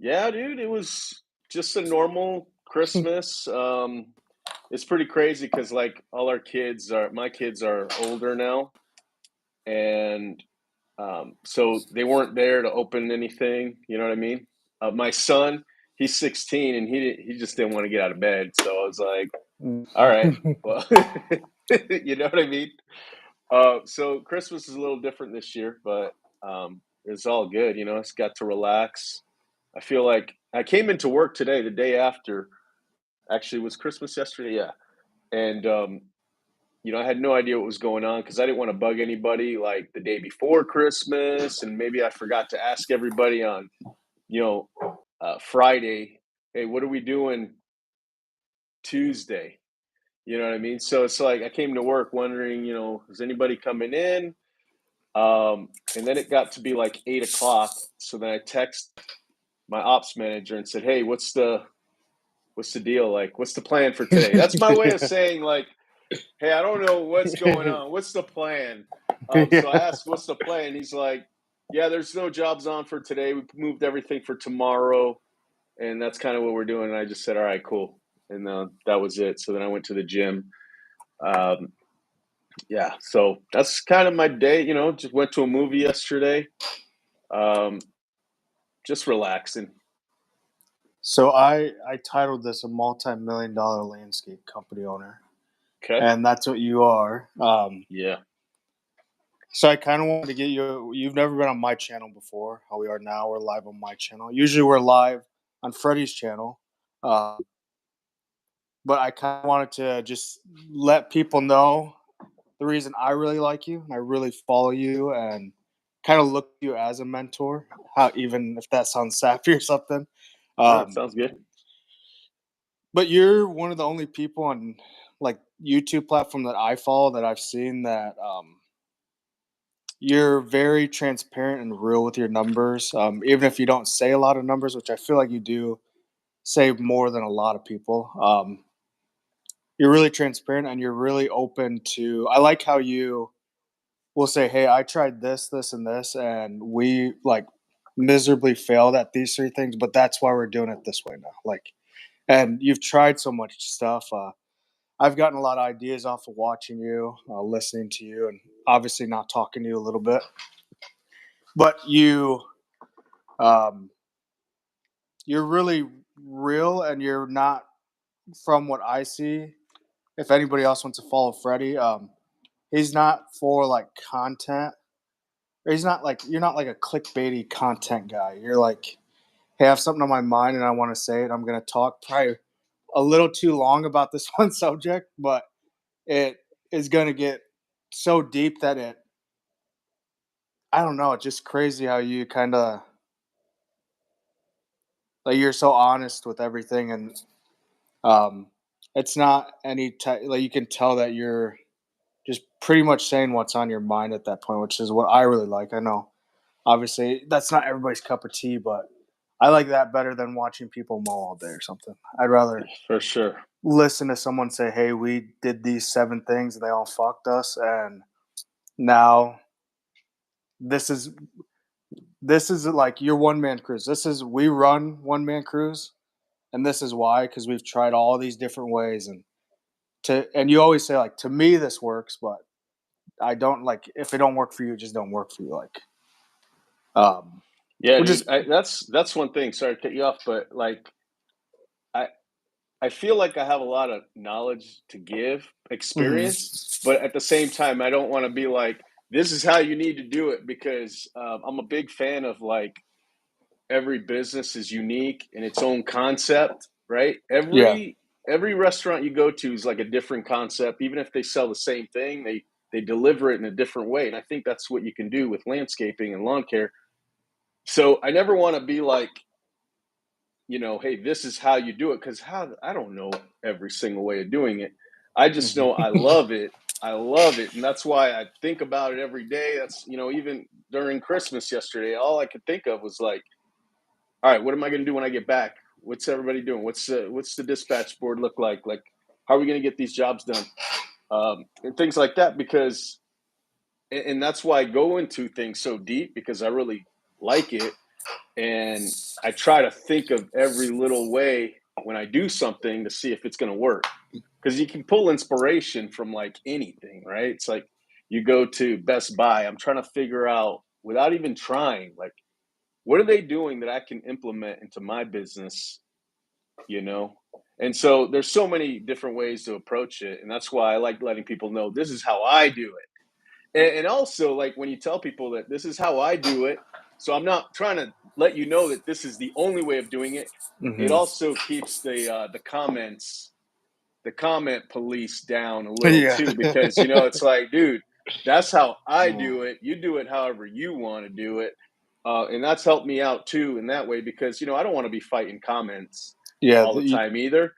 Yeah, dude, it was just a normal Christmas. It's pretty crazy because like all our kids are, my kids are older now, and so they weren't there to open anything. You know what I mean? My son, he's 16, and he just didn't want to get out of bed. So I was like, all right, well, you know what I mean? So Christmas is a little different this year, but it's all good. You know, it's got to relax. I feel like I came into work today, the day after. Actually, was Christmas yesterday? Yeah, and I had no idea what was going on because I didn't want to bug anybody like the day before Christmas, and maybe I forgot to ask everybody on, you know, Friday, hey, what are we doing Tuesday? You know what I mean? So it's like I came to work wondering, is anybody coming in? And then it got to be like 8 o'clock. So then I text my ops manager and said, "Hey, what's the deal? Like, what's the plan for today?" That's my way of Yeah. saying like, "Hey, I don't know what's going on. What's the plan?" So I Yeah. asked, "What's the plan?" He's like, "Yeah, there's no jobs on for today. We moved everything for tomorrow, and that's kind of what we're doing." And I just said, "All right, cool." And that was it. So then I went to the gym. Um, yeah, so that's kind of my day. Just went to a movie yesterday. Um, just relaxing. So I titled this a multi-million dollar landscape company owner, Okay. and that's what you are. Yeah. So I kind of wanted to get you. You've never been on my channel before. How we are now, we're live on my channel. Usually we're live on Freddy's channel, uh, but I kind of wanted to just let people know the reason I really like you and I really follow you and kind of look at you as a mentor. How even if that sounds sappy or something. No, it Um, sounds good. But you're one of the only people on like YouTube platform that I follow that I've seen that you're very transparent and real with your numbers. Even if you don't say a lot of numbers, which I feel like you do say more than a lot of people. You're really transparent and you're really open to. I like how you will say, "Hey, I tried this, this, and this, and we like miserably failed at these three things, but that's why we're doing it this way now." Like, and you've tried so much stuff. I've gotten a lot of ideas off of watching you, listening to you, and obviously not talking to you a little bit. But um, you're really real, and you're not, from what I see. If anybody else wants to follow Freddy, he's not for like content. Or he's not like you're not like a clickbaity content guy. You're like, hey, I have something on my mind and I want to say it. I'm going to talk probably a little too long about this one subject, but it is going to get so deep that I don't know, it's just crazy how you kind of like you're so honest with everything and um it's not any like you can tell that you're just pretty much saying what's on your mind at that point, which is what I really like. I know obviously that's not everybody's cup of tea, but I like that better than watching people mow all day or something. I'd rather For sure. listen to someone say, "Hey, we did these 7 things and they all fucked us and now this is like your one man cruise. This is we run one man cruise, and this is why because we've tried all these different ways and you always say like to me this works, but I don't like if it don't work for you, it just don't work for you. Like, um, Yeah, which is dude. That's one thing. Sorry to cut you off, but like I I feel like I have a lot of knowledge to give, mhm. experience, but at the same time, I don't want to be like, this is how you need to do it because I'm a big fan of like every business is unique in its own concept, right? Yeah, Every restaurant you go to is like a different concept. Even if they sell the same thing, they deliver it in a different way. And I think that's what you can do with landscaping and lawn care. So I never want to be like, hey, this is how you do it because how I don't know every single way of doing it. I just know I mhm. love it. I love it, and that's why I think about it every day. That's even during Christmas yesterday, all I could think of was like, all right, what am I going to do when I get back? What's everybody doing? What's the dispatch board look like? Like, how are we going to get these jobs done? And things like that. Because, and that's why I go into things so deep because I really like it. and I try to think of every little way when I do something to see if it's going to work. Because you can pull inspiration from like anything, right? It's like you go to Best Buy. I'm trying to figure out without even trying, like, what are they doing that I can implement into my business, you know? And so there's so many different ways to approach it. And that's why I like letting people know this is how I do it. And also, like, when you tell people that this is how I do it, so I'm not trying to let you know that this is the only way of doing it. It Mm-hmm. also keeps the comment police down a little Yeah. too, because it's like, dude, that's how I Yeah. do it. You do it however you want to do it, and that's helped me out too in that way, because I don't want to be fighting comments Yeah. all the time either.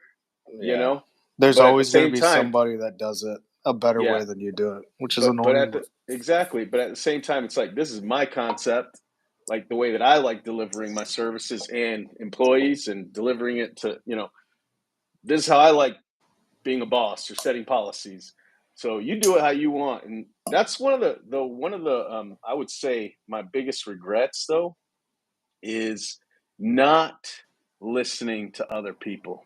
You Yeah. know, There's but at the always going to same be time, somebody that does it a better yeah. way than you do it, which is But annoying. at the exactly, but at the same time, it's like this is my concept, like the way that I like delivering my services and employees and delivering it to this is how I like being a boss or setting policies. So you do it how you want, and that's one of the I would say my biggest regrets though is not listening to other people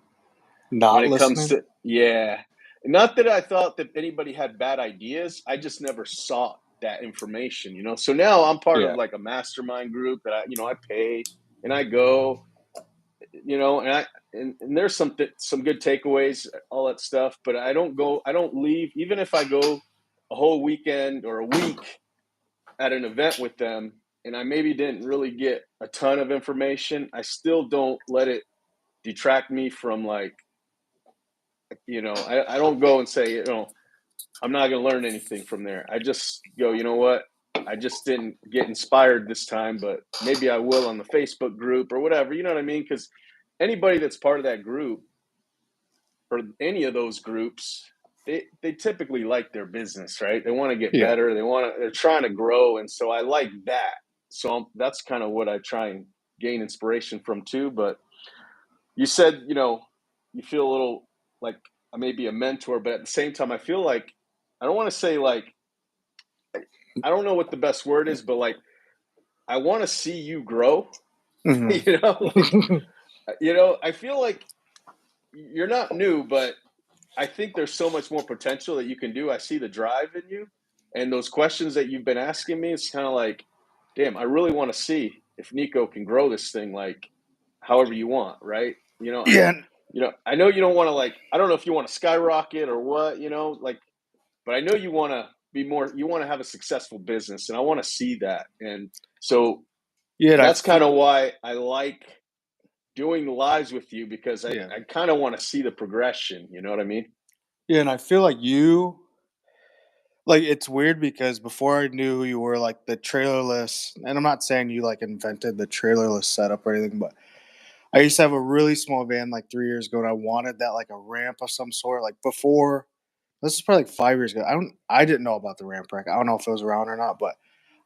when Not it comes listening. to not that I thought that anybody had bad ideas. I just never sought that information. So now I'm part of Yeah. like a mastermind group that I pay and I go, and there's some good takeaways, all that stuff. But I don't leave, even if I go a whole weekend or a week at an event with them, and I maybe didn't really get a ton of information. I still don't let it detract me from like, I don't go and say, I'm not going to learn anything from there. I just go, you know what? I just didn't get inspired this time, but maybe I will on the Facebook group or whatever. You know what I mean? Because anybody that's part of that group or any of those groups, they typically like their business, right? They want to get Yeah. better. They're trying to grow, and so I like that. So that's kind of what I try and gain inspiration from too. But you said, you feel a little like I may be a mentor, but at the same time, I feel like I don't want to say like I don't know what the best word is, but like I want to see you grow. Hmm. Like I feel like you're not new, but I think there's so much more potential that you can do. I see the drive in you, and those questions that you've been asking me. It's kind of like, damn, I really want to see if Nico can grow this thing like however you want, right? Yeah. I know you don't want to like. I don't know if you want to skyrocket or what, like, but I know you want to be more. You want to have a successful business, and I want to see that. And so Yeah. that's kind of why I like doing the lives with you, because I, Yeah. I kind of want to see the progression. You know what I mean? Yeah. And I feel like it's weird because before I knew you were like the trailerless, and I'm not saying you like invented the trailerless setup or anything, but I used to have a really small van like 3 years ago, and I wanted that like a ramp of some sort. Like before, this is probably like 5 years ago. I didn't know about the ramp rack. I don't know if it was around or not, but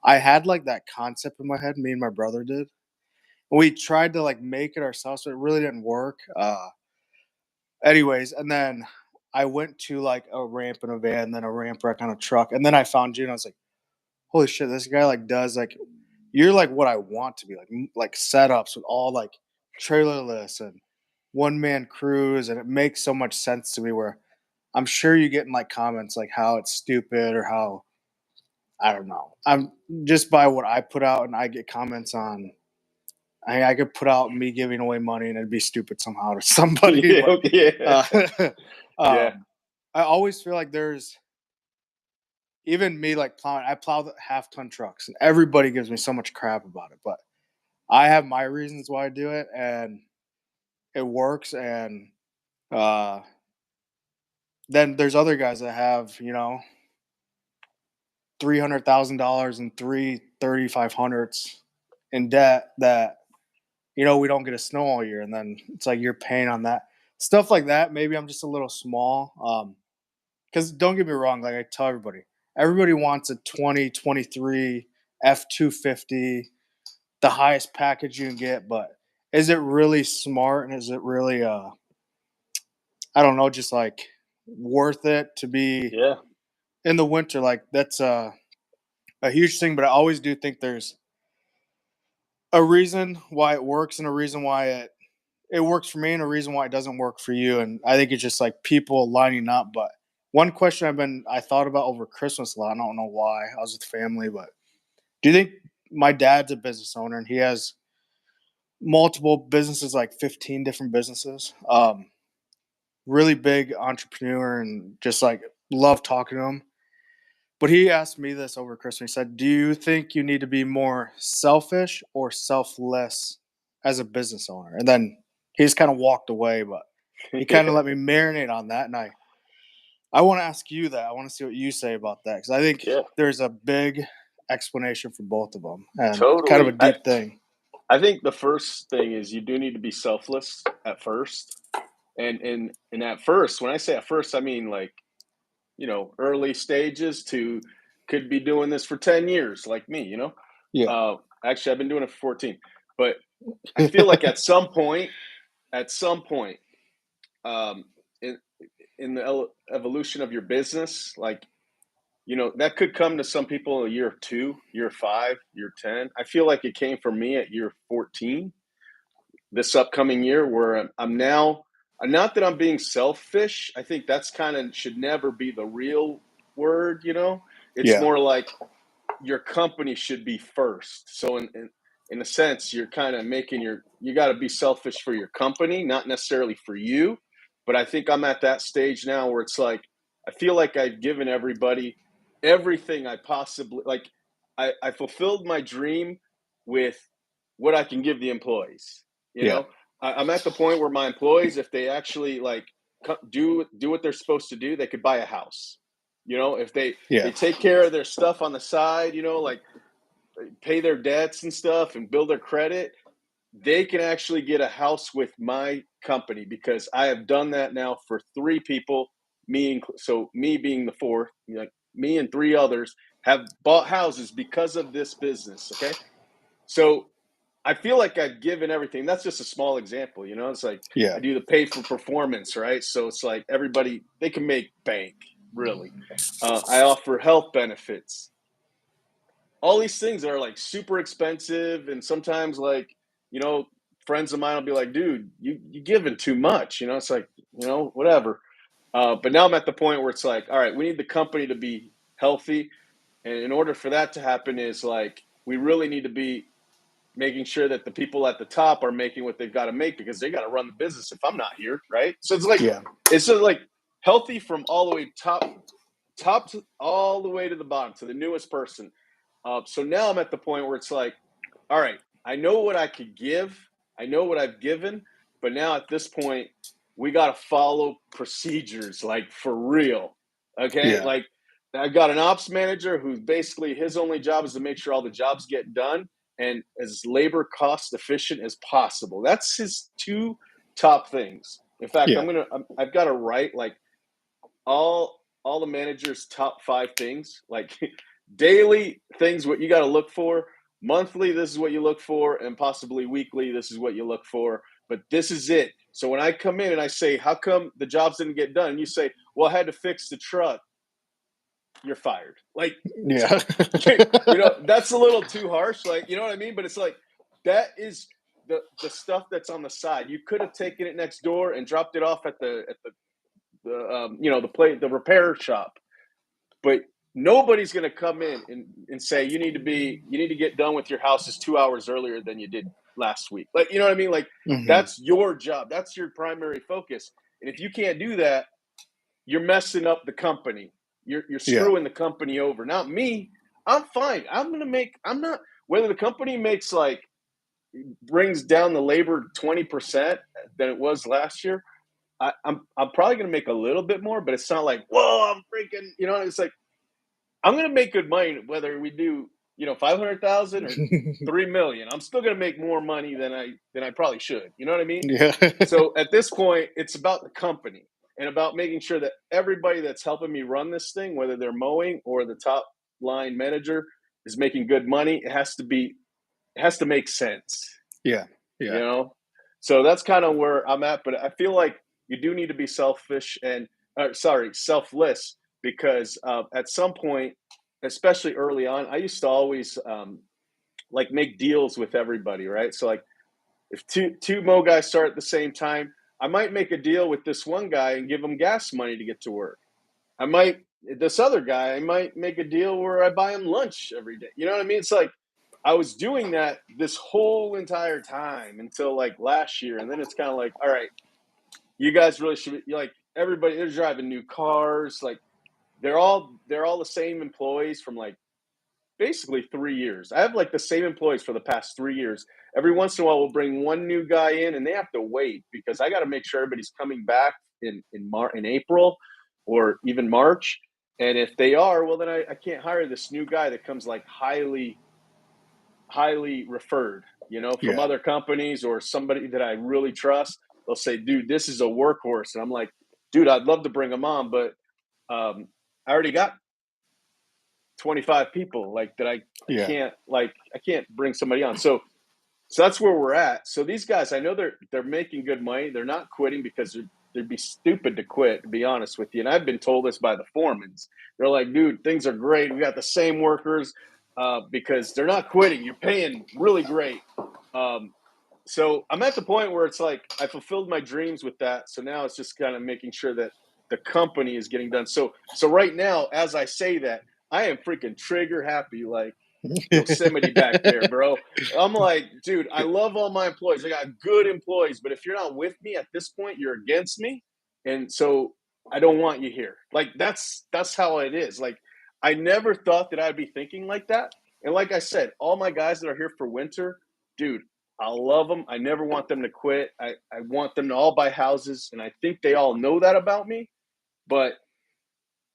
I had like that concept in my head. Me and my brother did. We tried to like make it ourselves, but it really didn't work. Anyways, and then I went to like a ramp in a van, then a ramp rack on a truck, and then I found you, and I was like, "Holy shit, this guy like does like you're like what I want to be like, like setups with all like trailerless and one man crews, and it makes so much sense to me. Where I'm sure you get in like comments like how it's stupid or how I don't know. I'm just by what I put out, and I get comments on. I could put out me giving away money, and it'd be stupid somehow to somebody, Yeah, but yeah, uh, yeah, I always feel like there's even me like plowing. I plow the half-ton trucks, and everybody gives me so much crap about it, but I have my reasons why I do it, and it works. And uh, then there's other guys that have $300,000 and 3 3500s in debt that we don't get a snow all year, and then it's like you're paying on that stuff like that. Maybe I'm just a little small. Because don't get me wrong, like I tell everybody wants a 2023 F-250, the highest package you can get, but is it really smart, and is it really I don't know, just like worth it to be yeah. in the winter? Like that's a huge thing, but I always do think there's a reason why it works and a reason why it works for me and a reason why it doesn't work for you. And I think it's just like people lining up. But one question I thought about over Christmas a lot. I don't know why. I was with family, but do you think my dad's a business owner and he has multiple businesses, like 15 different businesses? Really big entrepreneur and just like love talking to him. But he asked me this over Christmas. He said, "Do you think you need to be more selfish or selfless as a business owner?" And then he just kind of walked away, but he kind of Yeah, let me marinate on that. And I want to ask you that. I want to see what you say about that because I think yeah, there's a big explanation for both of them and kind of a totally. I deep thing. I think the first thing is you do need to be selfless at first, and at first, when I say at first, I mean like early stages to could be doing this for 10 years, like me. Yeah. Uh, Actually, I've been doing it for 14, but I feel like at some point, um, in in the evolution of your business, like that could come to some people a year 2, year 5, year 10. I feel like it came for me at year 14 this upcoming year, where I'm now. Not that I'm being selfish. I think that's kind of should never be the real word. It's Yeah. more like your company should be first. So in a sense, you're kind of making you got to be selfish for your company, not necessarily for you. But I think I'm at that stage now where it's like I feel like I've given everybody everything I possibly like. I fulfilled my dream with what I can give the employees. You Yeah. know, I'm at the point where my employees, if they actually like do what they're supposed to do, they could buy a house. If they Yeah. take care of their stuff on the side, like pay their debts and stuff and build their credit, they can actually get a house with my company because I have done that now for 3 people. Me being the fourth, like me and 3 others have bought houses because of this business. Okay, so I feel like I've given everything. That's just a small example. It's like Yeah. I do the pay for performance, right? So it's like everybody they can make bank really. I offer health benefits, all these things that are like super expensive, and sometimes like you know friends of mine will be like, dude, you giving too much. It's like whatever. But now I'm at the point where it's like, all right, we need the company to be healthy, and in order for that to happen is like we really need to be making sure that the people at the top are making what they've got to make because they got to run the business if I'm not here, right? So Yeah. it's just like healthy from all the way top to all the way to the bottom to the newest person. So now I'm at the point where it's like, all right, I know what I could give, I know what I've given, but now at this point, we got to follow procedures like for real. Okay, Yeah. like I've got an ops manager who's basically his only job is to make sure all the jobs get done and as labor cost efficient as possible. That's his two top things. In fact, Yeah. I've got to write like all the managers' top 5 things, like daily things what you got to look for, monthly this is what you look for, and possibly weekly this is what you look for. But this is it. So when I come in and I say, "How come the jobs didn't get done?" And you say, "Well, I had to fix the truck." You're fired. Like, Yeah. that's a little too harsh. Like, you know what I mean? But it's like that is the stuff that's on the side. You could have taken it next door and dropped it off at the repair shop, but nobody's going to come in and say you need to get done with your houses 2 hours earlier than you did last week. Like, you know what I mean? Like, Hmm. that's your job. That's your primary focus. And if you can't do that, you're messing up the company. You're Yeah. screwing the company over. Not me. I'm fine. I'm not whether the company makes like brings down the labor 20% than it was last year. I'm probably going to make a little bit more, but it's not like, whoa, I'm freaking. It's like I'm going to make good money whether we do 500,000 or 3 million. I'm still going to make more money than I probably should. You know what I mean? Yeah. So at this point, it's about the company and about making sure that everybody that's helping me run this thing, whether they're mowing or the top line manager, is making good money. It has to make sense. Yeah. You Yeah. know, so that's kind of where I'm at. But I feel like you do need to be selfish and selfless because at some point, especially early on, I used to always like make deals with everybody, right? So like if two Mo guys start at the same time, I might make a deal with this one guy and give him gas money to get to work. I might this other guy, I might make a deal where I buy him lunch every day. You know what I mean? It's like I was doing that this whole entire time until like last year, and then it's kind of like, all right, you guys really should be like everybody. They're driving new cars, like they're all the same employees from like basically 3 years. I have like the same employees for the past 3 years. Every once in a while, we'll bring one new guy in, and they have to wait because I got to make sure everybody's coming back in April or even March. And if they are, well, then I can't hire this new guy that comes like highly referred, from Yeah. other companies or somebody that I really trust. They'll say, "Dude, this is a workhorse," and I'm like, "Dude, I'd love to bring him on, but I already got 25 people like that I Yeah. can't I can't bring somebody on." So that's where we're at. So these guys, I know they're making good money. They're not quitting because they'd be stupid to quit, to be honest with you. And I've been told this by the foremans. They're like, "Dude, things are great. We got the same workers because they're not quitting. You're paying really great." Um, so I'm at the point where it's like I fulfilled my dreams with that. So now it's just kind of making sure that the company is getting done. So right now, as I say that, I am freaking trigger happy, like Yosemite back there, bro. I'm like, dude, I love all my employees. I got good employees, but if you're not with me at this point, you're against me. And so I don't want you here. Like that's how it is. Like I never thought that I'd be thinking like that. And like I said, all my guys that are here for winter, dude, I love them. I never want them to quit. I want them to all buy houses. And I think they all know that about me. But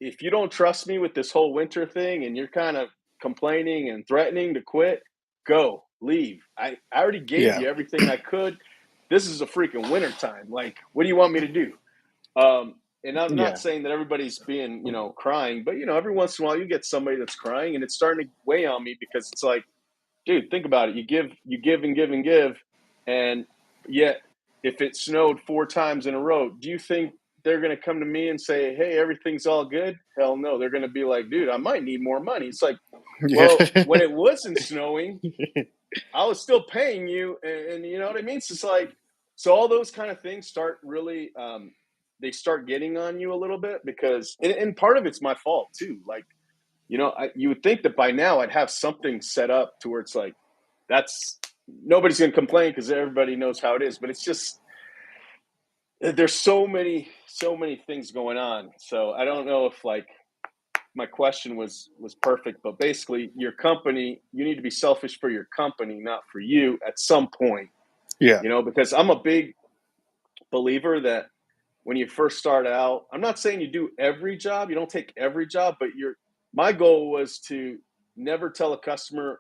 if you don't trust me with this whole winter thing and you're kind of complaining and threatening to quit, go, leave. I already gave Yeah. you everything I could. This is a freaking winter time. Like, what do you want me to do? And I'm not Yeah. saying that everybody's being, crying, but every once in a while you get somebody that's crying and it's starting to weigh on me because it's like, dude, think about it. You give and give and give. And yet, if it snowed 4 times in a row, do you think they're going to come to me and say, "Hey, everything's all good"? Hell no. They're going to be like, "Dude, I might need more money." It's like, Yeah. well, when it wasn't snowing, I was still paying you. And you know what I mean? So it's like, so all those kind of things start really, they start getting on you a little bit because, and part of it's my fault too. Like, you would think that by now I'd have something set up to where it's like, that's nobody's going to complain because everybody knows how it is. But it's just there's so many things going on. So I don't know if like my question was perfect, but basically, your company, you need to be selfish for your company, not for you at some point. Yeah. Because I'm a big believer that when you first start out, I'm not saying you do every job, you don't take every job, but my goal was to never tell a customer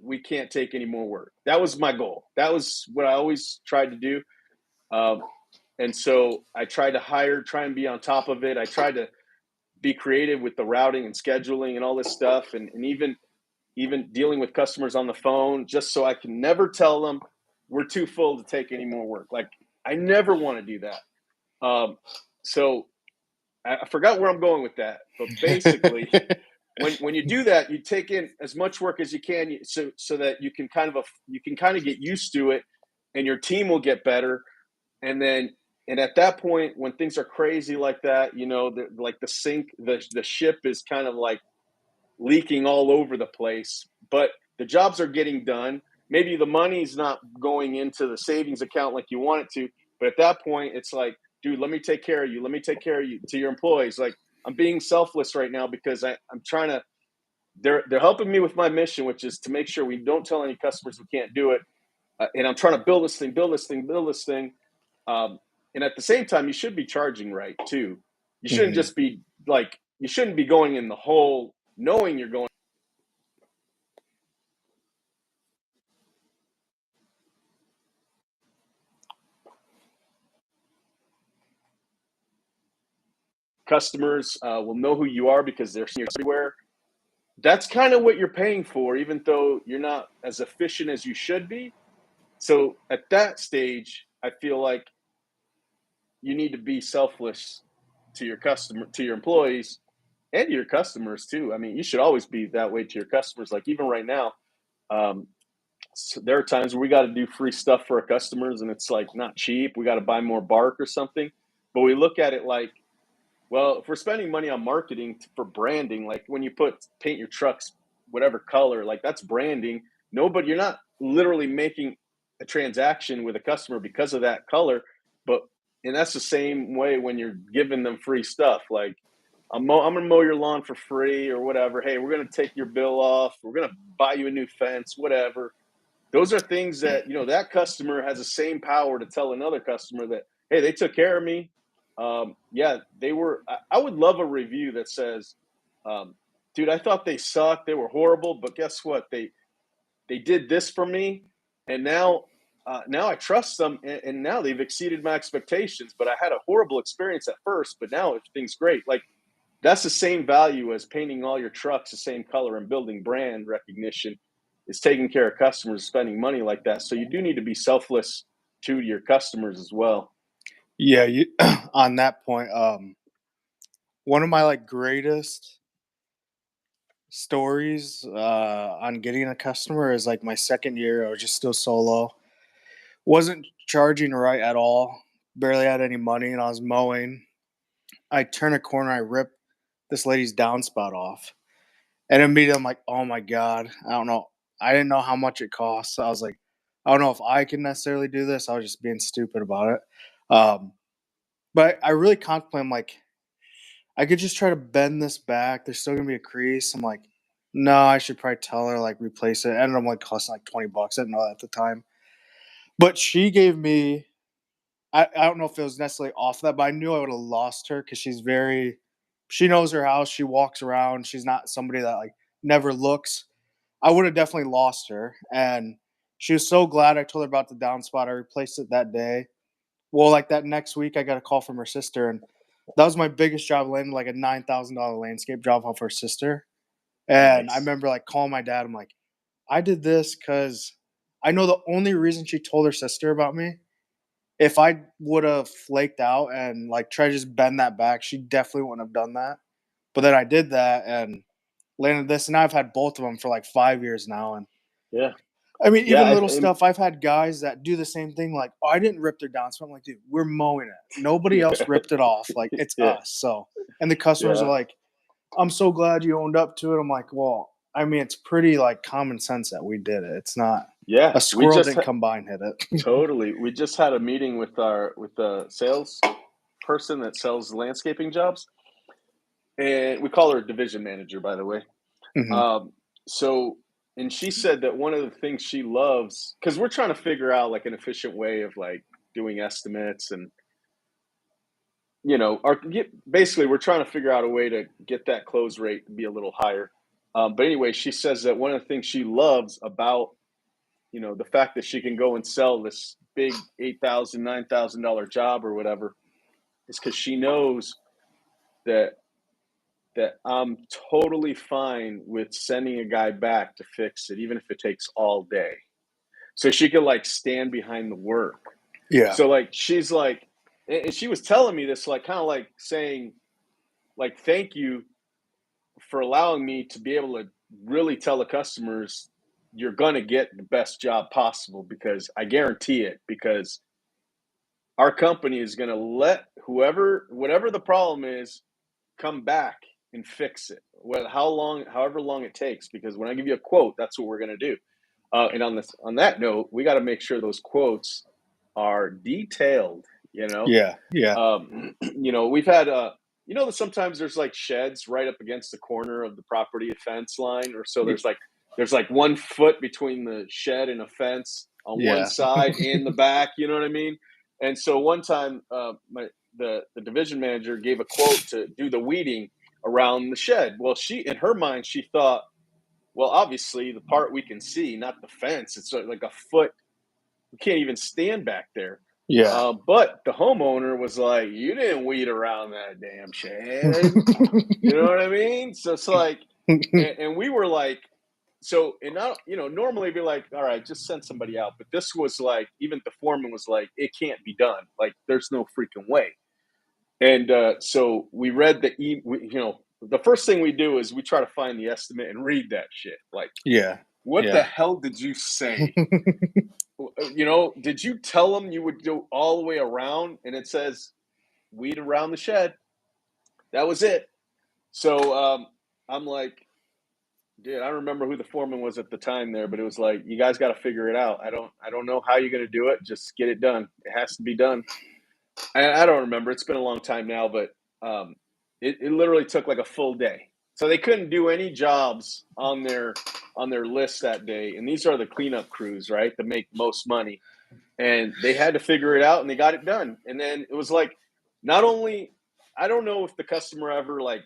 we can't take any more work. That was my goal. That was what I always tried to do. Um, and so I tried to try and be on top of it. I tried to be creative with the routing and scheduling and all this stuff, and even dealing with customers on the phone, just so I can never tell them we're too full to take any more work. Like I never want to do that. So I forgot where I'm going with that, but basically, when you do that, you take in as much work as you can, so that you can kind of get used to it, and your team will get better. And at that point, when things are crazy like that, like the ship is kind of like leaking all over the place, but the jobs are getting done. Maybe the money's not going into the savings account like you want it to, but at that point, it's like, dude, let me take care of you. Let me take care of you to your employees. Like I'm being selfless right now because I'm trying to. They're helping me with my mission, which is to make sure we don't tell any customers we can't do it. And I'm trying to build this thing, build this thing, build this thing. Um, and at the same time, you should be charging right too. You shouldn't Mhm. just be like you shouldn't be going in the hole knowing you're going. Customers will know who you are because they're seeing you everywhere. That's kind of what you're paying for, even though you're not as efficient as you should be. So at that stage, I feel like you need to be selfless to your employees, and to your customers too. I mean, you should always be that way to your customers. Like even right now, there are times where we got to do free stuff for our customers, and it's like not cheap. We got to buy more bark or something. But we look at it like, well, if we're spending money on marketing for branding, like when you paint your trucks whatever color, like that's branding. Nobody, you're not literally making a transaction with a customer because of that color, but and that's the same way when you're giving them free stuff. Like I'm gonna mow your lawn for free or whatever. Hey, we're gonna take your bill off. We're gonna buy you a new fence, whatever. Those are things that that customer has the same power to tell another customer that, hey, they took care of me. Yeah, they were. I would love a review that says, dude, I thought they sucked, they were horrible, but guess what, they did this for me, and now I trust them, and now they've exceeded my expectations. But I had a horrible experience at first, but now everything's great. Like that's the same value as painting all your trucks the same color and building brand recognition. Is taking care of customers, spending money like that. So you do need to be selfless to your customers as well. Yeah, on that point, one of my like greatest stories on getting a customer is like my second year. I was just still solo, wasn't charging right at all, barely had any money, and I was mowing. I turn a corner, I rip this lady's downspout off, and immediately I'm like, oh my god, I don't know. I didn't know how much it costs. So I was like, I don't know if I can necessarily do this. I was just being stupid about it. But I really contemplate. I'm like, I could just try to bend this back. There's still gonna be a crease. I'm like, no, I should probably tell her like replace it. It ended up like costing like $20. I didn't know that at the time. But she gave me. I don't know if it was necessarily off that, but I knew I would have lost her because she's very. She knows her house. She walks around. She's not somebody that like never looks. I would have definitely lost her, and she was so glad I told her about the downspout. I replaced it that day. Well, like that next week, I got a call from her sister, and that was my biggest job, landing like a $9,000 landscape job off her sister. And I Nice. remember like calling my dad. I'm like, I did this because I know the only reason she told her sister about me. If I would have flaked out and like tried to just bend that back, she definitely wouldn't have done that. But then I did that and landed this, and I've had both of them for like 5 years now. And Yeah. I mean, Yeah. even little stuff. I've had guys that do the same thing. Like, oh, I didn't rip their downspout. I'm like, dude, we're mowing it. Nobody else ripped it off. Like, it's Yeah. us. So, and the customers are Yeah. like, I'm so glad you owned up to it. I'm like, well, I mean, it's pretty like common sense that we did it. It's not Yeah. a squirrel didn't come by and hit it. Totally. We just had a meeting with the sales person that sells landscaping jobs, and we call her a division manager, by the way. Hmm. Um, so, and she said that one of the things she loves, because we're trying to figure out like an efficient way of like doing estimates, and basically we're trying to figure out a way to get that close rate to be a little higher. But anyway, she says that one of the things she loves about the fact that she can go and sell this big $8,000, $9,000 job or whatever is because she knows that I'm totally fine with sending a guy back to fix it, even if it takes all day. So she could like stand behind the work. Yeah. So like she's like, and she was telling me this, like kind of like saying, like, thank you for allowing me to be able to really tell the customers you're going to get the best job possible, because I guarantee it, because our company is going to let whatever the problem is, come back and fix it. Well, however long it takes, because when I give you a quote, that's what we're going to do. And on that note, we got to make sure those quotes are detailed. Yeah. Yeah. We've had that sometimes there's like sheds right up against the corner of the property fence line, or so there's like 1 foot between the shed and a fence on one Yeah. side and the back. You know what I mean? And so one time, the division manager gave a quote to do the weeding around the shed. Well, in her mind, she thought, well, obviously the part we can see, not the fence. It's like a foot. We can't even stand back there. Yeah. But the homeowner was like, "You didn't weed around that damn shed." You know what I mean? So it's like, and we were like, so, and not, normally be like, all right, just send somebody out. But this was like, even the foreman was like, it can't be done. Like, there's no freaking way. And so we read the first thing we do is we try to find the estimate and read that shit. Like, Yeah. What the Yeah. hell did you say? Did you tell them you would go all the way around and it says weed around the shed? That was it. So I'm like, dude, I don't remember who the foreman was at the time there, but it was like, you guys got to figure it out. I don't know how you're going to do it. Just get it done. It has to be done. I don't remember. It's been a long time now, but um, it literally took like a full day. So they couldn't do any jobs on their list that day. And these are the cleanup crews, right? That make most money. And they had to figure it out and they got it done. And then it was like, not only, I don't know if the customer ever like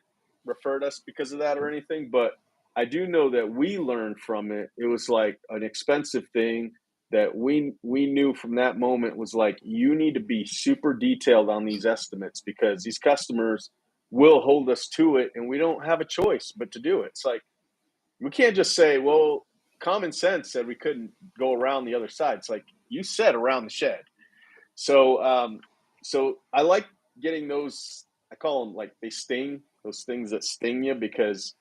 referred us because of that or anything, but I do know that we learned from it. It was like an expensive thing that we knew from that moment was like, you need to be super detailed on these estimates because these customers will hold us to it and we don't have a choice but to do it. It's like, we can't just say, well, common sense said we couldn't go around the other side. It's like, you said around the shed. So, so I like getting those. I call them like they sting. Those things that sting you because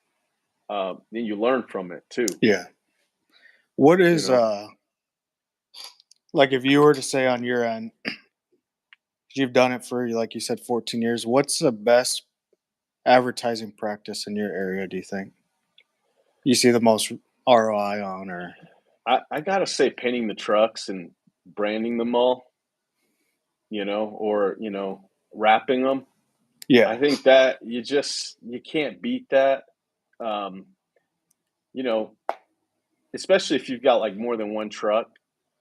then you learn from it too. Yeah. What You is know, like if you were to say on your end, 'cause you've done it for like you said 14 years, what's the best advertising practice in your area, do you think? You see the most ROI on or I gotta say, painting the trucks and branding them all. Or wrapping them. yeah. I think that you can't beat that. Um, you know, especially if you've got like more than one truck.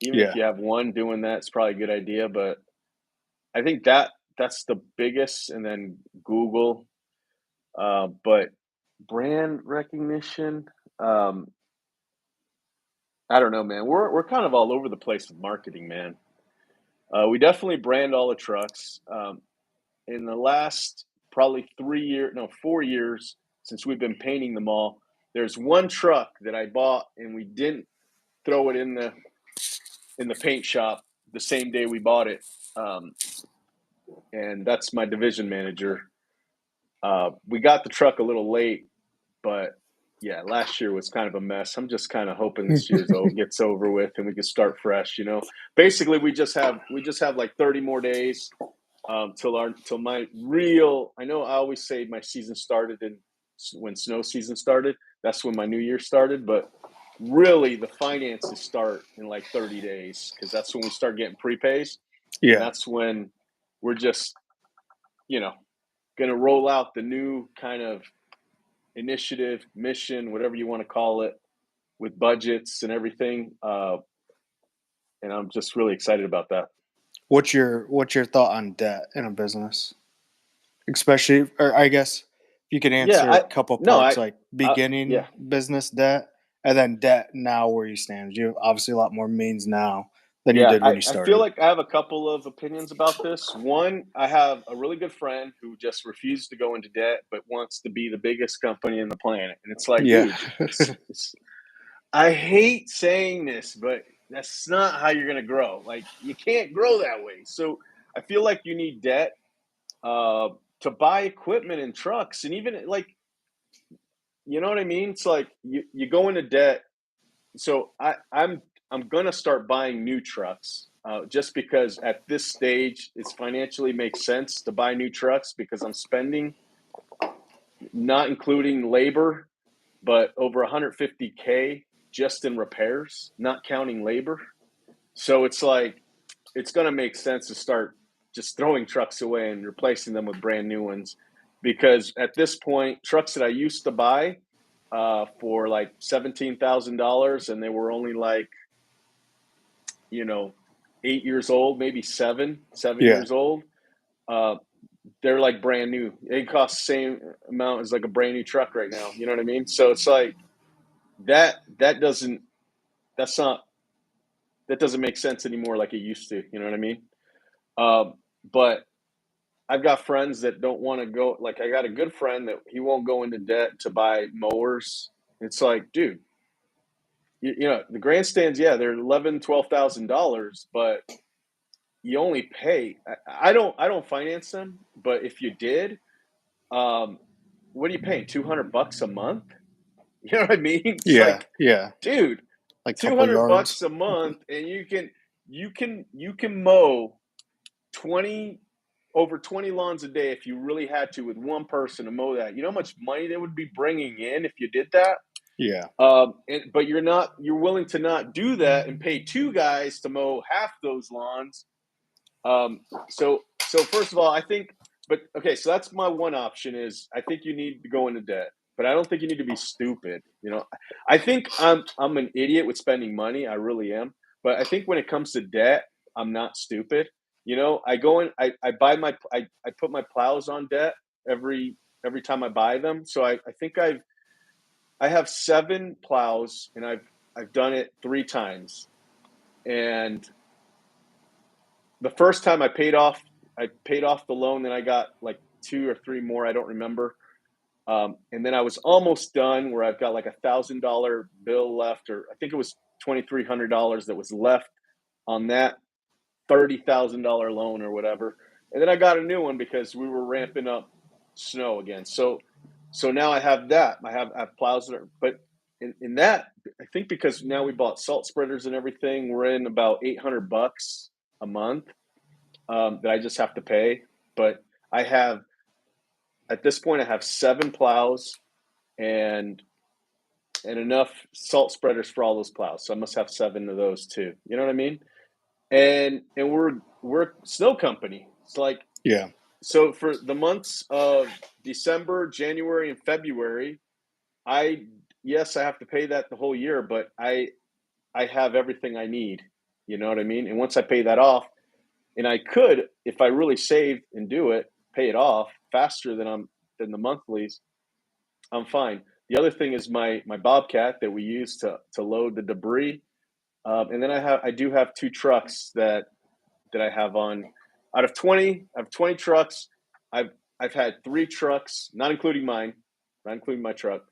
Even if Yeah. you have one doing that, it's probably a good idea. But I think that's the biggest, and then Google. But brand recognition, um, I don't know, man. We're kind of all over the place with marketing, man. We definitely brand all the trucks. In the last probably 3 years, no, 4 years since we've been painting them all, there's one truck that I bought and we didn't throw it in the paint shop the same day we bought it. Um, and that's my division manager. We got the truck a little late, but yeah, last year was kind of a mess. I'm just kind of hoping this year's gets over with and we can start fresh. Basically, we just have like 30 more days till my real. I know I always say my season started when snow season started. That's when my new year started, but really the finances start in like 30 days because that's when we start getting prepays, and Yeah. that's when we're just you know going to roll out the new kind of initiative, mission, whatever you want to call it, with budgets and everything. And I'm just really excited about that. What's your thought on debt in a business? Especially or I guess if you can Yeah, answer a I couple no, parts like yeah, beginning business debt and then debt now where you stand. You have obviously a lot more means now than you yeah. did when you I feel started. like I have a couple of opinions about this. One, I have a really good friend who just refused to go into debt, but wants to be the biggest company in the planet. And it's like, Yeah. dude, I hate saying this, but that's not how you're going to grow. Like, you can't grow that way. So I feel like you need debt uh, to buy equipment and trucks, and even like, you know what I mean. It's like you go into debt. So I'm gonna start buying new trucks just because at this stage it's financially makes sense to buy new trucks because I'm spending, not including labor, but over 150K just in repairs, not counting labor. So it's like it's going to make sense to start just throwing trucks away and replacing them with brand new ones. Because at this point, trucks that I used to buy for like $17,000 and they were only like, you know, 8 years old, maybe seven Yeah. years old. Uh, they're like brand new. They cost the same amount as like a brand new truck right now. You know what I mean? So it's like that doesn't that's not that doesn't make sense anymore like it used to. You know what I mean? But I've got friends that don't want to go. Like, I got a good friend that he won't go into debt to buy mowers. It's like, dude, the grandstands, yeah, they're 12,000, but you only pay. I don't finance them, but if you did, um, what are you paying? $200 a month? You know what I mean? It's Yeah. like, Yeah. dude. like couple 200 yards. bucks a month, and you can mow 20 over 20 lawns a day if you really had to with one person to mow that. You know how much money they would be bringing in if you did that? Yeah. But you're willing to not do that and pay two guys to mow half those lawns. So first of all, I think, but okay, so that's my one option is I think you need to go into debt, but I don't think you need to be stupid. I think I'm an idiot with spending money. I really am. But I think when it comes to debt, I'm not stupid. I go in, I buy I put my plows on debt every time I buy them. So I think I have 7 plows and I've done it 3 times. And the first time I paid off the loan, then I got like 2 or 3 more, I don't remember. And then I was almost done where I've got like $1,000 bill left, or I think it was $2,300 that was left on that $30,000 loan or whatever. And then I got a new one because we were ramping up snow again. So now I have that. I have plows that are, but in that, I think because now we bought salt spreaders and everything, we're in about $800 a month that I just have to pay. But I have, at this point, I have 7 plows and enough salt spreaders for all those plows. So I must have 7 of those too. You know what I mean? And we're a snow company. It's like, Yeah. so for the months of December, January, and February, yes, I have to pay that the whole year, but I have everything I need. You know what I mean? And once I pay that off, and I could, if I really save and do it, pay it off faster than the monthlies, I'm fine. The other thing is my Bobcat that we use to load the debris, and then I do have 2 trucks that I have on. Out of 20, I have 20 trucks. I've had 3 trucks, not including mine, not including my truck,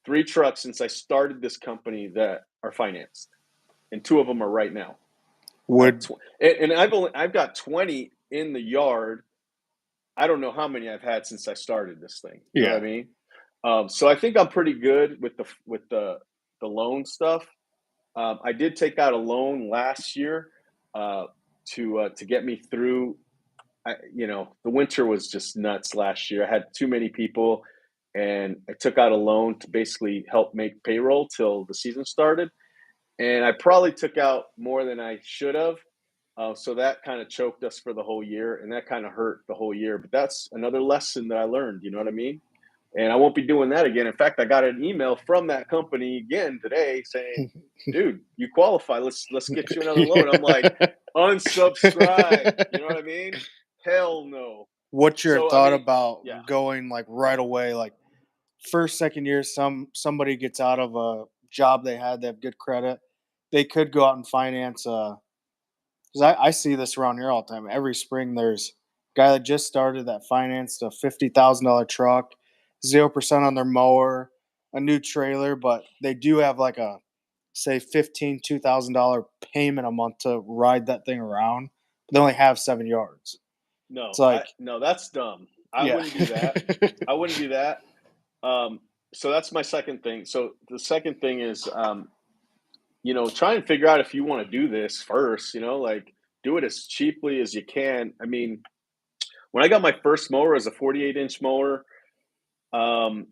3 trucks since I started this company that are financed, and 2 of them are right now. Would And I've got 20 in the yard. I don't know how many I've had since I started this thing. You know what I yeah. mean? So I think I'm pretty good with the loan stuff. I did take out a loan last year to get me through. The winter was just nuts last year. I had too many people, and I took out a loan to basically help make payroll till the season started. And I probably took out more than I should have. So that kind of choked us for the whole year, and that kind of hurt the whole year. But that's another lesson that I learned. You know what I mean? And I won't be doing that again. In fact, I got an email from that company again today saying, "Dude, you qualify. Let's get you another loan." I'm like, unsubscribe. You know what I mean? Hell no. What's your So I thought mean, about yeah, going like right away, like first, second year, somebody gets out of a job they had, they have good credit, they could go out and finance. Because I see this around here all the time. Every spring, there's a guy that just started that financed a $50,000 truck, 0% on their mower, a new trailer, but they do have like a say $2,000 payment a month to ride that thing around. But they only have 7 yards. It's no, like, that's dumb. I yeah, wouldn't do that. I wouldn't do that. Um, so that's my second thing. So the second thing is, try and figure out if you want to do this first. Like do it as cheaply as you can. I mean, when I got my first mower as a 48-inch mower, um,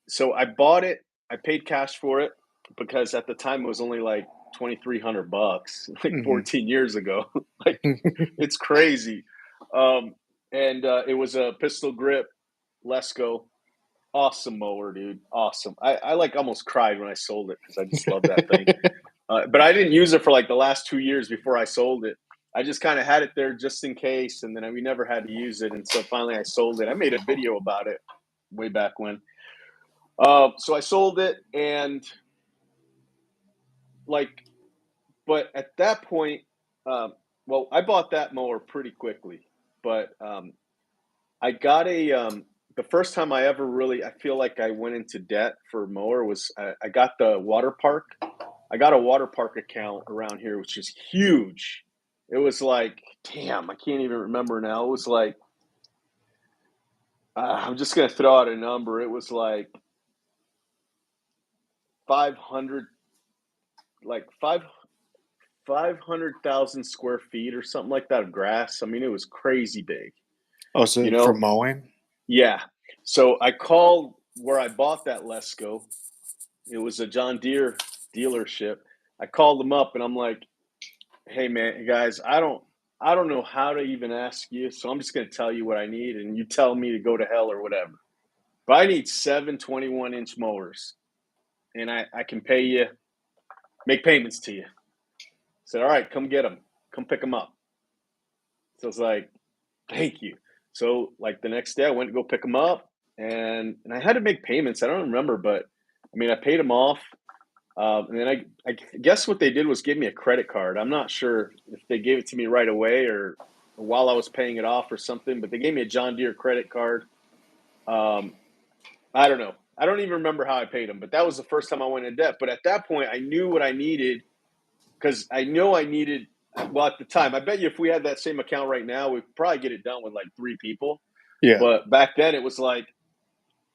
so I bought it. I paid cash for it because at the time it was only like $2,300, like mhm. 14 years ago. Like it's crazy. And it was a pistol grip Lesco. Awesome mower, dude. Awesome. I like almost cried when I sold it because I just love that thing. But I didn't use it for like the last 2 years before I sold it. I just kind of had it there just in case, and then we never had to use it. And so finally, I sold it. I made a video about it way back when. So I sold it, and like, but at that point, well, I bought that mower pretty quickly. But I got the first time I ever really, I feel like I went into debt for a mower was I got the water park. I got a water park account around here, which is huge. It was like, damn, I can't even remember now. It was like, I'm just gonna throw out a number. It was like 500, like 500,000 square feet or something like that of grass. I mean, it was crazy big, Oh, you so for know? mowing? Yeah. So I called where I bought that Lesco. It was a John Deere dealership. I called them up and I'm like, "Hey man, guys, I don't know how to even ask you, so I'm just going to tell you what I need and you tell me to go to hell or whatever. But I need 7 21-inch mowers and I can pay you, make payments to you." I said, "All right, come get them. Come pick them up." So it's like, "Thank you." So like the next day I went to go pick them up and I had to make payments. I don't remember, but I mean, I paid them off. And then I guess what they did was give me a credit card. I'm not sure if they gave it to me right away or while I was paying it off or something, but they gave me a John Deere credit card. Um, I don't know. I don't even remember how I paid them, but that was the first time I went in debt. But at that point, I knew what I needed because I know I needed. Well, at the time, I bet you if we had that same account right now, we'd probably get it done with like 3 people. Yeah. But back then, it was like,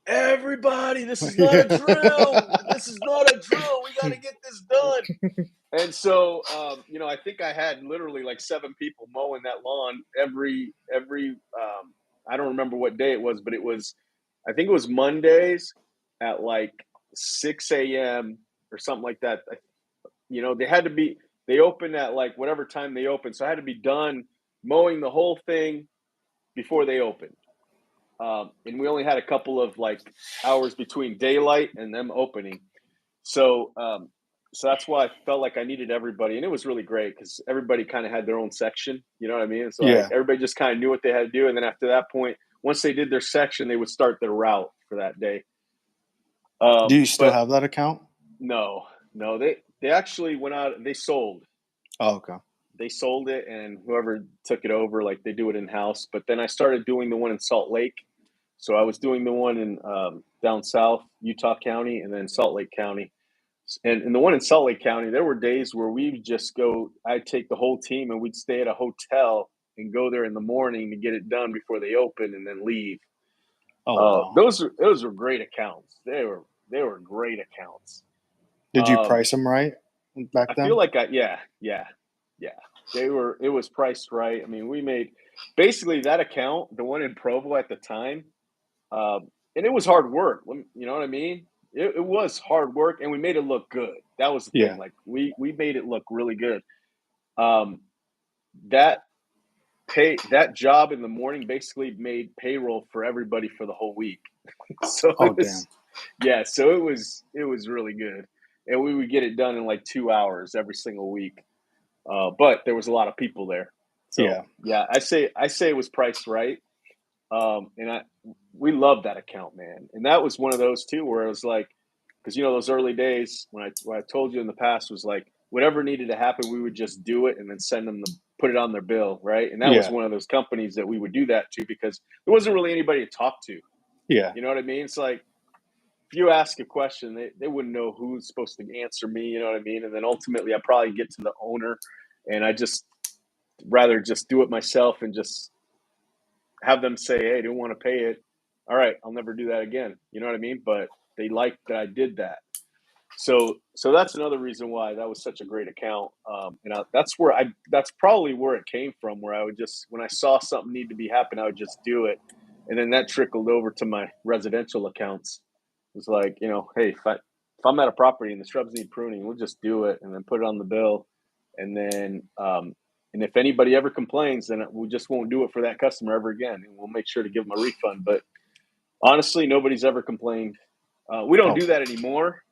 everybody, this is not a Yeah. drill. This is not a drill. We got to get this done. And so, I think I had literally like 7 people mowing that lawn every. I don't remember what day it was, but I think it was Mondays at like 6 a.m. or something like that. They had to be. They opened at like whatever time they opened, so I had to be done mowing the whole thing before they opened. And we only had a couple of like hours between daylight and them opening. So, so that's why I felt like I needed everybody, and it was really great because everybody kind of had their own section. You know what I mean? It's like Yeah. everybody just kind of knew what they had to do, and then after that point, once they did their section, they would start their route for that day. Do you still But have that account? no, no, they actually went out. They sold. Oh, okay. They sold it, and whoever took it over, like they do it in house. But then I started doing the one in Salt Lake. So I was doing the one in down south, Utah County, and then Salt Lake County. And in the one in Salt Lake County, there were days where we would just go. I'd take the whole team and we'd stay at a hotel and go there in the morning to get it done before they open, and then leave. Oh, wow. Those were great accounts. They were great accounts. Did you Um, price them right back I feel then? like yeah. It was priced right. I mean, we made basically that account, the one in Provo at the time. And it was hard work. You know what I mean? It was hard work, and we made it look good. That was the thing. Yeah. Like we made it look really good. Um, that that job in the morning basically made payroll for everybody for the whole week. So Oh, damn. so it was really good, and we would get it done in like 2 hours every single week. But there was a lot of people there, so Yeah. yeah, I say it was priced right. And we loved that account, man. And that was one of those too, where it was like, because those early days when I told you in the past was like whatever needed to happen, we would just do it and then send them put it on their bill, right? And that was Yeah. one of those companies that we would do that to because there wasn't really anybody to talk to. Yeah. You know what I mean? It's like if you ask a question, they wouldn't know who's supposed to answer me. You know what I mean? And then ultimately, I probably get to the owner, and I just rather just do it myself and just have them say, "Hey, I didn't want to pay it. All right, I'll never do that again." You know what I mean? But they liked that I did that. So that's another reason why that was such a great account. That's probably where it came from. Where I would just when I saw something need to be happen, I would just do it, and then that trickled over to my residential accounts. It was like hey, if I'm at a property and the shrubs need pruning, we'll just do it and then put it on the bill, and then and if anybody ever complains, then we just won't do it for that customer ever again, and we'll make sure to give them a refund. But honestly, nobody's ever complained. We don't Oh, do that anymore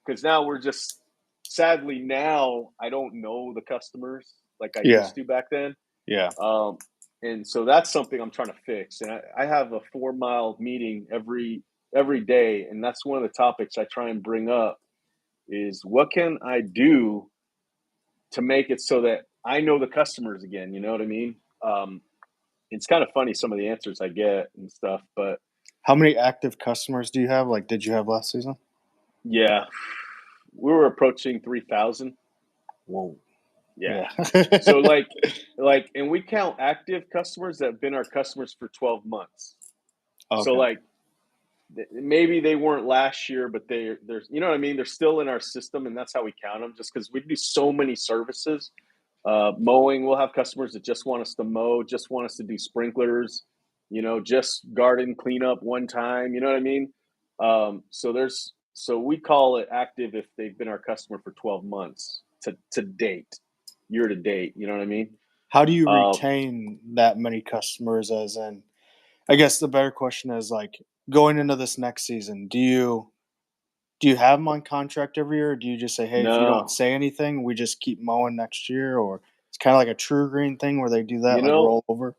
because now we're just sadly now I don't know the customers like I yeah. used to back then. Yeah. Um, and so that's something I'm trying to fix. And I have a 4 mile meeting every day, and that's one of the topics I try and bring up is what can I do to make it so that I know the customers again. You know what I mean? It's kind of funny some of the answers I get and stuff, but How many active customers do you have? Like, did you have last season? yeah, we were approaching 3,000. Whoa. Yeah. Yeah. So and we count active customers that have been our customers for 12 months. So Okay. like maybe they weren't last year, but they're you know what I mean. They're still in our system, and that's how we count them. Just because we do so many services, mowing, we'll have customers that just want us to mow, just want us to do sprinklers, just garden cleanup one time. You know what I mean? So we call it active if they've been our customer for 12 months to date, year to date. You know what I mean? How do you Uh, retain that many customers? As in, I guess the better question is like going into this next season. Do you have them on contract every year, or do you just say, hey, if you don't no, say anything, we just keep mowing next year? Or it's kind of like a True Green thing where they do that, you like know, roll over?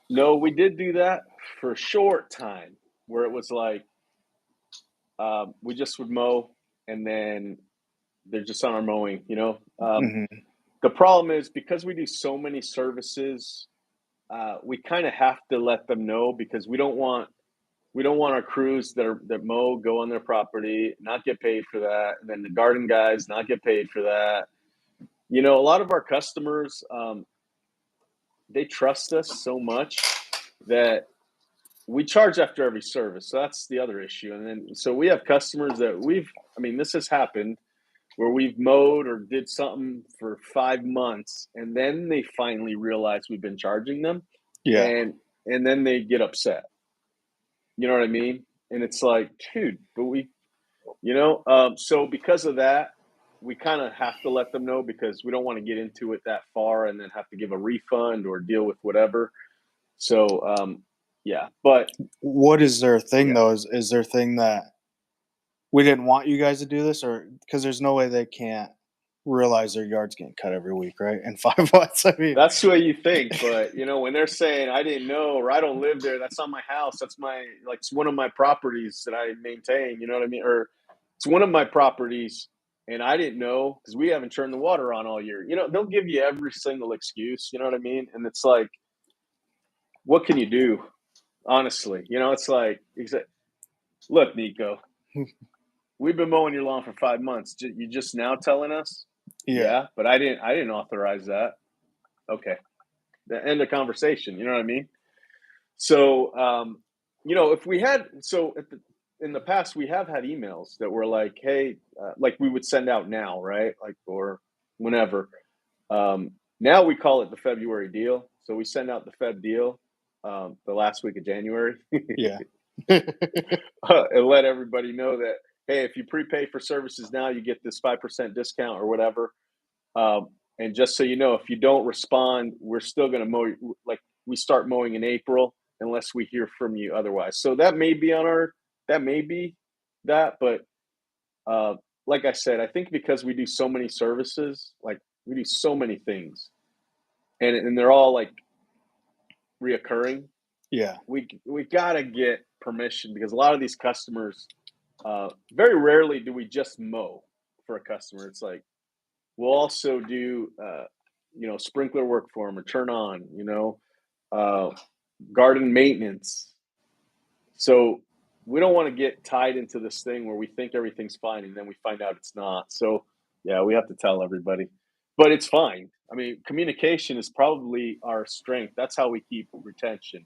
no, we did do that for a short time where it was like we just would mow and then they're just on our mowing. Hmm. The problem is because we do so many services, we kind of have to let them know because we don't want our crews that mow go on their property not get paid for that, and then the garden guys not get paid for that. A lot of our customers, they trust us so much that we charge after every service. So that's the other issue. And then so we have customers that this has happened where we've mowed or did something for 5 months, and then they finally realize we've been charging them, Yeah. and then they get upset. You know what I mean? And it's like, dude, but so because of that, we kind of have to let them know because we don't want to get into it that far and then have to give a refund or deal with whatever. So, yeah, but What is their thing yeah, though? Is their thing that we didn't want you guys to do this, or because there's no way they can't realize their yard's getting cut every week, right? In 5 months, I mean, that's the way you think. But when they're saying I didn't know or I don't live there, that's not my house. That's it's one of my properties that I maintain. You know what I mean? Or it's one of my properties, and I didn't know because we haven't turned the water on all year. They'll give you every single excuse. You know what I mean? And it's like, what can you do? Honestly, it's like, look, Nico, we've been mowing your lawn for 5 months. You just now telling us? yeah, Yeah, but I didn't authorize that. Okay, the end of conversation. You know what I mean? So, if we had, so in the past, we have had emails that were like, hey, like we would send out now, right? Like, or whenever. Now we call it the February deal. So we send out the Feb deal the last week of January yeah, and let everybody know that, hey, if you prepay for services now, you get this 5% discount or whatever. And just so you know, if you don't respond, we're still going to mow. Like we start mowing in April unless we hear from you otherwise. So that may be that. But uh, like I said, I think because we do so many services, like we do so many things, and they're all like reoccurring. yeah, We gotta get permission because a lot of these customers, very rarely do we just mow for a customer. It's like we'll also do, sprinkler work for them or turn on, uh, garden maintenance. So we don't want to get tied into this thing where we think everything's fine and then we find out it's not. So yeah, we have to tell everybody, but it's fine. I mean, communication is probably our strength. That's how we keep retention.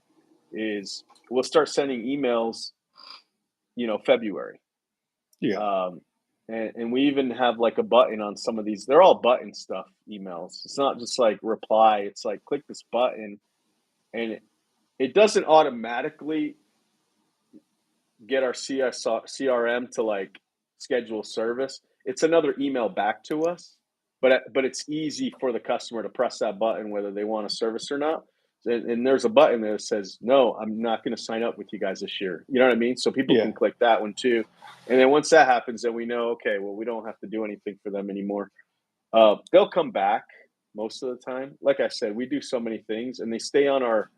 Is we'll start sending emails, February. yeah, Um, and we even have like a button on some of these. They're all button stuff emails. It's not just like reply. It's like click this button, and it doesn't automatically get our CRM to like schedule service. It's another email back to us, but it's easy for the customer to press that button whether they want a service or not. And there's a button there that says, "No, I'm not going to sign up with you guys this year." You know what I mean? So people yeah, can click that one too. And then once that happens, then we know, okay, well, we don't have to do anything for them anymore. They'll come back most of the time. Like I said, we do so many things, and they stay on our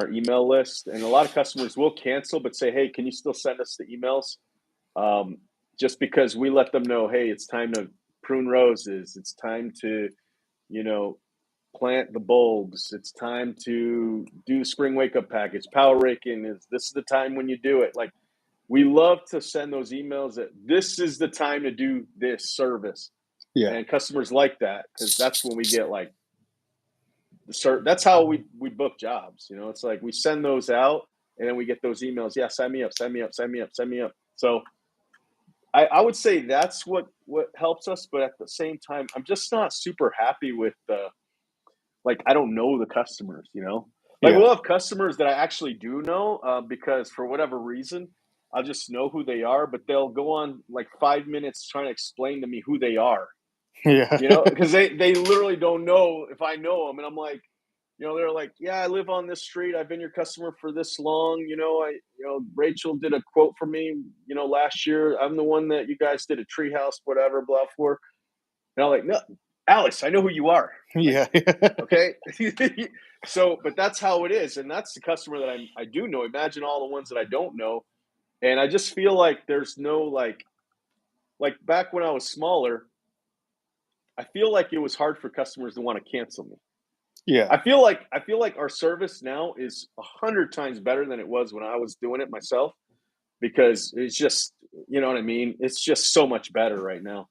email list. And a lot of customers will cancel, but say, "Hey, can you still send us the emails?" Um, just because we let them know, "Hey, it's time to prune roses. It's time to, you know, plant the bulbs. It's time to do spring wake up package. Power raking is this is the time when you do it." Like we love to send those emails that this is the time to do this service, yeah, and customers like that because that's when we get like that's how we book jobs. It's like we send those out, and then we get those emails. Yeah, sign me up, sign me up, sign me up, sign me up. So I would say that's what helps us, but at the same time, I'm just not super happy with the like I don't know the customers, you know. Like Yeah. we'll have customers that I actually do know because for whatever reason, I just know who they are, but they'll go on like 5 minutes trying to explain to me who they are, Yeah. you know, because they literally don't know if I know them, and I'm like, you know, they're like, yeah, I live on this street. I've been your customer for this long. Rachel did a quote for me, last year. I'm the one that you guys did a treehouse, whatever, blah, for. And I'm like, no, Alex, I know who you are. Like, Yeah. okay. So, but that's how it is. And that's the customer that I do know. Imagine all the ones that I don't know. And I just feel like there's no like back when I was smaller, I feel like it was hard for customers to want to cancel me. Yeah. I feel like our service now is 100 times better than it was when I was doing it myself because it's just you know what I mean. It's just so much better right now.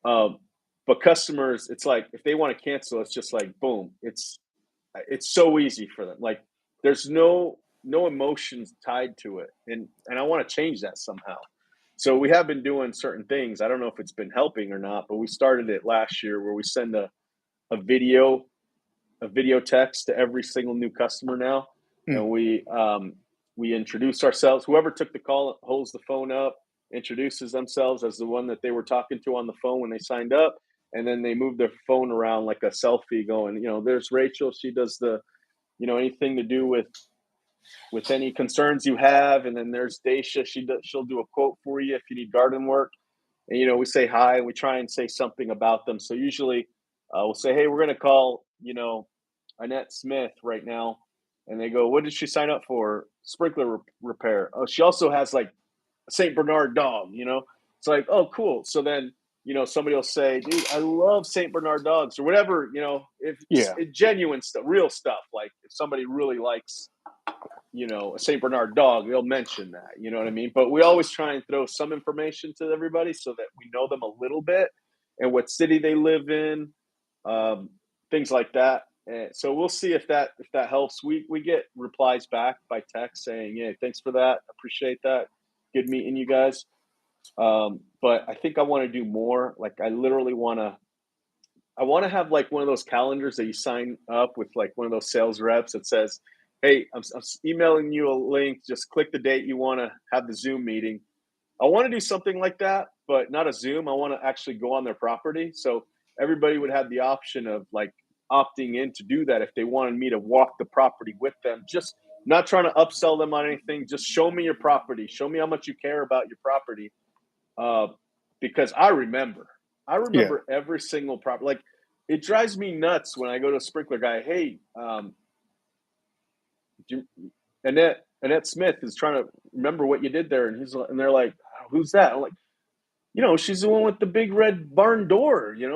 Um, but customers, it's like if they want to cancel, it's just like boom. It's so easy for them. Like there's no emotions tied to it, and I want to change that somehow. So we have been doing certain things. I don't know if it's been helping or not, but we started it last year where we send a video a video text to every single new customer now, Hmm. and we introduce ourselves. Whoever took the call holds the phone up, introduces themselves as the one that they were talking to on the phone when they signed up, and then they move their phone around like a selfie, going, there's Rachel. She does the anything to do with any concerns you have, and then there's Daisha. She'll do a quote for you if you need garden work. And we say hi and we try and say something about them. So usually we'll say, hey, we're going to call Annette Smith right now, and they go, what did she sign up for? Sprinkler repair. Oh, she also has like a Saint Bernard dog. It's like, oh, cool. So then somebody will say, dude, I love Saint Bernard dogs, or whatever. If Yeah. genuine stuff, real stuff, like if somebody really likes a Saint Bernard dog, they'll mention that. You know what I mean? But we always try and throw some information to everybody so that we know them a little bit and what city they live in, um, things like that. And so we'll see if that helps. We get replies back by text saying, "Yeah, thanks for that. Appreciate that. Good meeting you guys." But I think I want to do more. Like I literally I want to have like one of those calendars that you sign up with, like one of those sales reps that says, "Hey, I'm emailing you a link. Just click the date you want to have the Zoom meeting." I want to do something like that, but not a Zoom. I want to actually go on their property, so everybody would have the option of like opting in to do that if they wanted me to walk the property with them. Just not trying to upsell them on anything. Just show me your property. Show me how much you care about your property, uh, because I Yeah. remember every single property. Like it drives me nuts when I go to a sprinkler guy. Hey, Annette Smith is trying to remember what you did there, and they're like, "Who's that?" I'm like, she's the one with the big red barn door. Yeah.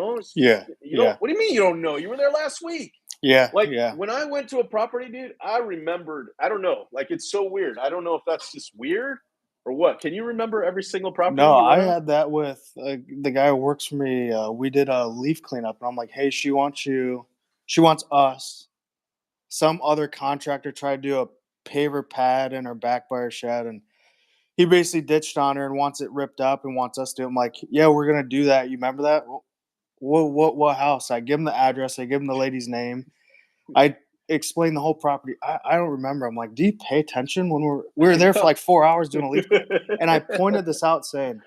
You don't. Yeah. What do you mean you don't know? You were there last week. Yeah. Like Yeah. when I went to a property, dude, I remembered. I don't know. Like it's so weird. I don't know if that's just weird or what. Can you remember every single property No, you I went on? had that with the guy who works for me. We did a leaf cleanup, and I'm like, "Hey, she wants us. Some other contractor tried to do a paver pad in her back by her shed, and he basically ditched on her and wants it ripped up and wants us to." I'm like, "Yeah, we're gonna do that. You remember that? What house?" I give him the address. I give him the lady's name. I explained the whole property. I don't remember. I'm like, "Do you pay attention when we were I there for know. like 4 hours doing a leaf cleanup?" And I pointed this out, saying,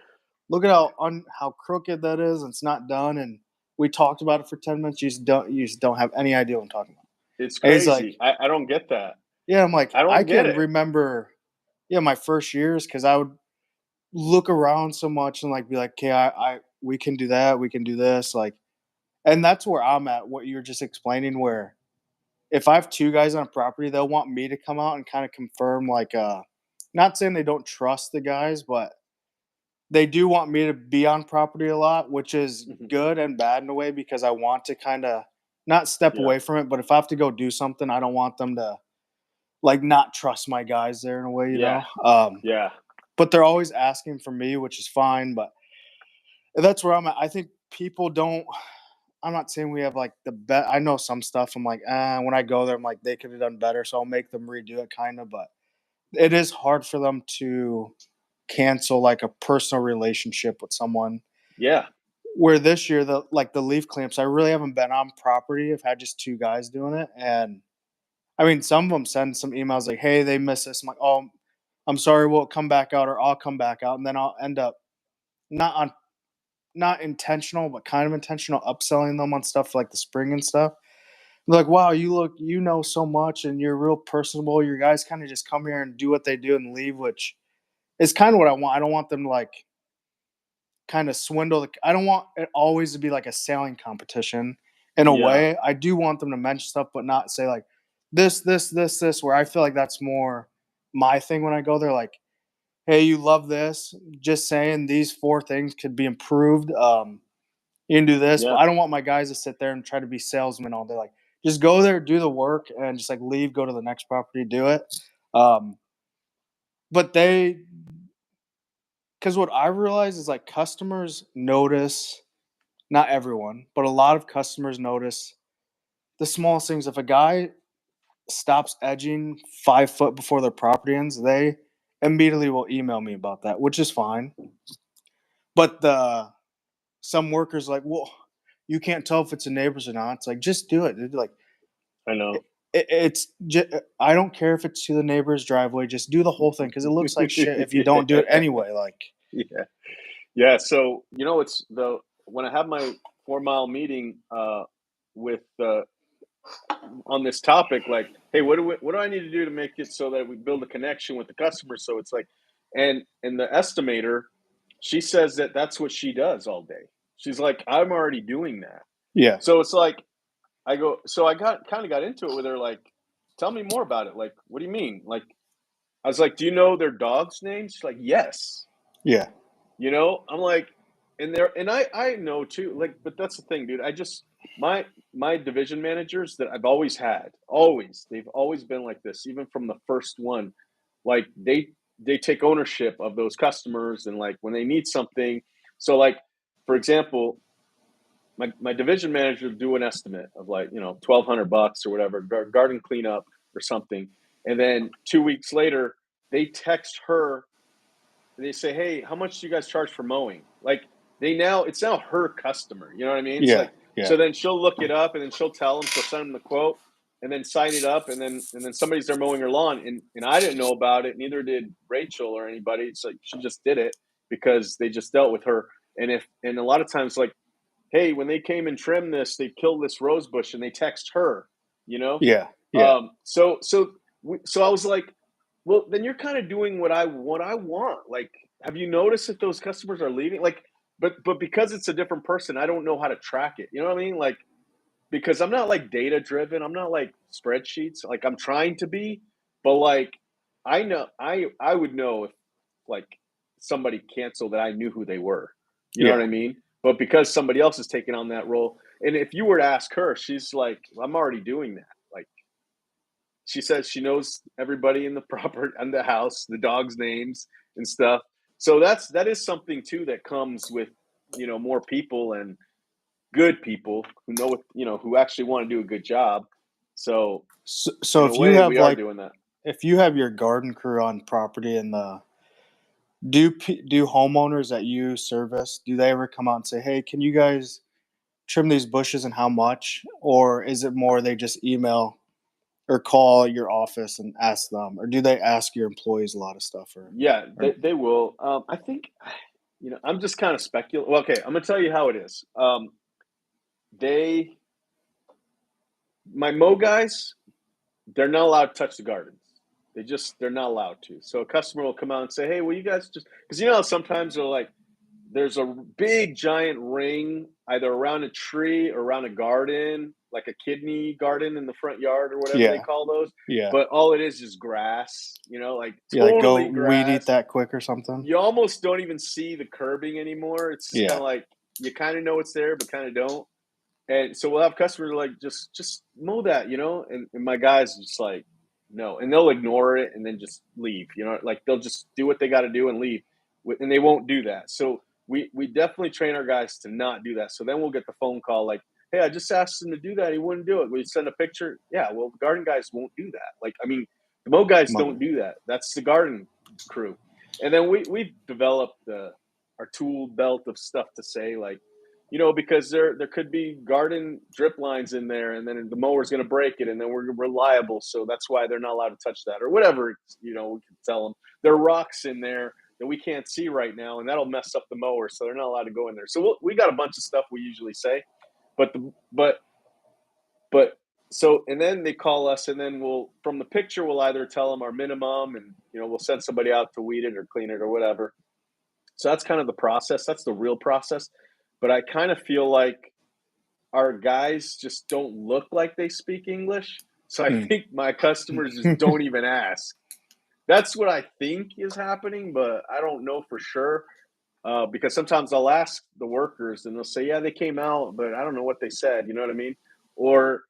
"Look at how crooked that is. And it's not done." And we talked about it for 10 minutes. You just don't have any idea what I'm talking about. It's And he's like, crazy. I don't get that. "Yeah." I'm like, I I don't get can it. remember, yeah, my first years because I would look around so much and like be like, "Okay, I we can do that. We can do this." Like, and that's where I'm at. What you're just explaining, where if I have two guys on a property, they'll want me to come out and kind of confirm, like, not saying they don't trust the guys, but they do want me to be on property a lot, which is Mhm. good and bad in a way because I want to kind of not step Yeah. away from it. But if I have to go do something, I don't want them to like not trust my guys there in a way, you Yeah. know. Yeah. But they're always asking for me, which is fine. But that's where I'm at. I think people don't. I'm not saying we have like the best. I know some stuff. I'm like, when I go there, I'm like, they could have done better, so I'll make them redo it, kind of. But it is hard for them to cancel like a personal relationship with someone. Yeah, Where this year, the leaf clamps, I really haven't been on property. I've had just two guys doing it, and I mean, some of them send some emails like, "Hey, they missed this." I'm like, "Oh, I'm sorry. We'll come back out, or I'll come back out," and then I'll end up not on not intentional, but kind of intentional, upselling them on stuff like the spring and stuff. They're like, "Wow, you know so much, and you're real personable. Your guys kind of just come here and do what they do and leave," which is kind of what I want. I don't want them to like kind of swindle. I don't want it always to be like a selling competition. In a yeah, way, I do want them to mention stuff, but not say like this. Where I feel like that's more my thing when I go there. Like, hey, you love this. Just saying these four things could be improved. You can do this, but yeah, I don't want my guys to sit there and try to be salesmen all day. Like, just go there, do the work, and just like leave, go to the next property, do it. Um, but because what I realize is like customers notice, not everyone, but a lot of customers notice the smallest things. If a guy stops edging 5 foot before their property ends, they immediately will email me about that, which is fine. But some workers like, well, you can't tell if it's a neighbor's or not. It's like just do it. It's like I know. I don't care if it's to the neighbor's driveway. Just do the whole thing because it looks like shit if you don't do it anyway. Like, Yeah. Yeah. So, it's when I have my 4 mile meeting with on this topic, like, hey, what do I need to do to make it so that we build a connection with the customer? So it's like, and the estimator, she says that that's what she does all day. She's like, I'm already doing that. yeah, So it's like, so I got into it with her, like, tell me more about it. Like, what do you mean? Like, I was like, do you know their dog's names? She's like, yes. yeah, I'm like, and I know too, like, but that's the thing, dude. I just my division managers that I've always had, they've always been like this, even from the first one. Like they take ownership of those customers, and like when they need something. So like, for example, my division manager will do an estimate of like, $1,200 or whatever, garden cleanup or something, and then 2 weeks later they text her, they say, "Hey, how much do you guys charge for mowing?" Like, it's now her customer. You know what I mean? It's yeah, like, yeah, so then she'll look it up, and then she'll tell them, she'll send them the quote, and then sign it up, and then somebody's there mowing her lawn, and I didn't know about it, neither did Rachel or anybody. It's like she just did it because they just dealt with her. And a lot of times, like, hey, when they came and trimmed this, they killed this rose bush, and they text her. You know, yeah, yeah, so I was like, well, then you're kind of doing what I want. Like, have you noticed that those customers are leaving? Like, but because it's a different person, I don't know how to track it. You know what I mean? Like, because I'm not like data driven. I'm not like spreadsheets. Like, I'm trying to be, but like, I know I would know if like somebody canceled that I knew who they were. You know what yeah. I mean? But because somebody else is taking on that role, and if you were to ask her, she's like, I'm already doing that. Like, she says she knows everybody in the property and the house, the dog's names and stuff. So that is something too that comes with, more people and good people who know what, who actually want to do a good job. So So in a if you way, have we are like doing that. if you have your garden crew on property and do homeowners that you service, do they ever come out and say, "Hey, can you guys trim these bushes and how much?" Or is it more they just email or call your office and ask them? Or do they ask your employees a lot of stuff Yeah, or they will. I think, I'm just kind of speculating. Well, okay, I'm gonna tell you how it is. They, my Mo guys, they're not allowed to touch the gardens. They're not allowed to. So a customer will come out and say, "Hey, will you guys just?" Because how sometimes they're like, there's a big giant ring either around a tree or around a garden, like a kidney garden in the front yard or whatever they yeah, call those. yeah. But all it is grass, like Yeah, like go totally weed eat grass. that quick or something? You almost don't even see the curbing anymore. It's just kind Yeah. of like you kind of know it's there, but kind of don't. And so we'll have customers like, just mow that, and my guys just like, no, and they'll ignore it and then just leave, like they'll just do what they got to do and leave, and they won't do that. So we definitely train our guys to not do that. So then we'll get the phone call like, hey, I just asked him to do that, he wouldn't do it. We send a picture. Yeah, well, the garden guys won't do that. Like, I mean, The Mo guys Money. don't do that. That's the garden crew. And then we've developed our tool belt of stuff to say, like, because there could be garden drip lines in there, and then the mower's going to break it, and then we're liable. So that's why they're not allowed to touch that, or whatever. We can tell them there are rocks in there that we can't see right now, and that'll mess up the mower, so they're not allowed to go in there. So we got a bunch of stuff we usually say, but so, and then they call us, and then from the picture, we'll either tell them our minimum, and we'll send somebody out to weed it or clean it or whatever. So that's kind of the process. That's the real process. But I kind of feel like our guys just don't look like they speak English. So I think my customers just don't even ask. That's what I think is happening, but I don't know for sure. Because sometimes I'll ask the workers and they'll say, yeah, they came out, but I don't know what they said. You know what I mean? Or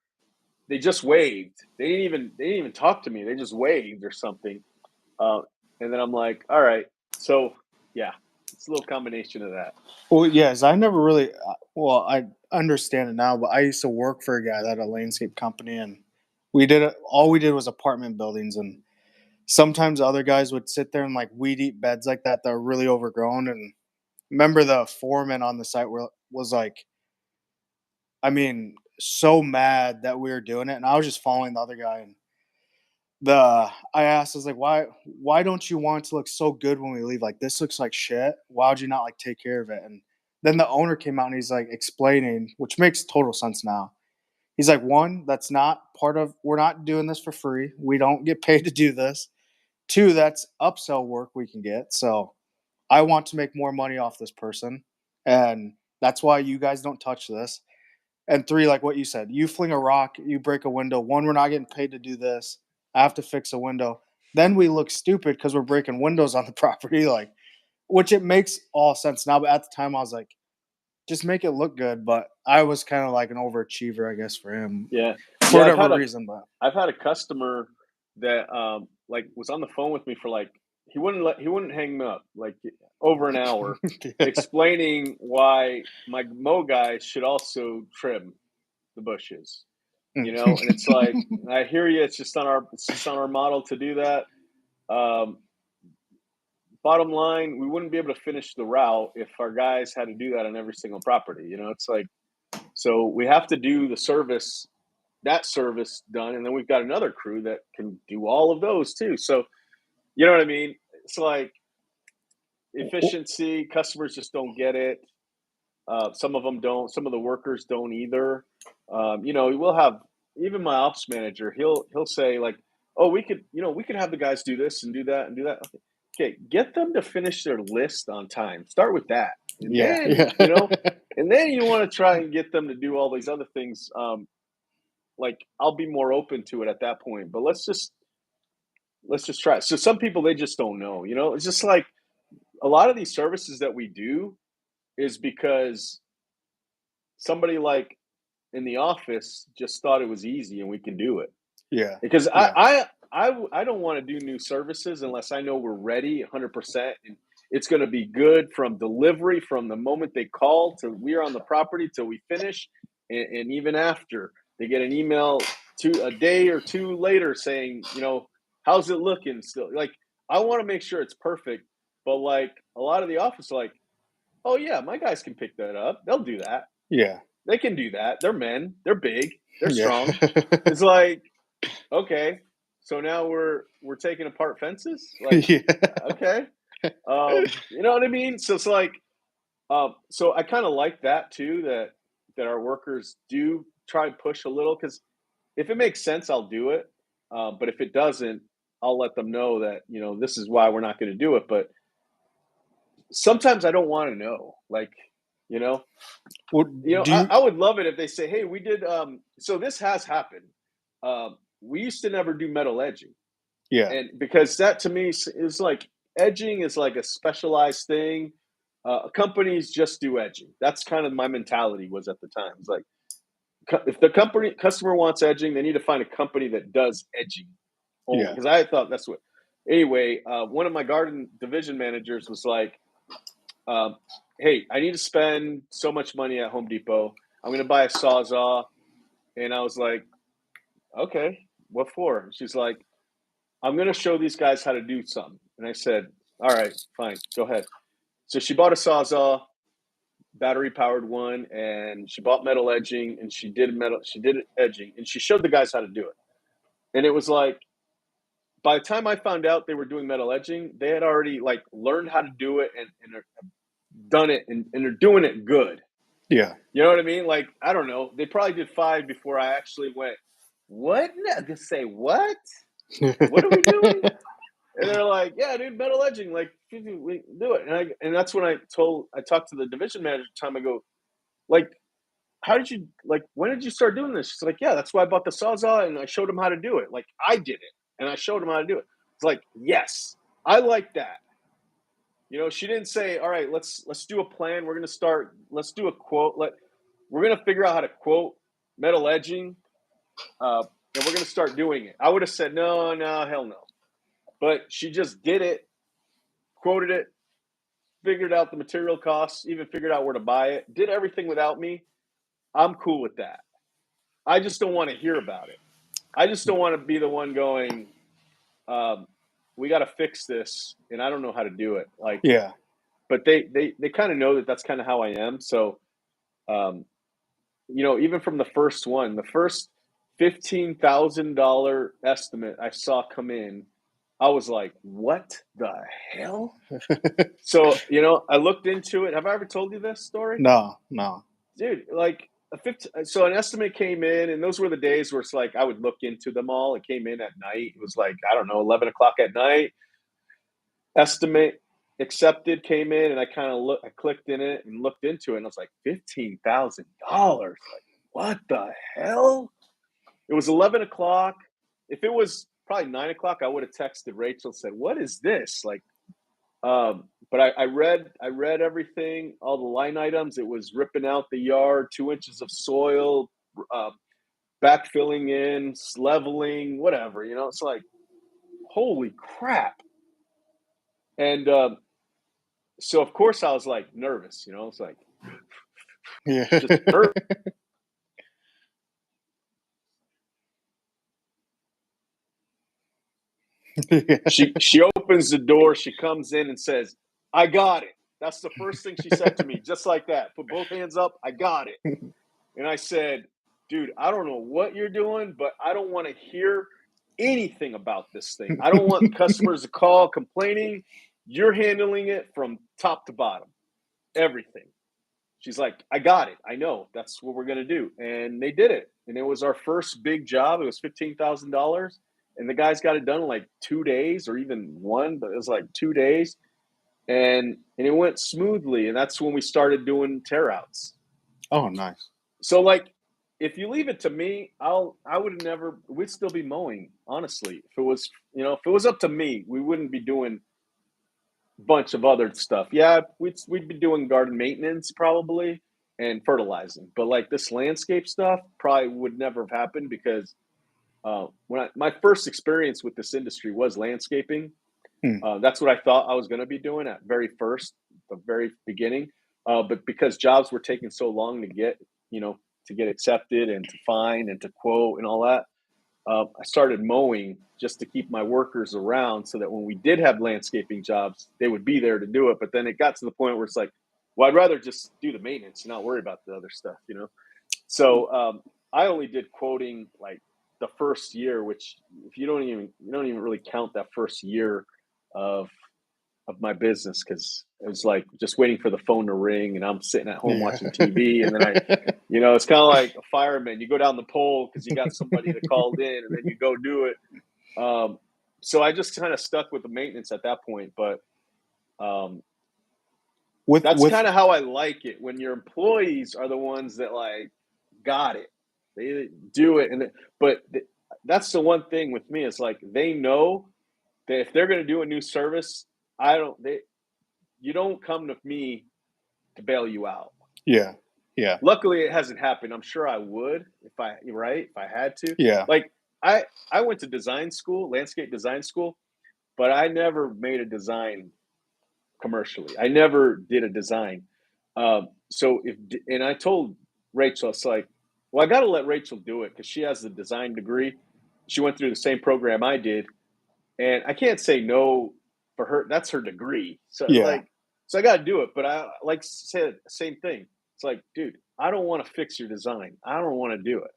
they just waved. They didn't even talk to me. They just waved or something. And then I'm like, all right. So yeah, it's a little combination of that. Well, yes, I never really. Well, I understand it now, but I used to work for a guy that had a landscape company, and all we did was apartment buildings, and sometimes other guys would sit there and like weed eat beds like that are really overgrown. And remember, the foreman on the site was like, I mean, so mad that we were doing it, and I was just following the other guy. And I asked, I was like, why don't you want it to look so good when we leave? Like, this looks like shit. Why would you not like take care of it? And then the owner came out and he's like explaining, which makes total sense now. He's like, one, that's not part of, we're not doing this for free. We don't get paid to do this. Two, that's upsell work we can get. So I want to make more money off this person. And that's why you guys don't touch this. And three, like what you said, you fling a rock, you break a window. One, we're not getting paid to do this. I have to fix a window. Then we look stupid because we're breaking windows on the property, like, which it makes all sense now. But at the time, I was like, just make it look good. But I was kind of like an overachiever, I guess, for him, Yeah. for Yeah. whatever reason. But I've had a customer that like was on the phone with me for like he wouldn't hang me up like over an hour yeah. explaining why my Mo guys should also trim the bushes. And it's like I hear you. It's just on our model to do that. Um, Bottom line, we wouldn't be able to finish the route if our guys had to do that on every single property. It's like so we have to do that service done, and then we've got another crew that can do all of those too. So you know what I mean? It's like efficiency. Customers just don't get it. Some of them don't. Some of the workers don't either. We'll have even my ops manager. He'll say like, "Oh, we could have the guys do this and do that and do that." Okay, get them to finish their list on time. Start with that, and Yeah. then Yeah. and then you want to try and get them to do all these other things. Like I'll be more open to it at that point. But let's just try. So some people they just don't know. It's just like a lot of these services that we do is because somebody like in the office just thought it was easy and we can do it. Yeah. Because Yeah. I don't want to do new services unless I know we're ready 100% and it's going to be good from delivery from the moment they call to we're on the property till we finish, and even after they get an email a day or two later saying how's it looking still. Like I want to make sure it's perfect, but like a lot of the office like, oh yeah, my guys can pick that up, they'll do that, Yeah. they can do that, they're men, they're big, they're Yeah. strong. It's like, okay, so now we're taking apart fences? Like, Yeah. okay. You know what I mean? So it's like, so I kind of like that too, that our workers do try and push a little because if it makes sense, I'll do it. But if it doesn't, I'll let them know that this is why we're not going to do it. But sometimes I don't want to know, like, you know, Well, do you? I would love it if they say, "Hey, we did." So this has happened. We used to never do metal edging, Yeah. and because that to me is like edging is like a specialized thing. Companies just do edging. That's kind of my mentality was at the time. It's like if the customer wants edging, they need to find a company that does edging only. Yeah. Because I thought that's what. Anyway, one of my garden division managers was like, um, "Hey, I need to spend so much money at Home Depot. I'm going to buy a sawzall." And I was like, "Okay, what for?" She's like, I'm going to show these guys how to do something. And I said, all right, fine, go ahead. So she bought a Sawzall, battery powered one, and she bought metal edging, and she did edging, and she showed the guys how to do it. And it was like, by the time I found out they were doing metal edging, they had already like learned how to do it and done it, and they're doing it good. Yeah. You know what I mean? Like, I don't know. They probably did 5 before I actually went, what? Just say, what? What are we doing? And they're like, yeah, dude, metal edging, like, we do it. And that's when I talked to the division manager at the time. I go, like, how did you, like, when did you start doing this? She's like, yeah, that's why I bought the Sawzall and I showed them how to do it. Like, I did it and I showed them how to do it. It's like, yes, I like that. You know, she didn't say, all right, let's do a plan. We're going to start, let's do a quote. We're going to figure out how to quote metal edging, and we're going to start doing it. I would have said, no, hell no. But she just did it, quoted it, figured out the material costs, even figured out where to buy it, did everything without me. I'm cool with that. I just don't want to hear about it. I just don't want to be the one going, we got to fix this, and I don't know how to do it. Like, Yeah. but they kind of know that that's kind of how I am. So, you know, even from the first one, the first $15,000 estimate I saw come in, I was like, what the hell? So, you know, I looked into it. Have I ever told you this story? No. Dude, like so an estimate came in, and those were the days where it's like I would look into them all. It came in at night. It was like, I don't know, 11 o'clock at night. Estimate accepted came in, and I kind of I clicked in it and looked into it, and I was like, $15,000. Like, what the hell? It was 11 o'clock. If it was probably 9 o'clock, I would have texted Rachel, said, what is this? Like, but I read everything, all the line items. It was ripping out the yard, 2 inches of soil, backfilling in, leveling, whatever. You know, it's like, holy crap. And so, of course, I was like nervous. You know, it's like Yeah. just nervous. Yeah. She opens the door. She comes in and says, "I got it." That's the first thing she said to me, just like that. Put both hands up. I got it. And I said, dude, I don't know what you're doing, but I don't want to hear anything about this thing. I don't want customers to call complaining. You're handling it from top to bottom, everything. She's like, I got it. I know. That's what we're going to do. And they did it. And it was our first big job. It was $15,000. And the guys got it done in like 2 days or even one, but it was like 2 days. And it went smoothly. And that's when we started doing tear outs. Oh, nice. So, like, if you leave it to me, I would never. We'd still be mowing. Honestly, if it was, you know, if it was up to me, we wouldn't be doing a bunch of other stuff. Yeah, we'd be doing garden maintenance probably and fertilizing, but like this landscape stuff probably would never have happened because my first experience with this industry was landscaping. That's what I thought I was going to be doing at the very beginning. But because jobs were taking so long to get, you know, to get accepted and to find and to quote and all that, I started mowing just to keep my workers around so that when we did have landscaping jobs, they would be there to do it. But then it got to the point where it's like, well, I'd rather just do the maintenance and not worry about the other stuff, you know? So I only did quoting like the first year, which if you don't even really count that first year of my business because it was like just waiting for the phone to ring and I'm sitting at home Yeah. watching TV and then you know, it's kind of like a fireman. You go down the pole because you got somebody that called in and then you go do it. So I just kind of stuck with the maintenance at that point, but that's with kind of how I like it when your employees are the ones that like got it. They do it, that's the one thing with me. It's like they know that if they're going to do a new service, you don't come to me to bail you out. Yeah. Yeah. Luckily, it hasn't happened. I'm sure I would if I had to. Yeah. Like I went to design school, landscape design school, but I never made a design commercially. I never did a design. And I told Rachel, it's like, well, I got to let Rachel do it because she has the design degree. She went through the same program I did, and I can't say no for her. That's her degree. So Yeah. I got to do it. But I like said same thing. It's like, dude, I don't want to fix your design. I don't want to do it.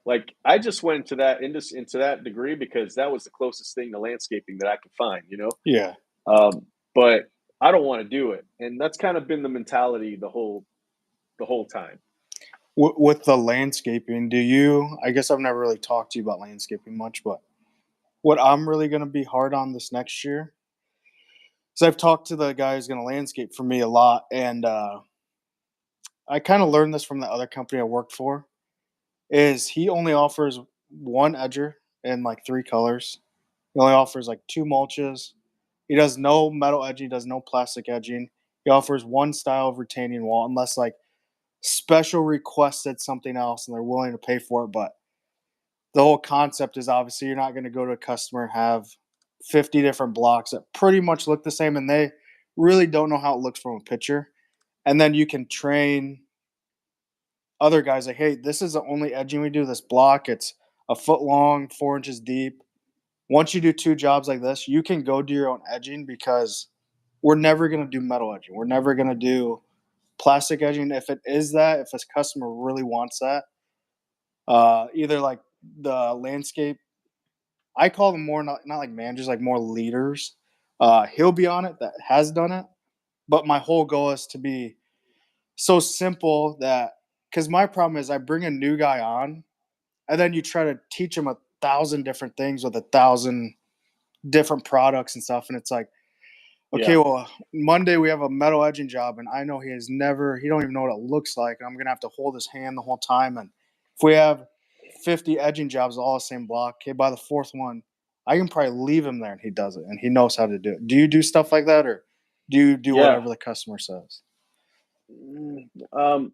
Like I just went into that degree because that was the closest thing to landscaping that I could find. Yeah. But I don't want to do it, and that's kind of been the mentality the whole time. With the landscaping, do you? I guess I've never really talked to you about landscaping much, but what I'm really going to be hard on this next year is I've talked to the guy who's going to landscape for me a lot, and I kind of learned this from the other company I worked for. Is he only offers one edger in like three colors. He only offers like two mulches. He does no metal edging, does no plastic edging. He offers one style of retaining wall, unless like special requested something else and they're willing to pay for it. But the whole concept is obviously you're not going to go to a customer and have 50 different blocks that pretty much look the same and they really don't know how it looks from a picture. And then you can train other guys like, hey, this is the only edging we do. This block, it's a foot long, 4 inches deep. Once you do two jobs like this, you can go do your own edging because we're never going to do metal edging. We're never going to do plastic edging. If it is that, if a customer really wants that, either like the landscape, I call them more not like managers, like more leaders. He'll be on it that has done it. But my whole goal is to be so simple that because my problem is I bring a new guy on and then you try to teach him 1,000 different things with 1,000 different products and stuff. And it's like, okay, Yeah, well, Monday we have a metal edging job, and I know he don't even know what it looks like. I'm gonna have to hold his hand the whole time. And if we have 50 edging jobs all the same block, okay, by the fourth one, I can probably leave him there and he does it, and he knows how to do it. Do you do stuff like that, or do you do yeah. whatever the customer says? Mm, Um,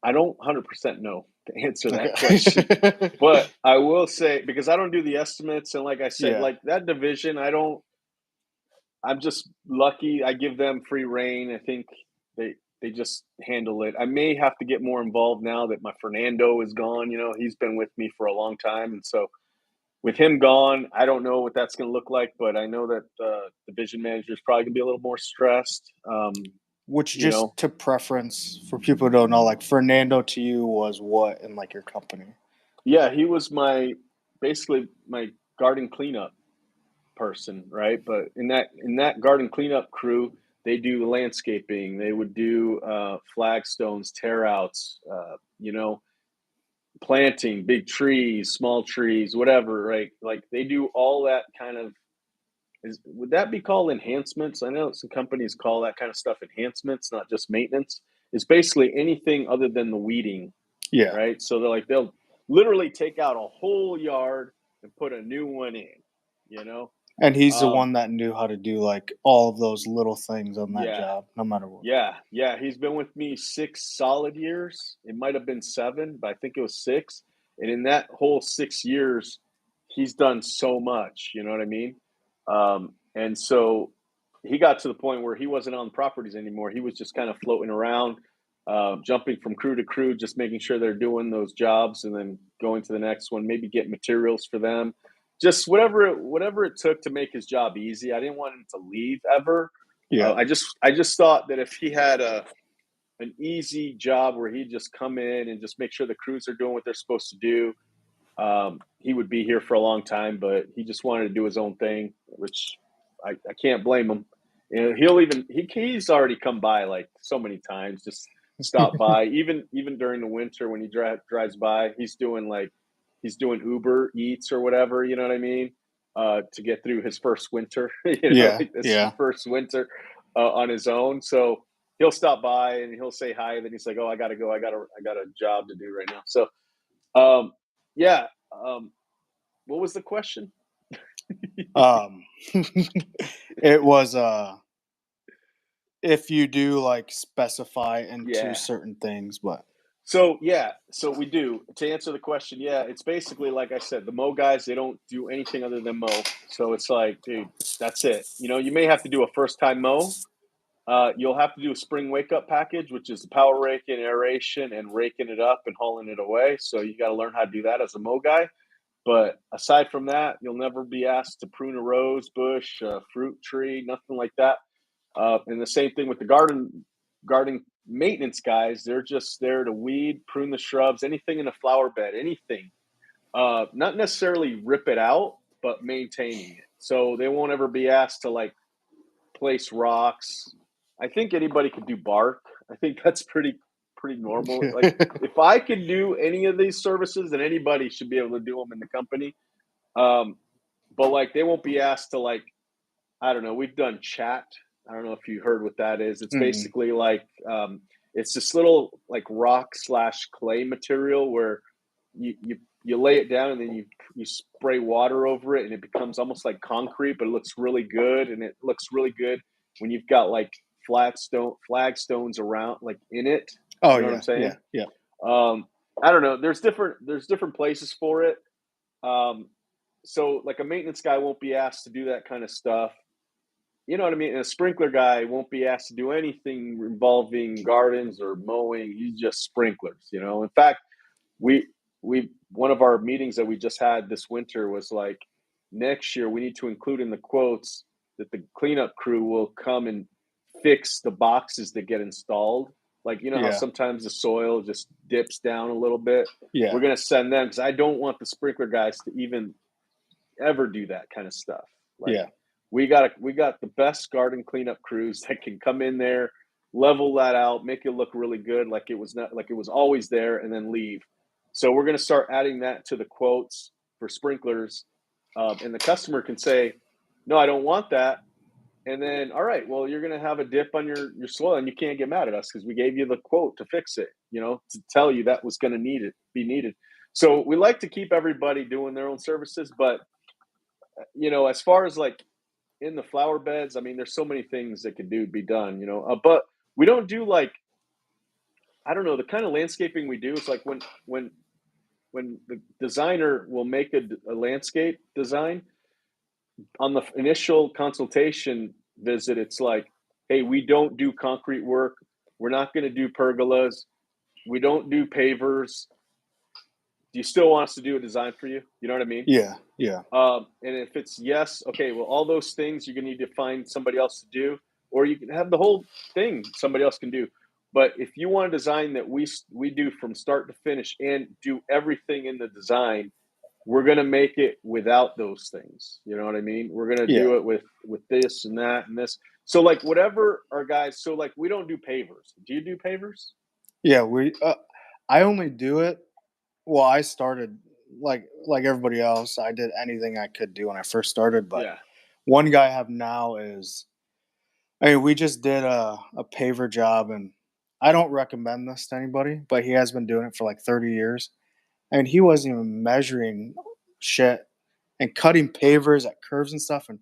I don't 100% know to answer that question. Okay. But I will say, because I don't do the estimates, and like I said, Yeah, like that division, I'm just lucky. I give them free reign. I think they just handle it. I may have to get more involved now that my Fernando is gone. He's been with me for a long time, and so with him gone, I don't know what that's going to look like. But I know that division manager is probably going to be a little more stressed. which You know, just to preference for people who don't know, like Fernando to you was what in like your company? yeah, he was basically my garden cleanup person, right? But in that garden cleanup crew, they do landscaping. They would do flagstones, tear outs, planting big trees, small trees, whatever, right? Like they do all that kind of. Would that be called enhancements? I know some companies call that kind of stuff enhancements, not just maintenance. It's basically anything other than the weeding, Yeah. right? So they'll literally take out a whole yard and put a new one in, you know. And he's the Um, one that knew how to do like all of those little things on that yeah, job, no matter what. yeah. He's been with me 6 solid years. It might have been 7, but I think it was 6. And in that whole 6 years, he's done so much. You know what I mean? And so he got to the point where he wasn't on properties anymore. He was just kind of floating around, jumping from crew to crew, just making sure they're doing those jobs, and then going to the next one. Maybe get materials for them, just whatever it took to make his job easy. I didn't want him to leave ever. Yeah. I just thought that if he had an easy job where he'd just come in and just make sure the crews are doing what they're supposed to do, he would be here for a long time. But he just wanted to do his own thing, which I can't blame him. He's already come by like so many times, just stop by. Even during the winter when he drives by, he's doing Uber Eats or whatever. You know what I mean? To get through his first winter. Yeah. It's his Yeah. first winter on his own. So he'll stop by and he'll say hi. And then he's like, "Oh, I gotta go. I got a job to do right now." So um, yeah. What was the question? Um it was if you do like specify into Yeah. certain things, but So we do. To answer the question, yeah, it's basically like I said, the mow guys, they don't do anything other than mow. So it's like, dude, that's it. You may have to do a first time mow. You'll have to do a spring wake up package, which is power raking, aeration, and raking it up and hauling it away. So you got to learn how to do that as a mow guy. But aside from that, you'll never be asked to prune a rose bush, a fruit tree, nothing like that. And the same thing with the garden maintenance guys. They're just there to weed, prune the shrubs, anything in a flower bed, anything. Not necessarily rip it out, but maintaining it. So they won't ever be asked to like place rocks. I think anybody could do bark. I think that's pretty normal. Like if I could do any of these services, then anybody should be able to do them in the company. Um, but like they won't be asked to like I don't know. We've done chat. I don't know if you heard what that is. It's Mm. basically like it's this little like rock slash clay material where you lay it down and then you spray water over it and it becomes almost like concrete, but it looks really good and it looks really good when you've got like flagstones around like in it. Oh You know what I'm yeah, saying? yeah, yeah, Um, I don't know. There's different places for it. Um, so like a maintenance guy won't be asked to do that kind of stuff. You know what I mean? And a sprinkler guy won't be asked to do anything involving gardens or mowing. He's just sprinklers, you know. In fact, we we one of our meetings that we just had this winter was like next year we need to include in the quotes that the cleanup crew will come and fix the boxes that get installed. Like you know how yeah, sometimes the soil just dips down a little bit. yeah, We're gonna send them because I don't want the sprinkler guys to even ever do that kind of stuff. Like yeah, we got the best garden cleanup crews that can come in there, level that out, make it look really good, like it was not like it was always there, and then leave. So we're going to start adding that to the quotes for sprinklers, and the customer can say, "No, I don't want that." And then, all right, well, you're going to have a dip on your soil, and you can't get mad at us because we gave you the quote to fix it. You know, to tell you that was going to be needed. So we like to keep everybody doing their own services, but as far as like in the flower beds, I mean, there's so many things that could be done, but we don't do like I don't know the kind of landscaping we do. It's like when the designer will make a landscape design on the initial consultation visit. It's like, hey, we don't do concrete work. We're not going to do pergolas. We don't do pavers. Do you still want us to do a design for you? You know what I mean? yeah, yeah, And if it's yes, okay, well, all those things you're going to need to find somebody else to do, or you can have the whole thing somebody else can do. But if you want a design that we do from start to finish and do everything in the design, we're going to make it without those things. You know what I mean? We're going to yeah, do it with this and that and this. So like whatever our guys. So like we don't do pavers. Do you do pavers? yeah. I only do it. Well, I started like everybody else. I did anything I could do when I first started, but Yeah. one guy I have now is. I mean, we just did a paver job, and I don't recommend this to anybody, but he has been doing it for like 30 years, and he wasn't even measuring shit and cutting pavers at curves and stuff, and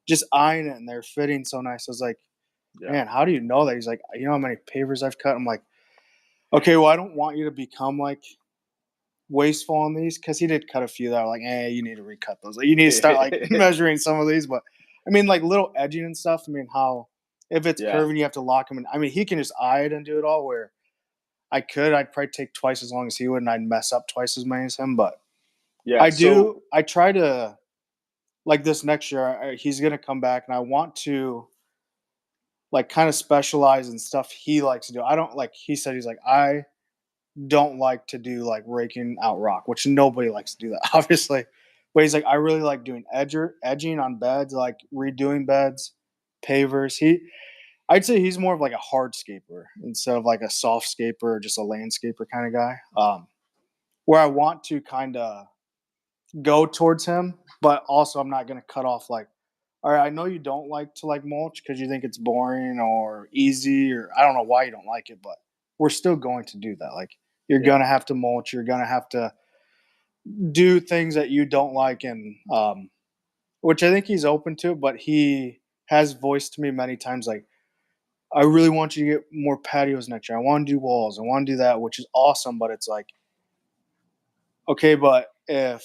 just eyeing it, and they're fitting so nice. I was like, Yeah. man, how do you know that? He's like, you know how many pavers I've cut? I'm like, okay, well, I don't want you to become like wasteful on these because he did cut a few that are like, you need to recut those. Like, you need to start like measuring some of these. But I mean, like little edging and stuff. I mean, how if it's Yeah. curving, you have to lock him in. I mean, he can just eye it and do it all. Where I'd probably take twice as long as he would, and I'd mess up twice as many as him. But Yeah. So I try to like this next year. He's gonna come back, and I want to like kind of specialize in stuff he likes to do. I don't like. He said he's like I don't like to do like raking out rock, which nobody likes to do that, obviously. But he's like, I really like doing edging on beds, like redoing beds, pavers. I'd say he's more of like a hardscaper instead of like a soft scaper or just a landscaper kind of guy. Where I want to kind of go towards him, but also I'm not going to cut off like, all right, I know you don't like to like mulch because you think it's boring or easy, or I don't know why you don't like it, but we're still going to do that. Like, you're yeah. going to have to mulch, you're going to have to do things that you don't like, and which I think he's open to, but he has voiced to me many times like, I really want you to get more patios next year. I want to do walls. I want to do that, which is awesome. But it's like, okay, but if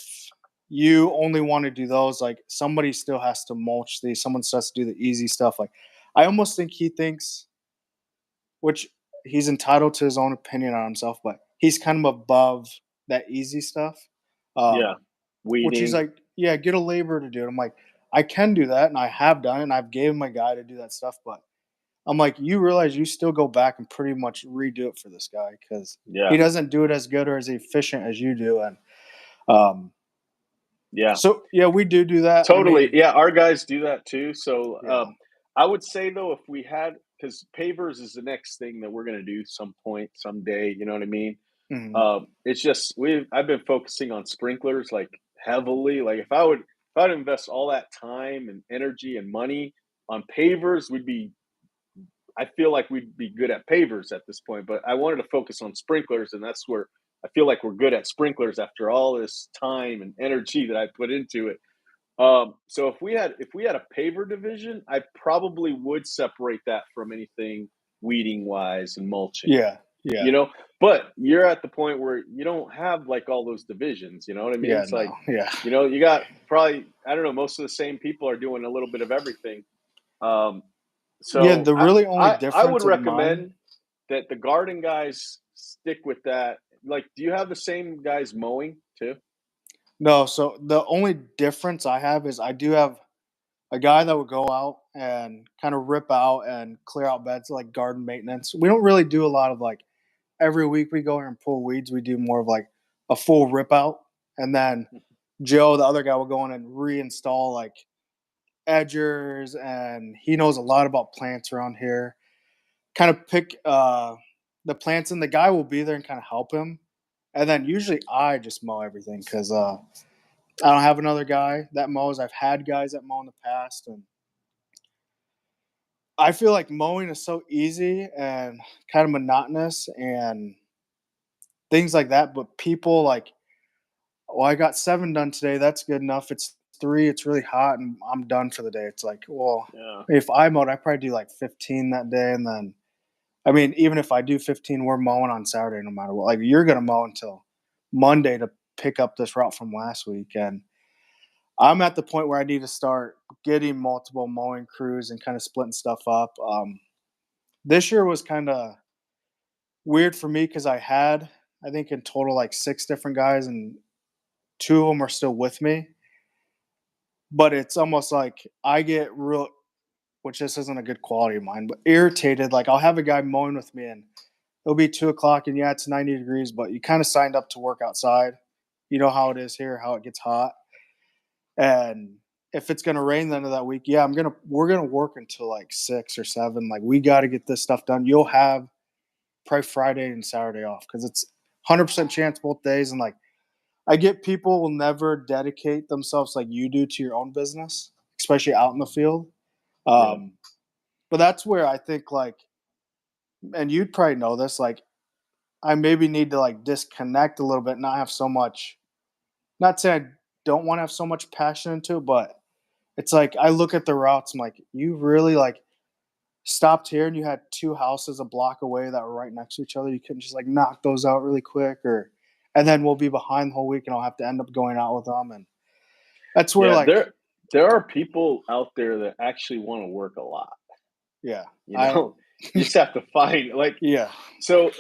you only want to do those, like somebody still has to mulch these. Someone still has to do the easy stuff. Like, I almost think he thinks, which he's entitled to his own opinion on himself, but he's kind of above that easy stuff. Yeah. Um, which he's Weeding. like, yeah, get a laborer to do it. I'm like, I can do that, and I have done it, and I've gave my guy to do that stuff, but I'm like, you realize you still go back and pretty much redo it for this guy because he Yeah. doesn't do it as good or as efficient as you do, and um, Yeah. so yeah, we do that. I Totally. mean, Yeah, our guys do that too. So yeah, I would say though, if we had, because pavers is the next thing that we're going to do some point, someday. You know what I mean? mhm, It's just I've been focusing on sprinklers like heavily. Like if I'd invest all that time and energy and money on pavers, I feel like we'd be good at pavers at this point. But I wanted to focus on sprinklers, and that's where I feel like we're good at sprinklers after all this time and energy that I put into it. So if we had a paver division, I probably would separate that from anything weeding wise and mulching. yeah, You yeah, know, but you're at the point where you don't have like all those divisions. You know what I mean? yeah, It's no, like, yeah, you got probably I don't know. Most of the same people are doing a little bit of everything. Um, yeah. so The I really only I would difference in mine. recommend that the garden guys stick with that. Like, do you have the same guys mowing too? No, so the only difference I have is I do have a guy that would go out and kind of rip out and clear out beds like garden maintenance. We don't really do a lot of like every week we go here and pull weeds. We do more of like a full rip out, and then Joe, the other guy, will go in and reinstall like edgers, and he knows a lot about plants around here. Kind of pick the plants, and the guy will be there and kind of help him. And then usually I just mow everything because I don't have another guy that mows. I've had guys that mow in the past, and I feel like mowing is so easy and kind of monotonous and things like that. But people like, well, I got 7 done today. That's good enough. It's 3. It's really hot, and I'm done for the day. It's like, well, Yeah, if I mowed, I probably do like 15 that day, and then I mean, even if I do 15, we're mowing on Saturday no matter what. Like you're gonna mow until Monday to pick up this route from last week, and I'm at the point where I need to start getting multiple mowing crews and kind of splitting stuff up. This year was kind of weird for me because I think, in total like 6 different guys, and 2 of them are still with me. But it's almost like I get real, which this isn't a good quality of mine, but irritated. Like I'll have a guy mowing with me, and it'll be 2 o'clock, and yeah, it's 90 degrees, but you kind of signed up to work outside. You know how it is here, how it gets hot. And if it's gonna rain the end of that week, yeah, we're gonna work until like 6 or 7. Like we got to get this stuff done. You'll have probably Friday and Saturday off because it's 100% chance both days. And like I get people will never dedicate themselves like you do to your own business, especially out in the field. yeah, Um, but that's where I think like, and you'd probably know this, like I maybe need to like disconnect a little bit, not have so much. Not saying I don't want to have so much passion into it, but it's like I look at the routes. I'm like, you really like stopped here and you had 2 houses a block away that were right next to each other. You couldn't just like knock those out really quick, or and then we'll be behind the whole week, and I'll have to end up going out with them. And that's where yeah. like, There are people out there that actually want to work a lot. yeah, You I know, you just have to find like yeah, so.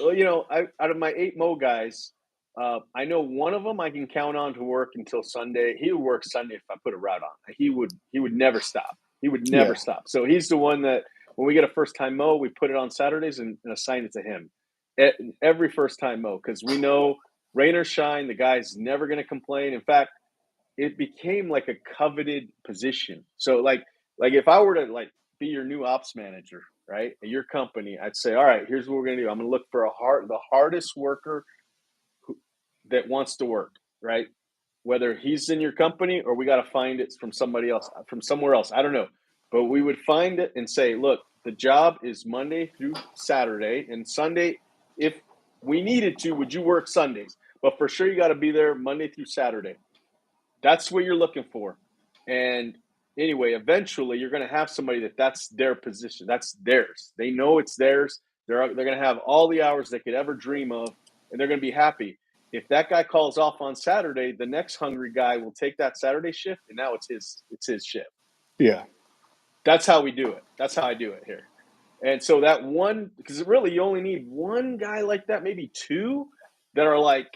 Out of my 8 Mo guys, I know one of them I can count on to work until Sunday. He would work Sunday if I put a route on. He would never stop. He would never yeah, stop. So he's the one that when we get a first time mow, we put it on Saturdays and assign it to him. Every first time mow because we know rain or shine, the guy's never going to complain. In fact, it became like a coveted position. So like if I were to like be your new ops manager, right, at your company, I'd say, all right, here's what we're gonna do. I'm gonna look for the hardest worker who, that wants to work, right? Whether he's in your company or we got to find it from somebody else, from somewhere else. I don't know, but we would find it and say, look, the job is Monday through Saturday, and Sunday, if we needed to, would you work Sundays? But for sure, you got to be there Monday through Saturday. That's what you're looking for. And anyway, eventually you're going to have somebody that's their position. That's theirs. They know it's theirs. They're going to have all the hours they could ever dream of, and they're going to be happy. If that guy calls off on Saturday, the next hungry guy will take that Saturday shift, and now it's his shift. yeah, That's how we do it. That's how I do it here. And so that one, because really you only need one guy like that, maybe two, that are like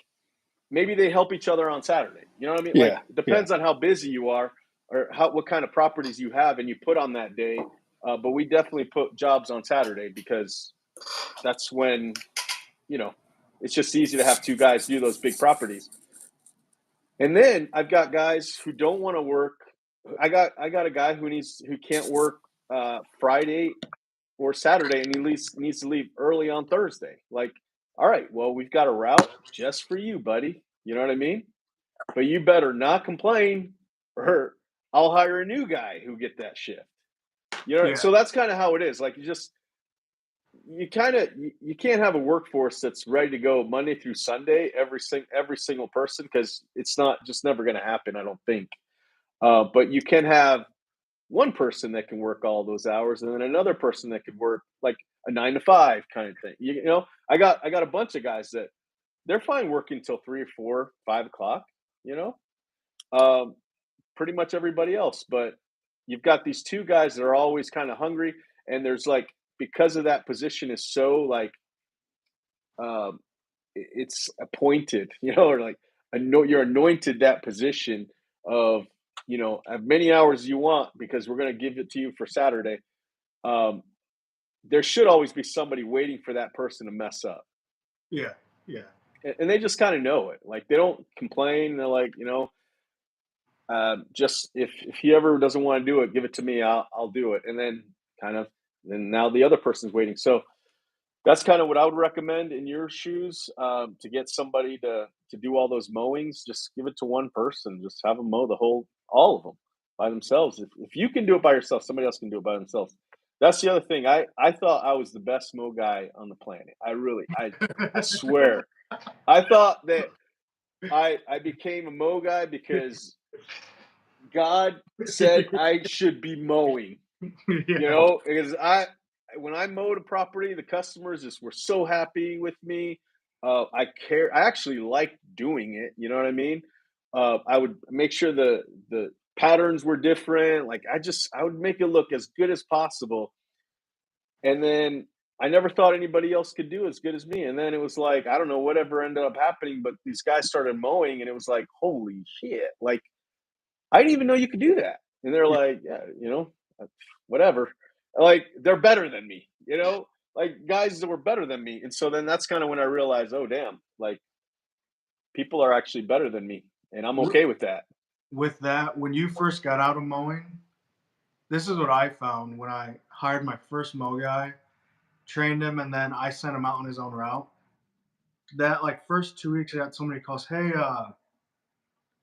maybe they help each other on Saturday. You know what I mean? Like, Yeah. it Yeah. depends on how busy you are or what kind of properties you have and you put on that day. But we definitely put jobs on Saturday because that's when, you know, it's just easy to have two guys do those big properties. And then I've got guys who don't want to work. I got a guy who can't work Friday or Saturday, and he needs to leave early on Thursday. Like, all right, well, we've got a route just for you, buddy. You know what I mean? But you better not complain, or I'll hire a new guy who get that shift. You know, Yeah. so that's kind of how it is. Like, you can't have a workforce that's ready to go Monday through Sunday, every single person, because it's not just never going to happen. I don't think. But you can have one person that can work all those hours, and then another person that could work like a 9 to 5 kind of thing. You know, I got a bunch of guys that they're fine working till 3 or 4, 5 o'clock. You know, um, pretty much everybody else, but you've got these two guys that are always kind of hungry, and there's like, because of that position is so like, um, it's appointed, you know, or like, you're anointed that position of, have many hours you want because we're going to give it to you for Saturday. Um, there should always be somebody waiting for that person to mess up. Yeah. Yeah. And they just kind of know it. Like, they don't complain. They're like, just if he ever doesn't want to do it, give it to me. I'll do it. And then then now the other person's waiting. So that's kind of what I would recommend in your shoes, to get somebody to do all those mowings. Just give it to one person. Just have them mow all of them by themselves. If you can do it by yourself, somebody else can do it by themselves. That's the other thing. I thought I was the best mow guy on the planet. I swear. I thought that I became a mow guy because God said I should be mowing. Yeah. Because when I mowed a property, the customers just were so happy with me. I actually liked doing it. You know what I mean? I would make sure the patterns were different. Like, I would make it look as good as possible. And then I never thought anybody else could do as good as me. And then it was like, I don't know whatever ended up happening, but these guys started mowing, and it was like, holy shit! Like, I didn't even know you could do that. And they're Yeah. like, yeah, whatever. Like, they're better than me, like guys that were better than me. And so then that's kind of when I realized, oh, damn, like, people are actually better than me. And I'm With okay with that. with that, when you first got out of mowing, this is what I found when I hired my first mow guy, trained him, and then I sent him out on his own route. That like first 2 weeks, I got so many calls. Hey,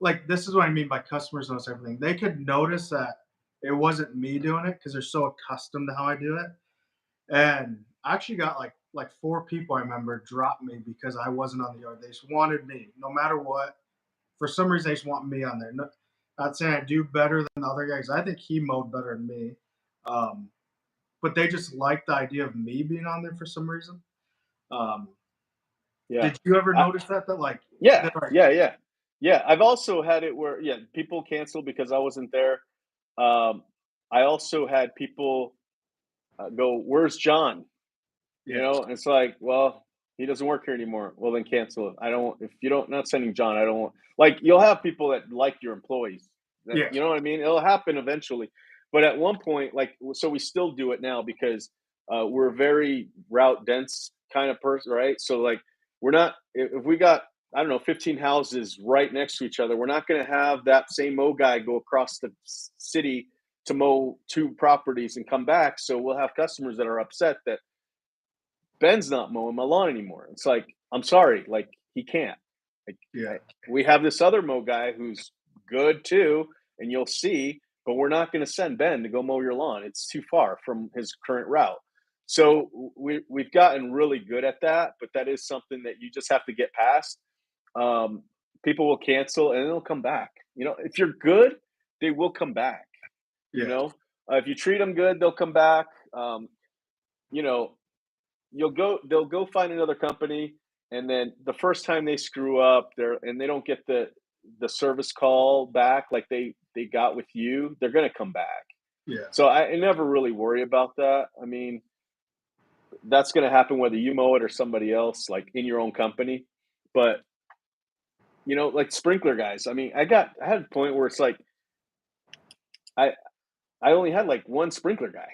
like this is what I mean by customers notice everything. They could notice that it wasn't me doing it because they're so accustomed to how I do it. And I actually got like 4 people I remember dropped me because I wasn't on the yard. They just wanted me, no matter what. For some reason, they just want me on there. No, not saying I do better than the other guys. I think he mowed better than me, um, but they just liked the idea of me being on there for some reason. Um, Yeah. did you ever I, notice that? That like yeah. that like Yeah. Yeah. Yeah. I've also had it where, yeah, people cancel because I wasn't there. Um, I also had people go, "Where's John?" yeah, It's like, well, he doesn't work here anymore. Well, then cancel it. I don't. If you don't, not sending John, I don't want. Like, you'll have people that like your employees. yeah, You know what I mean? It'll happen eventually. But at one point, like, so we still do it now because we're a very route dense kind of person, right? So like, we're not. If we got, I don't know, 15 houses right next to each other, we're not going to have that same mow guy go across the city to mow 2 properties and come back. So we'll have customers that are upset that Ben's not mowing my lawn anymore. It's like, I'm sorry, like, he can't. Like, yeah, we have this other mow guy who's good too, and you'll see, but we're not going to send Ben to go mow your lawn. It's too far from his current route. So we've gotten really good at that, but that is something that you just have to get past. Um, People will cancel and they'll come back. If you're good, they will come back. You yeah, know, if you treat them good, they'll come back. You know, they'll go find another company, and then the first time they screw up and they don't get the service call back like they got with you, they're going to come back. yeah, So I never really worry about that. I mean, that's going to happen whether you mow it or somebody else, like in your own company. But like sprinkler guys. I mean, I had a point where it's like I I only had like one sprinkler guy,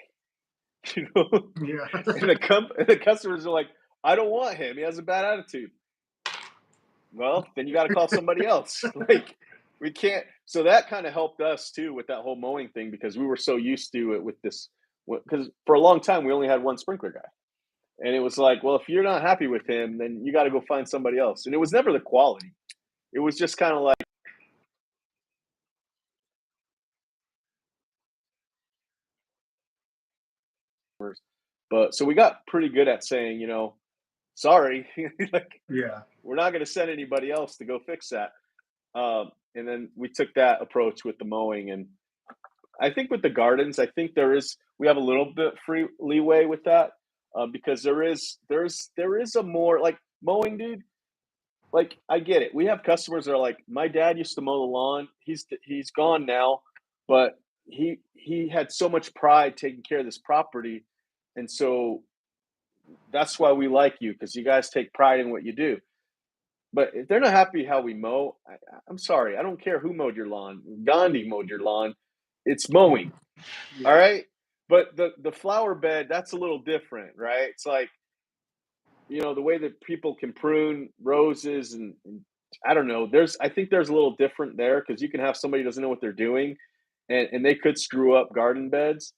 you know, Yeah. and the customers are like, I don't want him. He has a bad attitude. Well, then you got to call somebody else. Like we can't. So that kind of helped us too with that whole mowing thing because we were so used to it with this. Because for a long time we only had one sprinkler guy, and it was like, well, if you're not happy with him, then you got to go find somebody else. And it was never the quality. It was just kind of like. But so we got pretty good at saying, sorry, like Yeah. we're not going to send anybody else to go fix that. And then we took that approach with the mowing, and I think with the gardens, I think we have a little bit free leeway with that because there is a more like mowing, dude. Like I get it. We have customers that are like, my dad used to mow the lawn. He's gone now, but he had so much pride taking care of this property, and so that's why we like you because you guys take pride in what you do. But if they're not happy how we mow, I'm sorry. I don't care who mowed your lawn. Gandhi mowed your lawn. It's mowing. All Yeah. right. But the flower bed, that's a little different, right? It's like, the way that people can prune roses and I don't know. I think there's a little different there because you can have somebody who doesn't know what they're doing and they could screw up garden beds.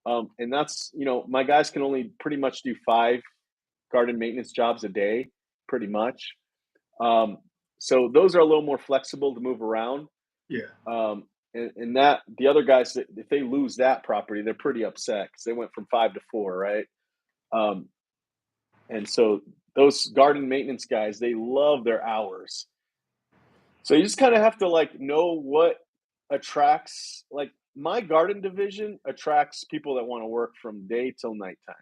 And that's, my guys can only pretty much do 5 garden maintenance jobs a day, pretty much. Um, so those are a little more flexible to move around. Yeah. And that the other guys, if they lose that property, they're pretty upset because they went from 5 to 4, right? Um, and so those garden maintenance guys, they love their hours. So you just kind of have to like know what attracts. Like my garden division attracts people that want to work from day till nighttime.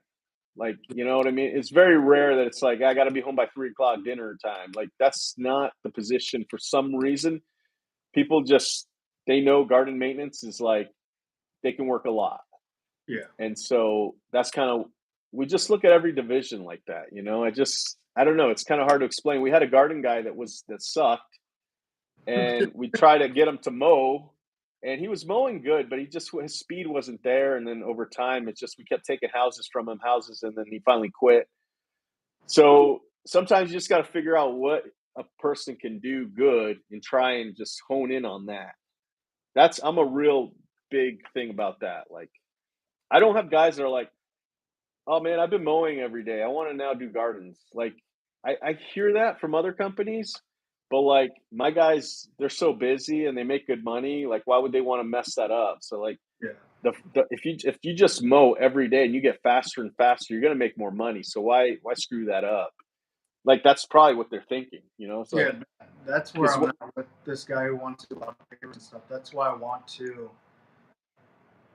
Like, you know what I mean? It's very rare that it's like I got to be home by 3 o'clock dinner time. Like that's not the position for some reason. People just they know garden maintenance is like they can work a lot. Yeah. And so that's kind of we just look at every division like that, I don't know, it's kind of hard to explain. We had a garden guy that sucked and we try to get him to mow and he was mowing good, but his speed wasn't there and then over time it's just we kept taking houses and then he finally quit. So sometimes you just got to figure out what a person can do good and try and just hone in on that. I'm a real big thing about that. Like I don't have guys that are like, "Oh man, I've been mowing every day. I want to now do gardens." Like I hear that from other companies, but like my guys, they're so busy and they make good money. Like why would they want to mess that up? So like Yeah. if you just mow every day and you get faster and faster, you're gonna make more money. So why screw that up? Like that's probably what they're thinking. It's Yeah. like That's where because I'm what at with this guy who wants to do a lot of favors and stuff. That's why I want to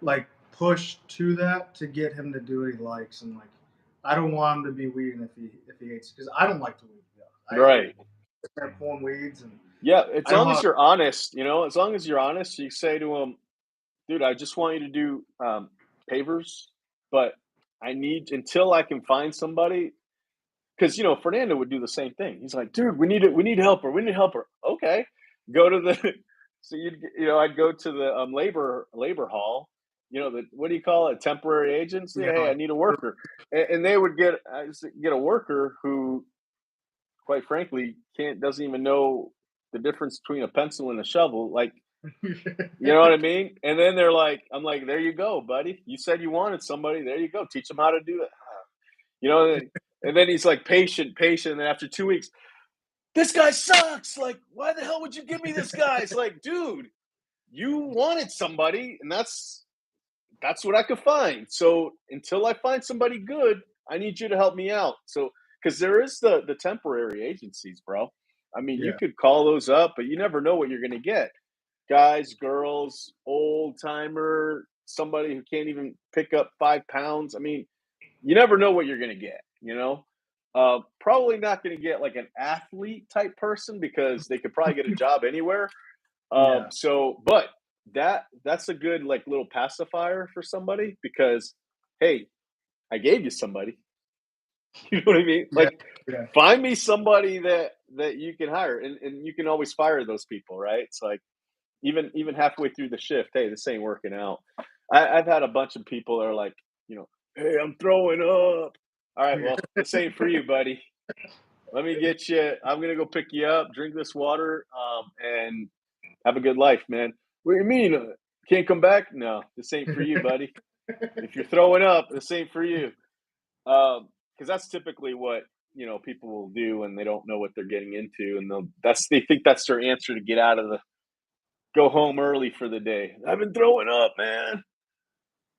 like push to that to get him to do what he likes and like I don't want him to be weeding if he hates because I don't like to weed. I hate right. pulling weeds and Yeah, I as don't long as want. you're honest, as long as you're honest, you say to them, dude, I just want you to do pavers, but I need until I can find somebody because Fernando would do the same thing. He's like, dude, we need helper, we need helper. Okay, go to the so I'd go to the labor hall. The what do you call it? Temporary agency. Yeah, Hey, I like, need a worker, and they would get a worker who, quite frankly, doesn't even know the difference between a pencil and a shovel. Like you know what I mean? And then I'm like, there you go, buddy. You said you wanted somebody. There you go. Teach them how to do it. And then he's like patient. And then after 2 weeks, this guy sucks. Like, why the hell would you give me this guy? It's like, dude, you wanted somebody, and that's what I could find. So until I find somebody good, I need you to help me out. So because there is the temporary agencies, bro. I mean, you yeah, could call those up, but you never know what you're gonna get guys, girls, old timer, somebody who can't even pick up 5 pounds. I mean, you never know what you're going to get. Probably not going to get like an athlete type person because they could probably get a job anywhere. yeah, But that's a good like little pacifier for somebody because, hey, I gave you somebody. You know what I mean? yeah, Like, yeah, find me somebody that that you can hire, and you can always fire those people, right? It's like even halfway through the shift, hey, this ain't working out. I've had a bunch of people that are like, hey, I'm throwing up. All right, well, this ain't for you, buddy. Let me get you. I'm gonna go pick you up, drink this water, and have a good life, man. What do you mean? Can't come back? No, this ain't for you, buddy. If you're throwing up, this ain't for you. Because that's typically what people will do when they don't know what they're getting into, and they think that's their answer to get out of the go home early for the day. I've been throwing up, man.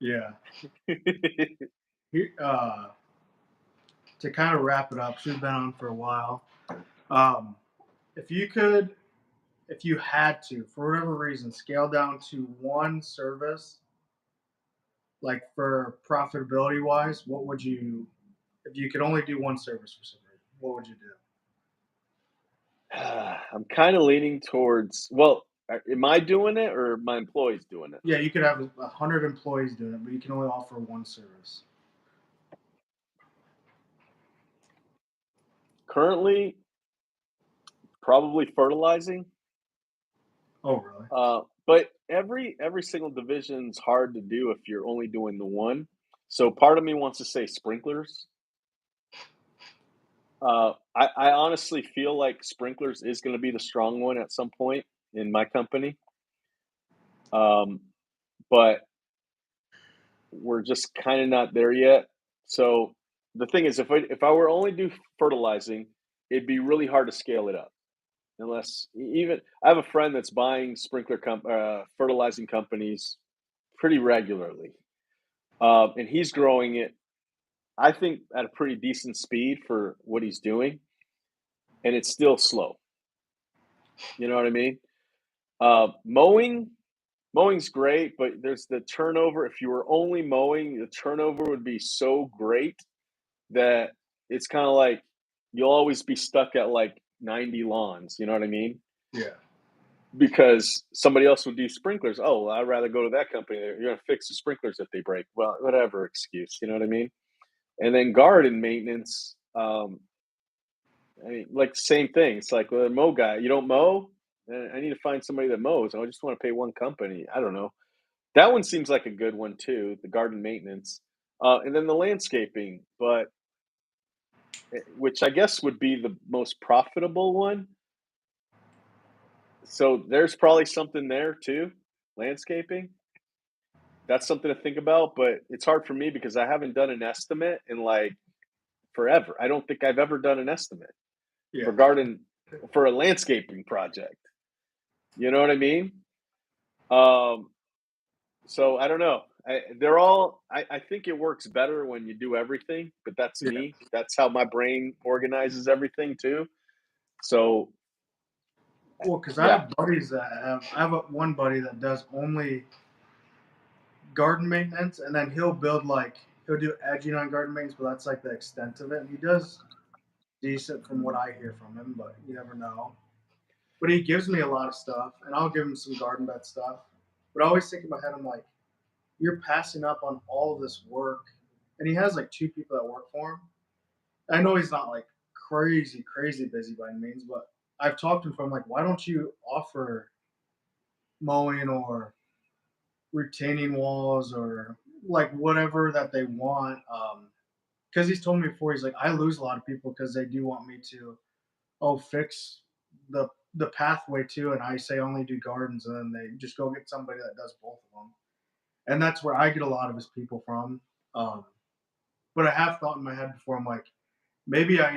Yeah. To kind of wrap it up, she's been on for a while. Um, if you had to, for whatever reason, scale down to one service, like for profitability wise, what would you, if you could only do one service for somebody, what would you do? I'm kind of leaning towards. Well, am I doing it or my employees doing it? Yeah, you could have 100 employees doing it, but you can only offer one service. Currently, probably fertilizing. Oh, really? But every single division's hard to do if you're only doing the one. So part of me wants to say sprinklers. I honestly feel like sprinklers is going to be the strong one at some point in my company. Um, but we're just kind of not there yet. So the thing is, if I were only do fertilizing, it'd be really hard to scale it up. Unless even I have a friend that's buying fertilizing companies pretty regularly, and he's growing it. I think at a pretty decent speed for what he's doing, and it's still slow. You know what I mean? Mowing's great, but there's the turnover. If you were only mowing, the turnover would be so great that it's kind of like you'll always be stuck at like 90 lawns. You know what I mean? Yeah. Because somebody else would do sprinklers. Oh, well, I'd rather go to that company. You're going to fix the sprinklers if they break. Well, whatever excuse. You know what I mean? And then garden maintenance. I mean, like same thing. It's like with a mow guy. You don't mow. I need to find somebody that mows. I just want to pay one company. I don't know. That one seems like a good one too, the garden maintenance. And then the landscaping, but which I guess would be the most profitable one. So there's probably something there too, landscaping. That's something to think about, but it's hard for me because I haven't done an estimate in like forever. I don't think I've ever done an estimate Yeah. for a landscaping project. You know what I mean? Um, So I don't know. I think it works better when you do everything, but that's Yeah. me. That's how my brain organizes everything too. So Well, because I yeah, have buddies I have one buddy that does only garden maintenance, and then he'll do edging on garden maintenance, but that's like the extent of it. And he does decent from what I hear from him, but you never know. But he gives me a lot of stuff, and I'll give him some garden bed stuff. But I always think in my head, I'm like, you're passing up on all of this work. And he has like two people that work for him. I know he's not like crazy busy by any means, but I've talked to him from like, why don't you offer mowing or retaining walls or like whatever that they want? Because he's told me before, he's like, I lose a lot of people because they do want me to fix the pathway too, and I say only do gardens, and then they just go get somebody that does both of them, and that's where I get a lot of his people from. Um, but I have thought in my head before, I'm like, maybe I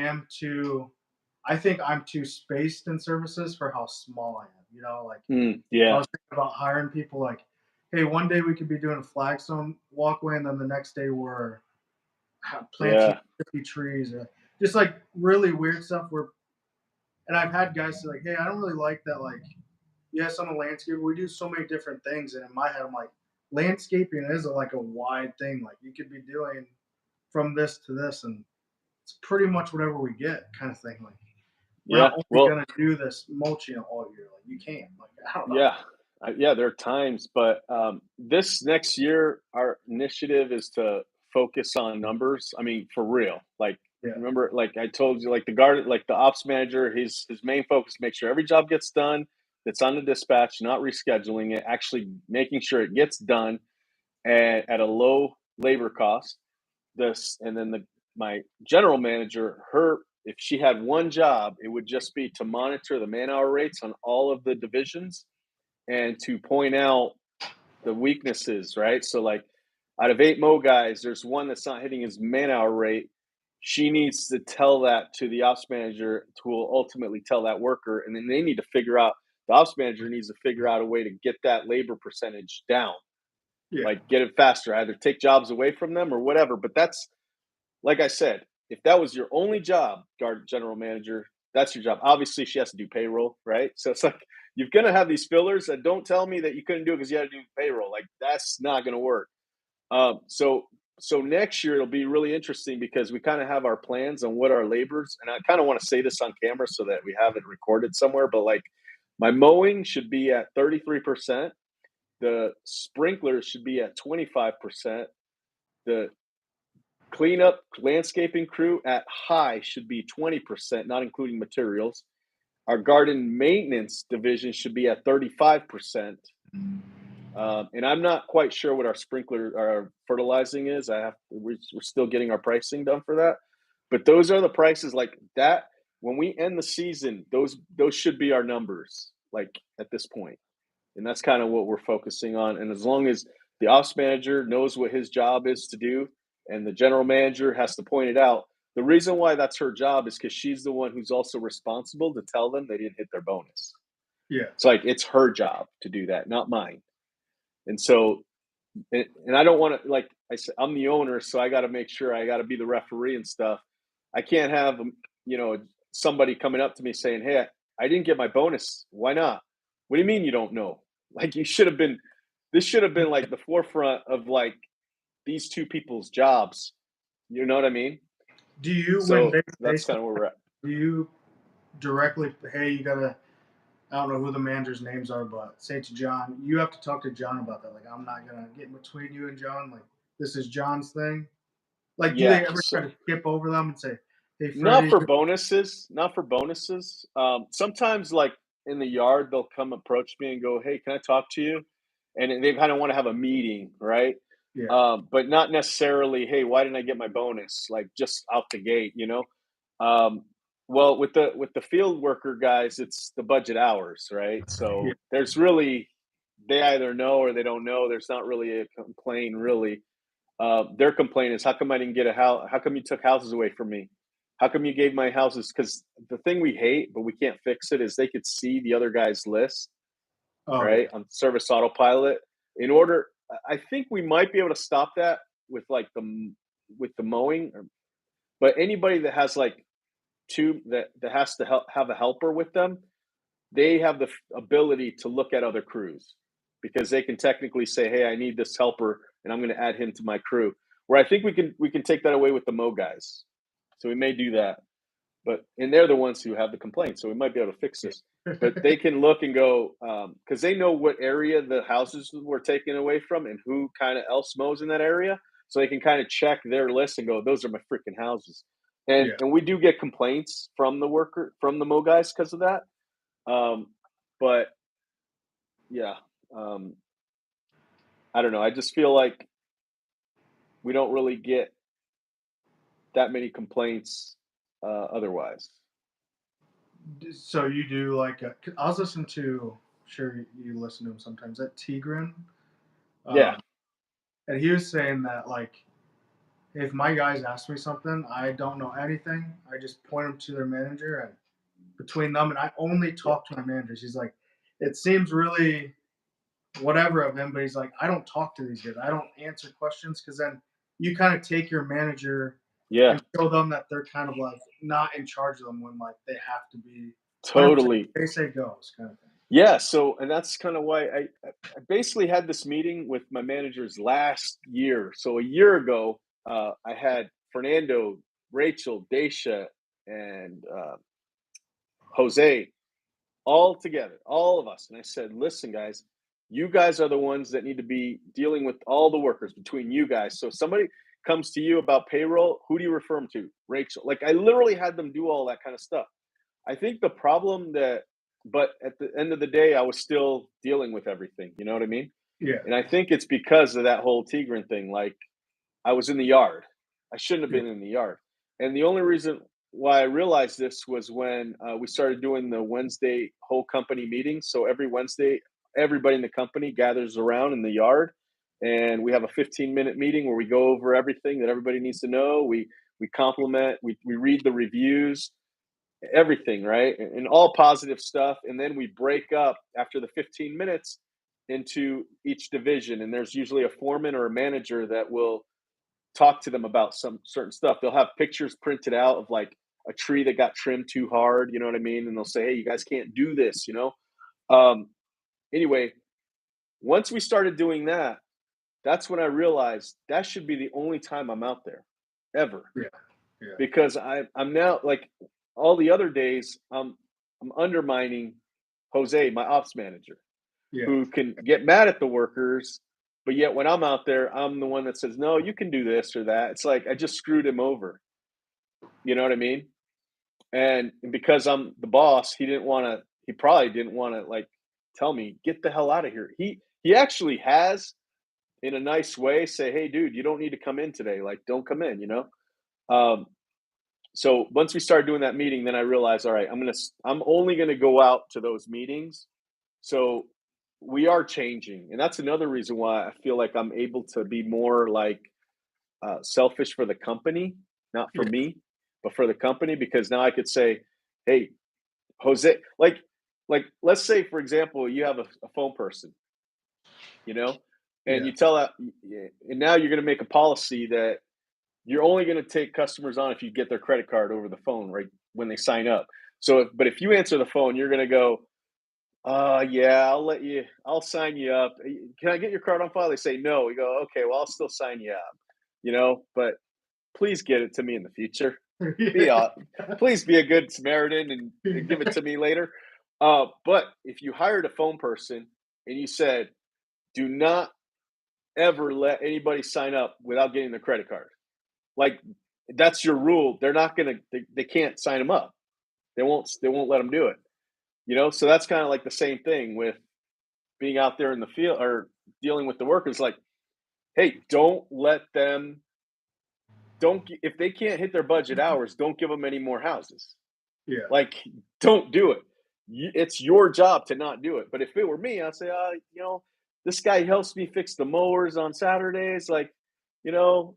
think I'm too spaced in services for how small I am. Like I yeah, was thinking about hiring people like, hey, one day we could be doing a flagstone walkway, and then the next day we're planting yeah, 50 trees, or just like really weird stuff where. And I've had guys say like, "Hey, I don't really like that. Like, yes, I'm a landscaper. We do so many different things." And in my head, I'm like, landscaping is like a wide thing. Like, you could be doing from this to this, and it's pretty much whatever we get, kind of thing. Like, we're yeah. not only Well, gonna do this mulching all year. Like, you can't. Like, I don't know. yeah, yeah. There are times, but this next year, our initiative is to focus on numbers. I mean, for real, like Yeah. Remember, like I told you, like the ops manager, his main focus, make sure every job gets done that's on the dispatch, not rescheduling it, actually making sure it gets done at a low labor cost. And then my general manager, if she had one job, it would just be to monitor the man-hour rates on all of the divisions and to point out the weaknesses, right? So like out of 8 Mo guys, there's one that's not hitting his man-hour rate. She needs to tell that to the ops manager, who will ultimately tell that worker, and then they need to figure out, the ops manager needs to figure out a way to get that labor percentage down, Yeah. like get it faster, either take jobs away from them or whatever. But that's, like I said, if that was your only job, guard general manager, that's your job. Obviously, she has to do payroll, right? So it's like you're going to have these fillers that don't tell me that you couldn't do it because you had to do payroll. Like that's not going to work. So next year it'll be really interesting because we kind of have our plans on what our labors, and I kind of want to say this on camera so that we have it recorded somewhere. But like my mowing should be at 33%. The sprinklers should be at 25%. The cleanup landscaping crew at high should be 20%, not including materials. Our garden maintenance division should be at 35%. And I'm not quite sure what our sprinkler, our fertilizing is. We're still getting our pricing done for that. But those are the prices like that. When we end the season, those should be our numbers, like at this point. And that's kind of what we're focusing on. And as long as the ops manager knows what his job is to do, and the general manager has to point it out, the reason why that's her job is because she's the one who's also responsible to tell them they didn't hit their bonus. Yeah. It's like it's her job to do that, not mine. And so, and I don't want to, like I said, I'm the owner, so I got to make sure I got to be the referee and stuff. I can't have, somebody coming up to me saying, "Hey, I didn't get my bonus. Why not?" What do you mean you don't know? Like you should have been. This should have been like the forefront of like these two people's jobs. You know what I mean? Do you, when So they that's say kind of where we're at. do you directly, hey, you gotta, I don't know who the manager's names are, but say to John, you have to talk to John about that. Like, I'm not gonna get in between you and John. Like, this is John's thing. Like, do Yeah. they ever So, try to skip over them and say, hey, not Freddy? for bonuses. Not for bonuses. Sometimes, like in the yard, they'll come approach me and go, "Hey, can I talk to you?" And they kind of want to have a meeting, right? Yeah. But not necessarily, "Hey, why didn't I get my bonus?" Like just out the gate, you know. Well, with the field worker guys, it's the budget hours, right? So Yeah. there's really, they either know or they don't know. There's not really a complaint, really. Their complaint is, how come I didn't get a house? How come you took houses away from me? How come you gave my houses? Because the thing we hate, but we can't fix it, is they could see the other guy's list, Oh, right, yeah. on service autopilot. I think we might be able to stop that with like with the mowing, but anybody that has like that has to have a helper with them, they have the ability to look at other crews because they can technically say, "Hey, I need this helper, and I'm going to add him to my crew." Where I think we can take that away with the Mo guys, so we may do that. And they're the ones who have the complaint, so we might be able to fix this. But they can look and go, because they know what area the houses were taken away from and who kind of else mows in that area, so they can kind of check their list and go, "Those are my freaking houses." And Yeah. and we do get complaints from the Mo guys because of that. But yeah, um, I don't know. I just feel like we don't really get that many complaints otherwise. So you do like, I was listening to, sure you listen to him sometimes, that Tigran. Yeah, And he was saying that, like, if my guys ask me something, I don't know anything. I just point them to their manager, and between them, and I only yeah, talk to my managers. He's like, it seems really whatever of him, but he's like, I don't talk to these guys. I don't answer questions because then you kind of take your manager yeah, and show them that they're kind of like not in charge of them when like they have to be 100%. totally. They say goes kind of thing. Yeah, so and that's kind of why I basically had this meeting with my managers last year. So a year ago, I had Fernando, Rachel, Daisha, and Jose all together, all of us. And I said, "Listen, guys, you guys are the ones that need to be dealing with all the workers between you guys. So somebody, comes to you about payroll, who do you refer them to? Rachel. Like I literally had them do all that kind of stuff. I think the problem but at the end of the day, I was still dealing with everything. You know what I mean? Yeah. And I think it's because of that whole Tigran thing. Like I was in the yard. I shouldn't have Yeah. been in the yard. And the only reason why I realized this was when we started doing the Wednesday whole company meetings. So every Wednesday, everybody in the company gathers around in the yard, and we have a 15-minute meeting where we go over everything that everybody needs to know. We compliment, we read the reviews, everything, right? And all positive stuff. And then we break up after the 15 minutes into each division. And there's usually a foreman or a manager that will talk to them about some certain stuff. They'll have pictures printed out of like a tree that got trimmed too hard, you know what I mean? And they'll say, hey, you guys can't do this, you know? Um, anyway, once we started doing that, that's when I realized that should be the only time I'm out there ever. Yeah. Yeah. Because I'm now like all the other days, I'm undermining Jose, my ops manager, Yeah. who can get mad at the workers, but yet when I'm out there, I'm the one that says, no, you can do this or that. It's like I just screwed him over. You know what I mean? And because I'm the boss, he probably didn't want to like tell me, get the hell out of here. He actually has in a nice way say, hey, dude, you don't need to come in today. Like, don't come in, you know? Um, so once we started doing that meeting, then I realized, all right, I'm only gonna go out to those meetings. So we are changing, and that's another reason why I feel like I'm able to be more like selfish for the company, not for Yeah. me, but for the company, because now I could say, hey, Jose, like let's say for example, you have a phone person, you know, and Yeah. you tell that, and now you're gonna make a policy that you're only going to take customers on if you get their credit card over the phone, right? When they sign up. But if you answer the phone, you're going to go, yeah, I'll sign you up. Can I get your card on file? They say no. We go, okay, well, I'll still sign you up, but please get it to me in the future. Be Yeah. Please be a good Samaritan and give it to me later. But if you hired a phone person and you said, do not ever let anybody sign up without getting their credit card, like that's your rule. They're not gonna. They can't sign them up. They won't. They won't let them do it. So that's kind of like the same thing with being out there in the field or dealing with the workers. Like, hey, don't let them. Don't if they can't hit their budget hours, don't give them any more houses. Yeah. Like, don't do it. It's your job to not do it. But if it were me, I'd say, this guy helps me fix the mowers on Saturdays. Like, you know,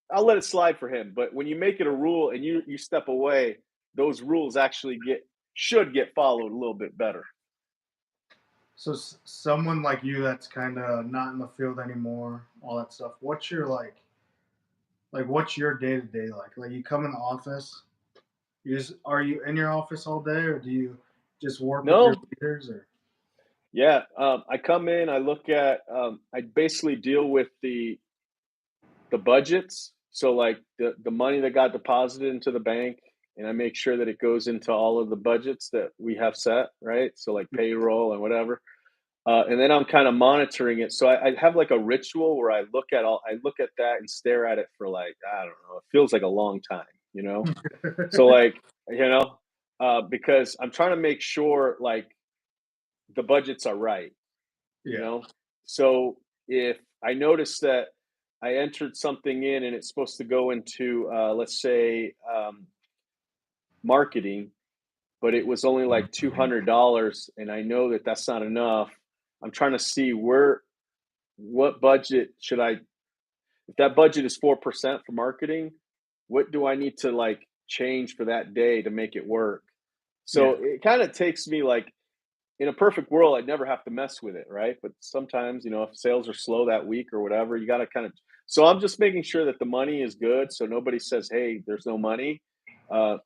I'll let it slide for him. But when you make it a rule and you step away, those rules actually should get followed a little bit better. So someone like you that's kind of not in the field anymore, all that stuff. What's your what's your day to day like? Like you come in the office, are you in your office all day, or do you just work with your No, leaders? Or yeah, I come in, I look at, I basically deal with the budgets. So like the money that got deposited into the bank, and I make sure that it goes into all of the budgets that we have set, right? So like payroll and whatever. And then I'm kind of monitoring it. So I have like a ritual where I look at that and stare at it for like, I don't know, it feels like a long time. So like, because I'm trying to make sure like the budgets are right, you yeah. know? So if I notice that I entered something in and it's supposed to go into, let's say, marketing, but it was only like $200, and I know that that's not enough. I'm trying to see what budget should I, if that budget is 4% for marketing, what do I need to like change for that day to make it work? So Yeah. it kind of takes me like, in a perfect world, I'd never have to mess with it, right? But sometimes, if sales are slow that week or whatever, you got to kind of. So I'm just making sure that the money is good, so nobody says, "Hey, there's no money." Uh,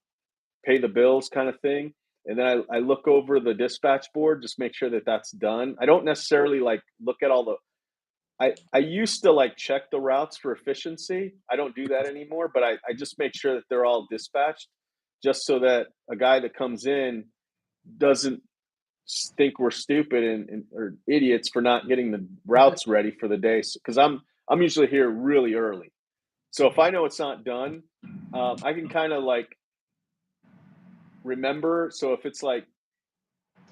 Pay the bills, kind of thing. And then I look over the dispatch board, just make sure that that's done. I don't necessarily like look at all the. I used to like check the routes for efficiency. I don't do that anymore, but I just make sure that they're all dispatched, just so that a guy that comes in doesn't think we're stupid and or idiots for not getting the routes ready for the day. Because I'm usually here really early, So if I know it's not done, I can kind of like remember. So if it's like,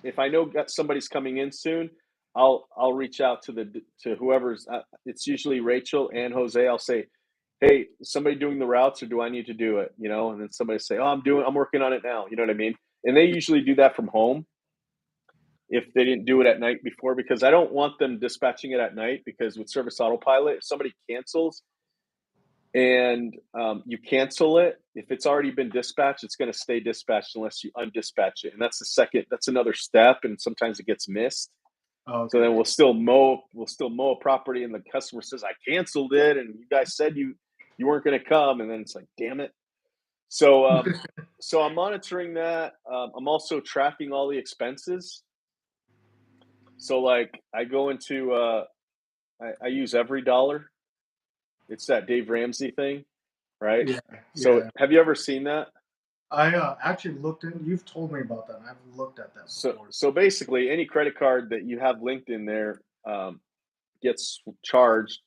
if I know somebody's coming in soon, I'll reach out to whoever's. It's usually Rachel and Jose. I'll say, "Hey, is somebody doing the routes, or do I need to do it?" And then somebody say, "Oh, I'm working on it now." You know what I mean? And they usually do that from home if they didn't do it at night before, because I don't want them dispatching it at night, because with Service Autopilot, if somebody cancels and you cancel it, if it's already been dispatched, it's going to stay dispatched unless you undispatch it, and that's another step, and sometimes it gets missed. Okay. So then we'll still mow a property, and the customer says, "I canceled it, and you guys said you weren't going to come," and then it's like, damn it. So so I'm monitoring that. I'm also tracking all the expenses. So like I go into I use every dollar. It's that Dave Ramsey thing, right? Yeah, So yeah. have you ever seen that? I actually looked in. You've told me about that. And I've looked at that So before. so basically, any credit card that you have linked in there gets charged.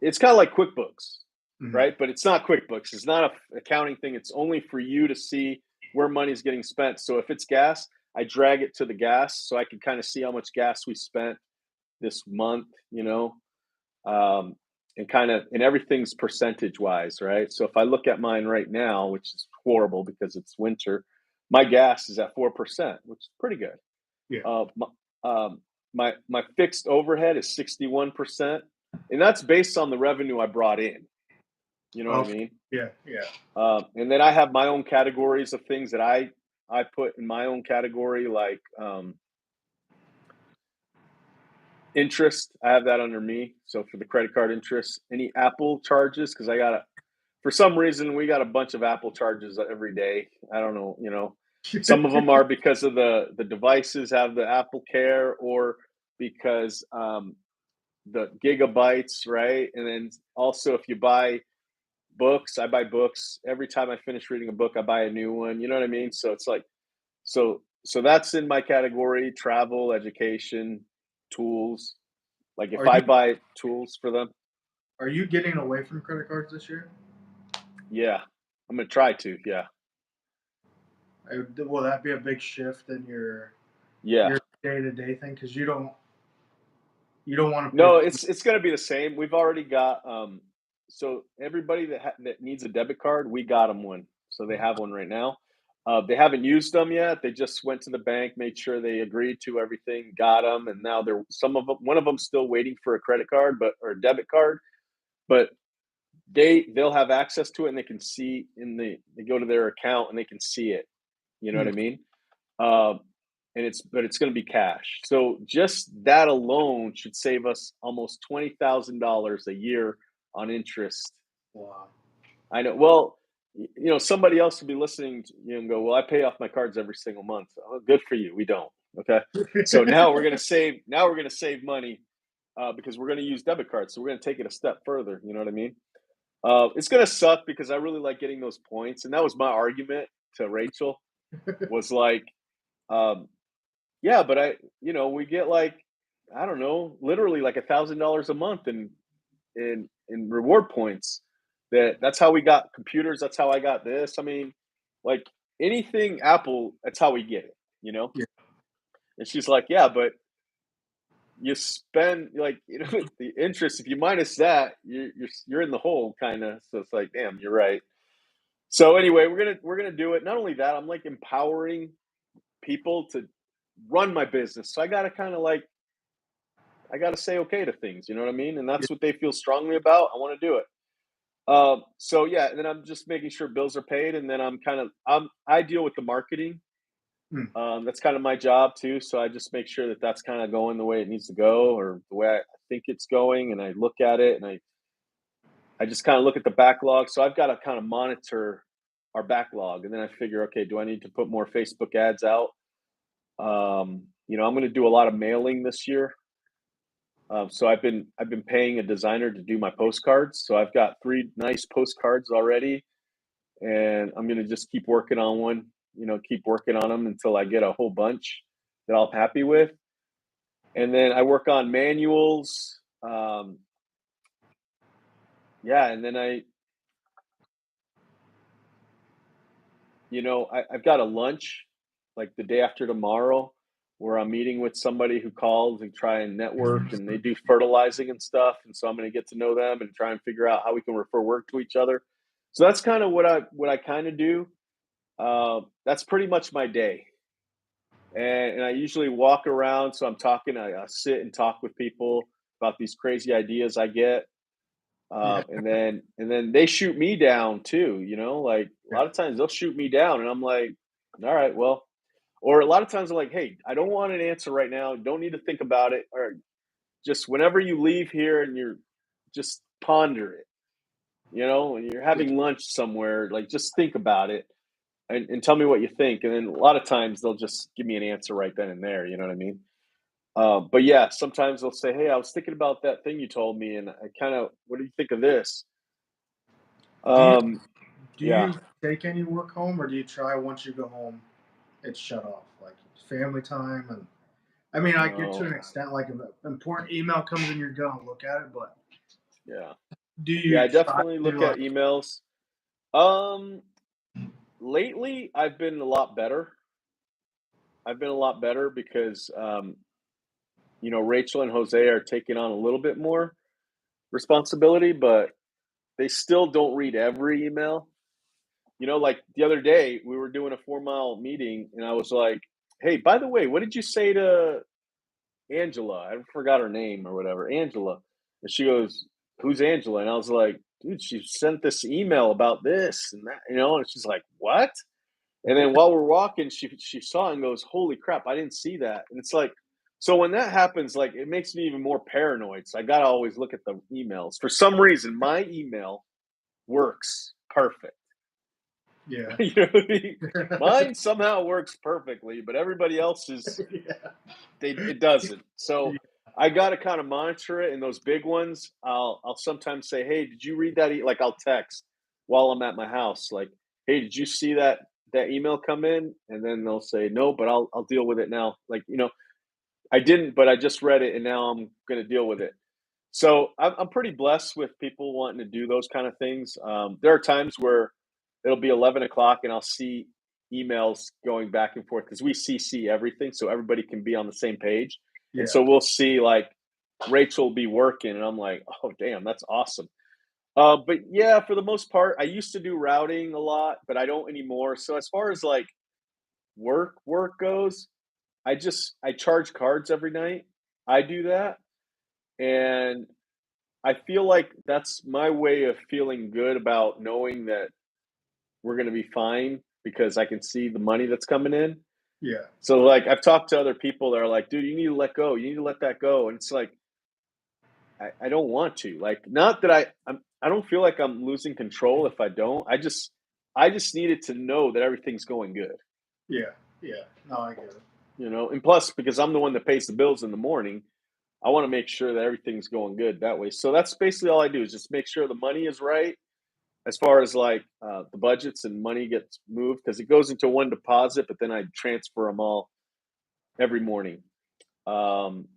It's kind of like QuickBooks, Mhm. right? But it's not QuickBooks. It's not a accounting thing. It's only for you to see where money's getting spent. So if it's gas, I drag it to the gas so I can kind of see how much gas we spent this month, um, and everything's percentage wise, right? So if I look at mine right now, which is horrible because it's winter, my gas is at 4%, which is pretty good. Yeah. My fixed overhead is 61%, and that's based on the revenue I brought in. You know what I Okay. mean? Yeah. Yeah. And then I have my own categories of things that I put in my own category, like interest. I have that under me. So for the credit card interest, any Apple charges, because for some reason we got a bunch of Apple charges every day. I don't know. Some of them are because of the devices have the Apple Care, or because the gigabytes, right? And then also, if you buy books, I buy books every time I finish reading a book. I buy a new one. You know what I mean? So it's like, so that's in my category: travel, education, tools. Like if Are I you buy tools for them, are you getting away from credit cards this year? yeah, I'm gonna try to. Yeah, Will that be a big shift in yeah. your day to day thing? Because you don't want to pay No, the. it's gonna be the same. We've already got so everybody that needs a debit card, we got them one. So they have one right now. They haven't used them yet. They just went to the bank, made sure they agreed to everything, got them, and now one of them still waiting for a credit card, or a debit card, but they'll have access to it, and they can see they go to their account and they can see it. You know what Hmm. I mean? Um, but it's going to be cash. So just that alone should save us almost $20,000 a year on interest. Wow. I know. Well, somebody else will be listening to you and go, "Well, I pay off my cards every single month." Oh, good for you. We don't. Okay. So now we're going to save. Now we're going to save money because we're going to use debit cards. So we're going to take it a step further. You know what I mean? It's going to suck because I really like getting those points, and that was my argument to Rachel. Was like, um, yeah, but we get like, I don't know, literally like $1,000 a month in reward points. That's how we got computers. That's how I got this. I mean, like anything Apple, that's how we get it, you know? Yeah. And she's like, yeah, but you spend like, the interest, if you minus that, you're in the hole kind of. So it's like, damn, you're right. So anyway, we're gonna do it. Not only that, I'm like empowering people to run my business. So I gotta kind of like I got to say okay to things. You know what I mean? And Yeah. that's what they feel strongly about. I want to do it. So yeah, and then I'm just making sure bills are paid, and then I deal with the marketing. Hmm. That's kind of my job too. So I just make sure that that's kind of going the way it needs to go, or the way I think it's going, and I look at it, and I just kind of look at the backlog. So I've got to kind of monitor our backlog, and then I figure, okay, do I need to put more Facebook ads out? I'm going to do a lot of mailing this year. So I've been paying a designer to do my postcards. So I've got 3 nice postcards already, and I'm gonna just keep working on one. Keep working on them until I get a whole bunch that I'm happy with, and then I work on manuals. yeah, and then I've got a lunch like the day after tomorrow where I'm meeting with somebody who calls and try and network and they do fertilizing and stuff. And so I'm going to get to know them and try and figure out how we can refer work to each other. So that's kind of what I kind of do. That's pretty much my day. And I usually walk around. So I'm talking, I sit and talk with people about these crazy ideas I get. Yeah. And then they shoot me down too, like a Yeah. lot of times they'll shoot me down and I'm like, all right, well, or a lot of times I'm like, hey, I don't want an answer right now. Don't need to think about it. Or just whenever you leave here and you're just ponder it, when you're Yeah. having lunch somewhere, like just think about it and tell me what you think. And then a lot of times they'll just give me an answer right then and there. You know what I mean? But yeah, sometimes they'll say, hey, I was thinking about that thing you told me and what do you think of this? Do you Um, do yeah, you take any work home, or do you try once you go home, it's shut off, like family time? And I mean, I get to no, an extent, like if an important email comes in, you're gonna look at it, but yeah, do yeah. you I try definitely to look like? at emails. Um, Lately, I've been a lot better. I've been a lot better because Rachel and Jose are taking on a little bit more responsibility, but they still don't read every email. Like the other day, we were doing a 4 mile meeting, and I was like, "Hey, by the way, what did you say to Angela? I forgot her name or whatever. Angela." And she goes, "Who's Angela?" And I was like, "Dude, she sent this email about this and that, And she's like, "What?" And then while we're walking, she saw it and goes, "Holy crap, I didn't see that." And it's like, so when that happens, like it makes me even more paranoid. So I gotta always look at the emails. For some reason, my email works perfect. Yeah. You know what I mean? Mine somehow works perfectly, but everybody else's Yeah. it doesn't. Yeah. So I gotta kind of monitor it. And those big ones, I'll sometimes say, "Hey, did you read that?" Like I'll text while I'm at my house, like, "Hey, did you see that email come in?" And then they'll say, "No, but I'll deal with it now." Like I didn't, but I just read it, and now I'm gonna deal with it. So I'm pretty blessed with people wanting to do those kind of things. There are times where it'll be 11 o'clock, and I'll see emails going back and forth because we CC everything, so everybody can be on the same page. And Yeah. so we'll see like Rachel will be working, and I'm like, oh damn, that's awesome. But yeah, for the most part, I used to do routing a lot, but I don't anymore. So as far as like work goes, I charge cards every night. I do that, and I feel like that's my way of feeling good about knowing that we're gonna be fine because I can see the money that's coming in. Yeah. So, like, I've talked to other people that are like, "Dude, you need to let go. You need to let that go." And it's like, I don't want to. Like, not that I don't feel like I'm losing control if I don't. I just needed to know that everything's going good, Yeah. Yeah. No, I get it. And plus, because I'm the one that pays the bills in the morning, I want to make sure that everything's going good that way. So that's basically all I do is just make sure the money is right as far as like the budgets and money gets moved because it goes into one deposit, but then I transfer them all every morning. Um,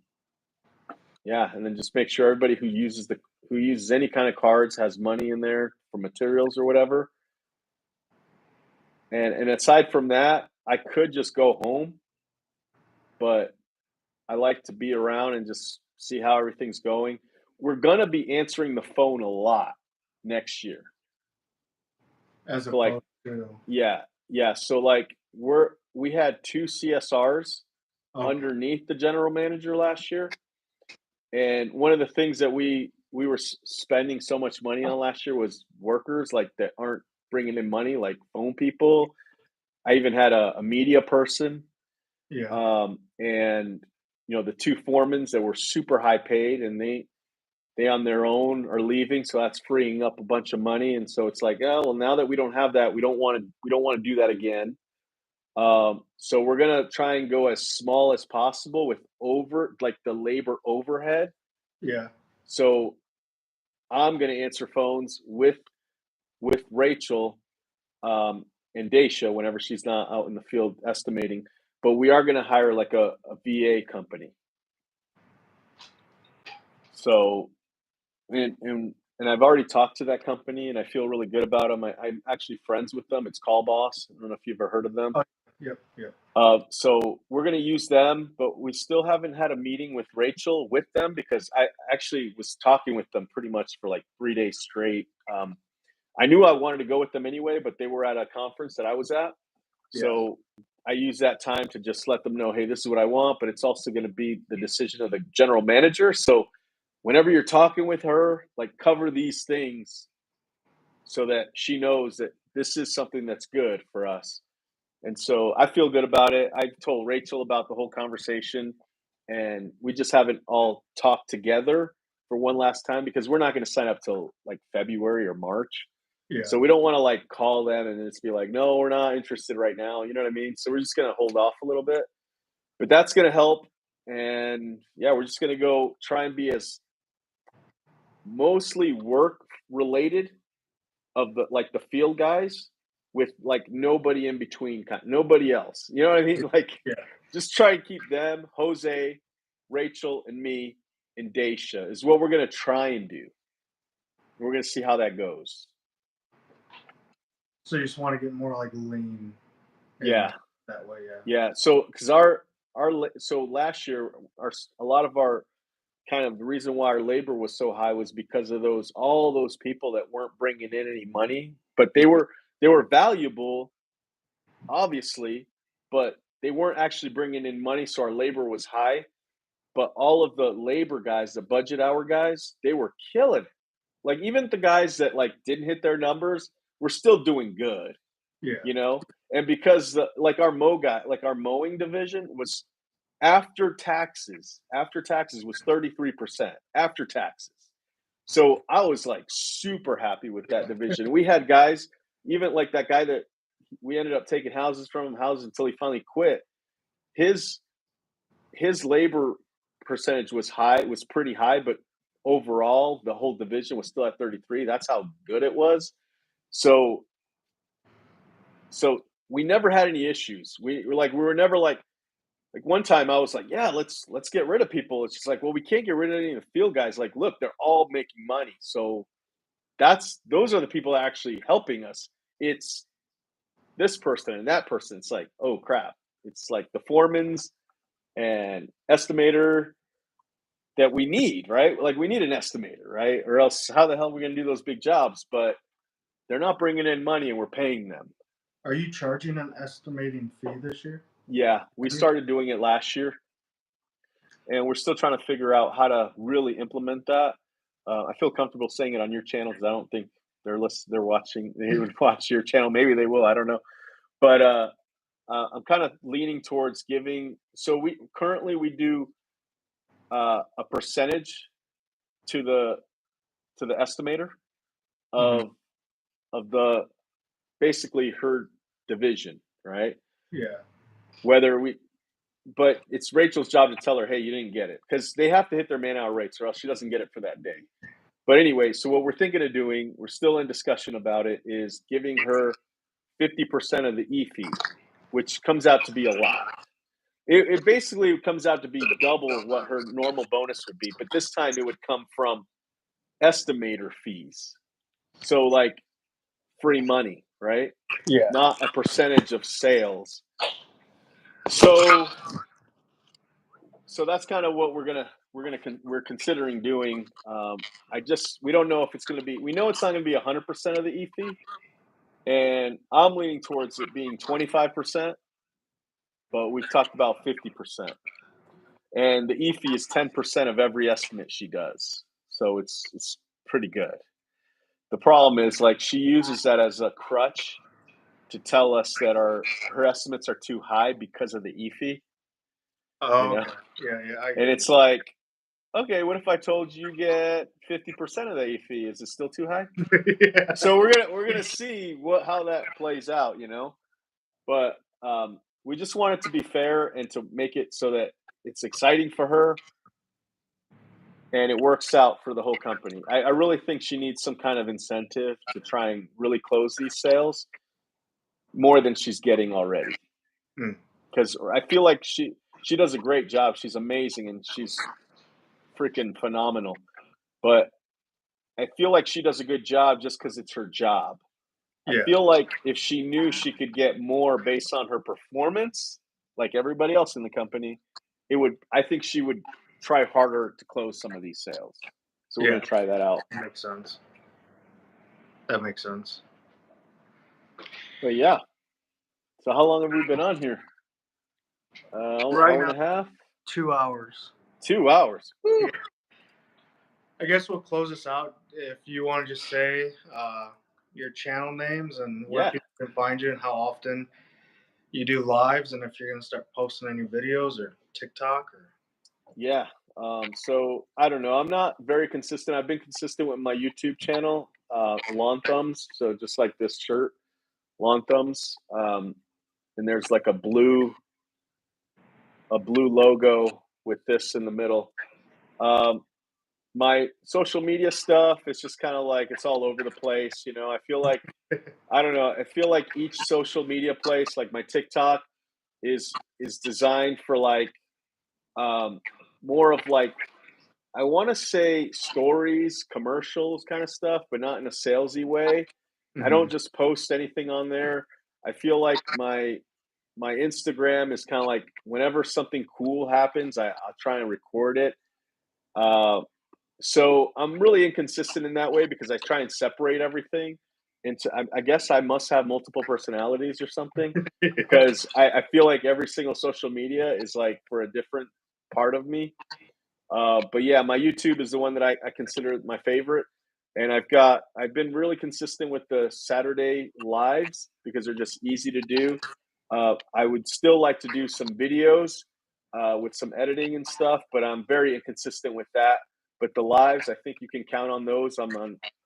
yeah, and then just make sure everybody who uses any kind of cards has money in there for materials or whatever. And aside from that, I could just go home, but I like to be around and just see how everything's going. We're gonna be answering the phone a lot next year. As So like opposed to, yeah, yeah. So like we had two CSRs okay. underneath the general manager last year, and one of the things that we were spending so much money on last year was workers like that aren't bringing in money, like phone people. I even had a media person, Yeah. and the two foremans that were super high paid, and they on their own are leaving, so that's freeing up a bunch of money. And so it's like, oh well, now that we don't have that, we don't want to do that again. So we're gonna try and go as small as possible with over like the labor overhead. Yeah. So I'm gonna answer phones with Rachel and Daisha whenever she's not out in the field estimating. But we are gonna hire like a VA company. So and and I've already talked to that company, and I feel really good about them. I'm actually friends with them. It's Call Boss. I don't know if you've ever heard of them. Oh, yep, yep. So we're going to use them, but we still haven't had a meeting with Rachel with them because I actually was talking with them pretty much for like 3 days straight. I knew I wanted to go with them anyway, but they were at a conference that I was at. Yeah. So I used that time to just let them know, hey, this is what I want, but it's also going to be the decision of the general manager. So whenever you're talking with her, like cover these things so that she knows that this is something that's good for us. And so I feel good about it. I told Rachel about the whole conversation, and we just haven't all talked together for one last time because we're not going to sign up till like February or March. Yeah. So we don't want to like call them and just be like, no, we're not interested right now. You know what I mean? So we're just going to hold off a little bit, but that's going to help. And yeah, we're just going to go try and be as mostly work related of the like the field guys with like nobody in between, nobody else. You know what I mean? Like, Yeah. just try and keep them, Jose, Rachel, and me, and Daisha is what we're gonna try and do. We're gonna see how that goes. So you just want to get more like lean. Yeah, That way, yeah. yeah. So because so last year, a lot of our kind of the reason why our labor was so high was because of all those people that weren't bringing in any money, but they were valuable, obviously, but they weren't actually bringing in money, so our labor was high. But all of the labor guys, the budget hour guys, they were killing it. Like even the guys that like didn't hit their numbers were still doing good, Yeah. you know. And because like our our mowing division was after taxes was 33% after taxes. So I was like super happy with that division. We had guys, even like that guy that we ended up taking houses from him, houses until he finally quit. His his labor percentage was pretty high, but overall the whole division was still at 33. That's how good it was. So so we never had any issues. We were never like one time I was like, yeah, let's get rid of people. It's just like, well, we can't get rid of any of the field guys. Like, look, they're all making money. So those are the people that are actually helping us. It's this person and that person. It's like, oh crap. It's like the foremans and estimator that we need, right? Like we need an estimator, right? Or else how the hell are we going to do those big jobs? But they're not bringing in money and we're paying them. Are you charging an estimating fee this year? Yeah, we started doing it last year, and we're still trying to figure out how to really implement that. I feel comfortable saying it on your channel because I don't think they're watching. They would watch your channel. Maybe they will. I don't know. But I'm kind of leaning towards giving. So we do a percentage to the estimator Mm-hmm. of the basically her division, right? Yeah. Whether we, but it's Rachel's job to tell her, hey, you didn't get it because they have to hit their man hour rates or else she doesn't get it for that day. But anyway, so what we're thinking of doing, we're still in discussion about it, is giving her 50% of the E fee, which comes out to be a lot. It basically comes out to be double what her normal bonus would be, but this time it would come from estimator fees. So like free money, right? Yeah. Not a percentage of sales. So that's kind of what we're considering doing. We don't know if it's going to be. We know it's not going to be 100% of the E fee, and I'm leaning towards it being 25%. But we've talked about 50%, and the E fee is 10% of every estimate she does. So it's pretty good. The problem is like she uses that as a crutch to tell us that her estimates are too high because of the E fee. Oh, You know, okay. Yeah, yeah. I and it's like, okay, what if I told you get 50% of the E fee? Is it still too high? yeah. So we're gonna see how that plays out, you know. But we just want it to be fair and to make it so that it's exciting for her and it works out for the whole company. I really think she needs some kind of incentive to try and really close these sales more than she's getting already. Because I feel like she does a great job. She's amazing and she's freaking phenomenal. But feel like she does a good job just because it's her job. I Yeah. feel like if she knew she could get more based on her performance, like everybody else in the company, I think she would try harder to close some of these sales. So we're Yeah. gonna try that out. That makes sense. That makes sense. But yeah. So how long have we been on here? Right Hour and now, a half? 2 hours. 2 hours. Woo. Yeah. I guess we'll close this out. If you want to just say your channel names and where Yeah. people can find you and how often you do lives, and if you're going to start posting any videos or TikTok or. Yeah. So I don't know. I'm not very consistent. I've been consistent with my YouTube channel, Lawn Thumbs. So just like this shirt, Lawn Thumbs. And there's like a blue logo with this in the middle. My social media stuff is just kind of like it's all over the place. I feel like I don't know. I feel like each social media place, like my TikTok, is designed for like more of like I want to say stories, commercials kind of stuff, but not in a salesy way. I Mhm. don't just post anything on there. I feel like my Instagram is kind of like whenever something cool happens, I'll try and record it. Uh, so I'm really inconsistent in that way because I try and separate everything. I guess I must have multiple personalities or something because I feel like every single social media is like for a different part of me. But yeah, my YouTube is the one that I consider my favorite. And I've been really consistent with the Saturday lives because they're just easy to do. I would still like to do some videos with some editing and stuff, but I'm very inconsistent with that. But the lives, I think you can count on those.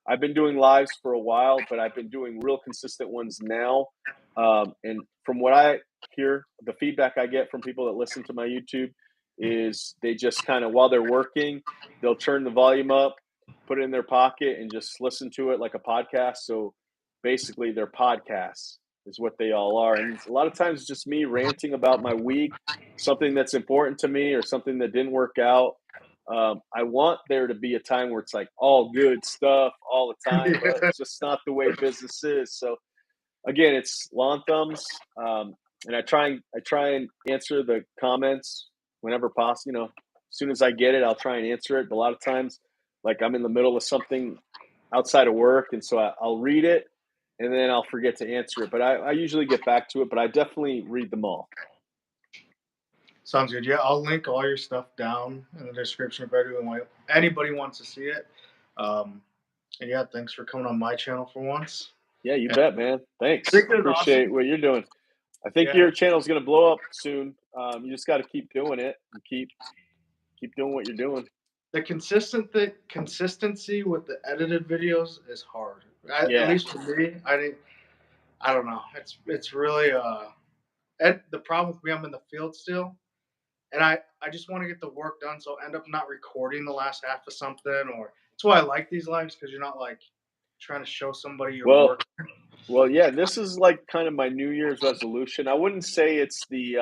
I've been doing lives for a while, but I've been doing real consistent ones now. And from what I hear, the feedback I get from people that listen to my YouTube is they just kind of while they're working, they'll turn the volume up, put it in their pocket, and just listen to it like a podcast. So basically, they're podcasts is what they all are. And a lot of times, it's just me ranting about my week, something that's important to me, or something that didn't work out. I want there to be a time where it's like all good stuff all the time, but it's just not the way business is. So again, it's Lawn Thumbs, and I try and answer the comments whenever possible. As soon as I get it, I'll try and answer it. But a lot of times, like I'm in the middle of something outside of work, and so I'll read it, and then I'll forget to answer it. But I usually get back to it. But I definitely read them all. Sounds good. Yeah, I'll link all your stuff down in the description if anybody wants to see it. And yeah, thanks for coming on my channel for once. Yeah, you And bet, man. Thanks. I think it's Appreciate awesome. what you're doing. I think Yeah, your channel's going to blow up soon. You just got to keep doing it and keep doing what you're doing. the consistency with the edited videos is hard. At Yeah. least for me, I don't know. It's really and the problem with me, I'm in the field still, and I just want to get the work done, so I end up not recording the last half of something. Or that's why I like these lives because you're not like trying to show somebody your Well, work. yeah, this is like kind of my New Year's resolution. I wouldn't say it's the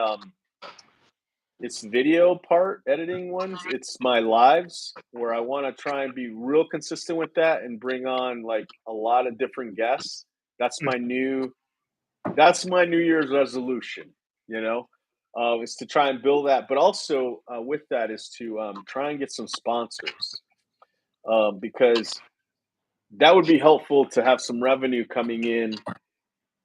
it's video part editing ones. It's my lives where I want to try and be real consistent with that and bring on like a lot of different guests. That's my new Year's resolution, is to try and build that. But also with that is to try and get some sponsors because that would be helpful to have some revenue coming in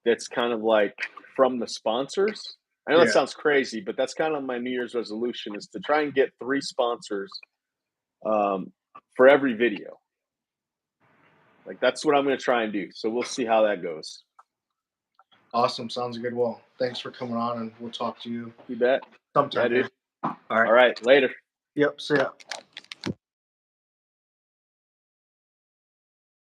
that's kind of like from the sponsors. I know that Yeah, sounds crazy, but that's kind of my New Year's resolution is to try and get 3 sponsors um, for every video. Like that's what I'm going to try and do. So we'll see how that goes. awesome. Sounds good. Well, thanks for coming on, and we'll talk to you You bet. sometime. Yeah, dude. All right. All right. Later. Yep. See ya.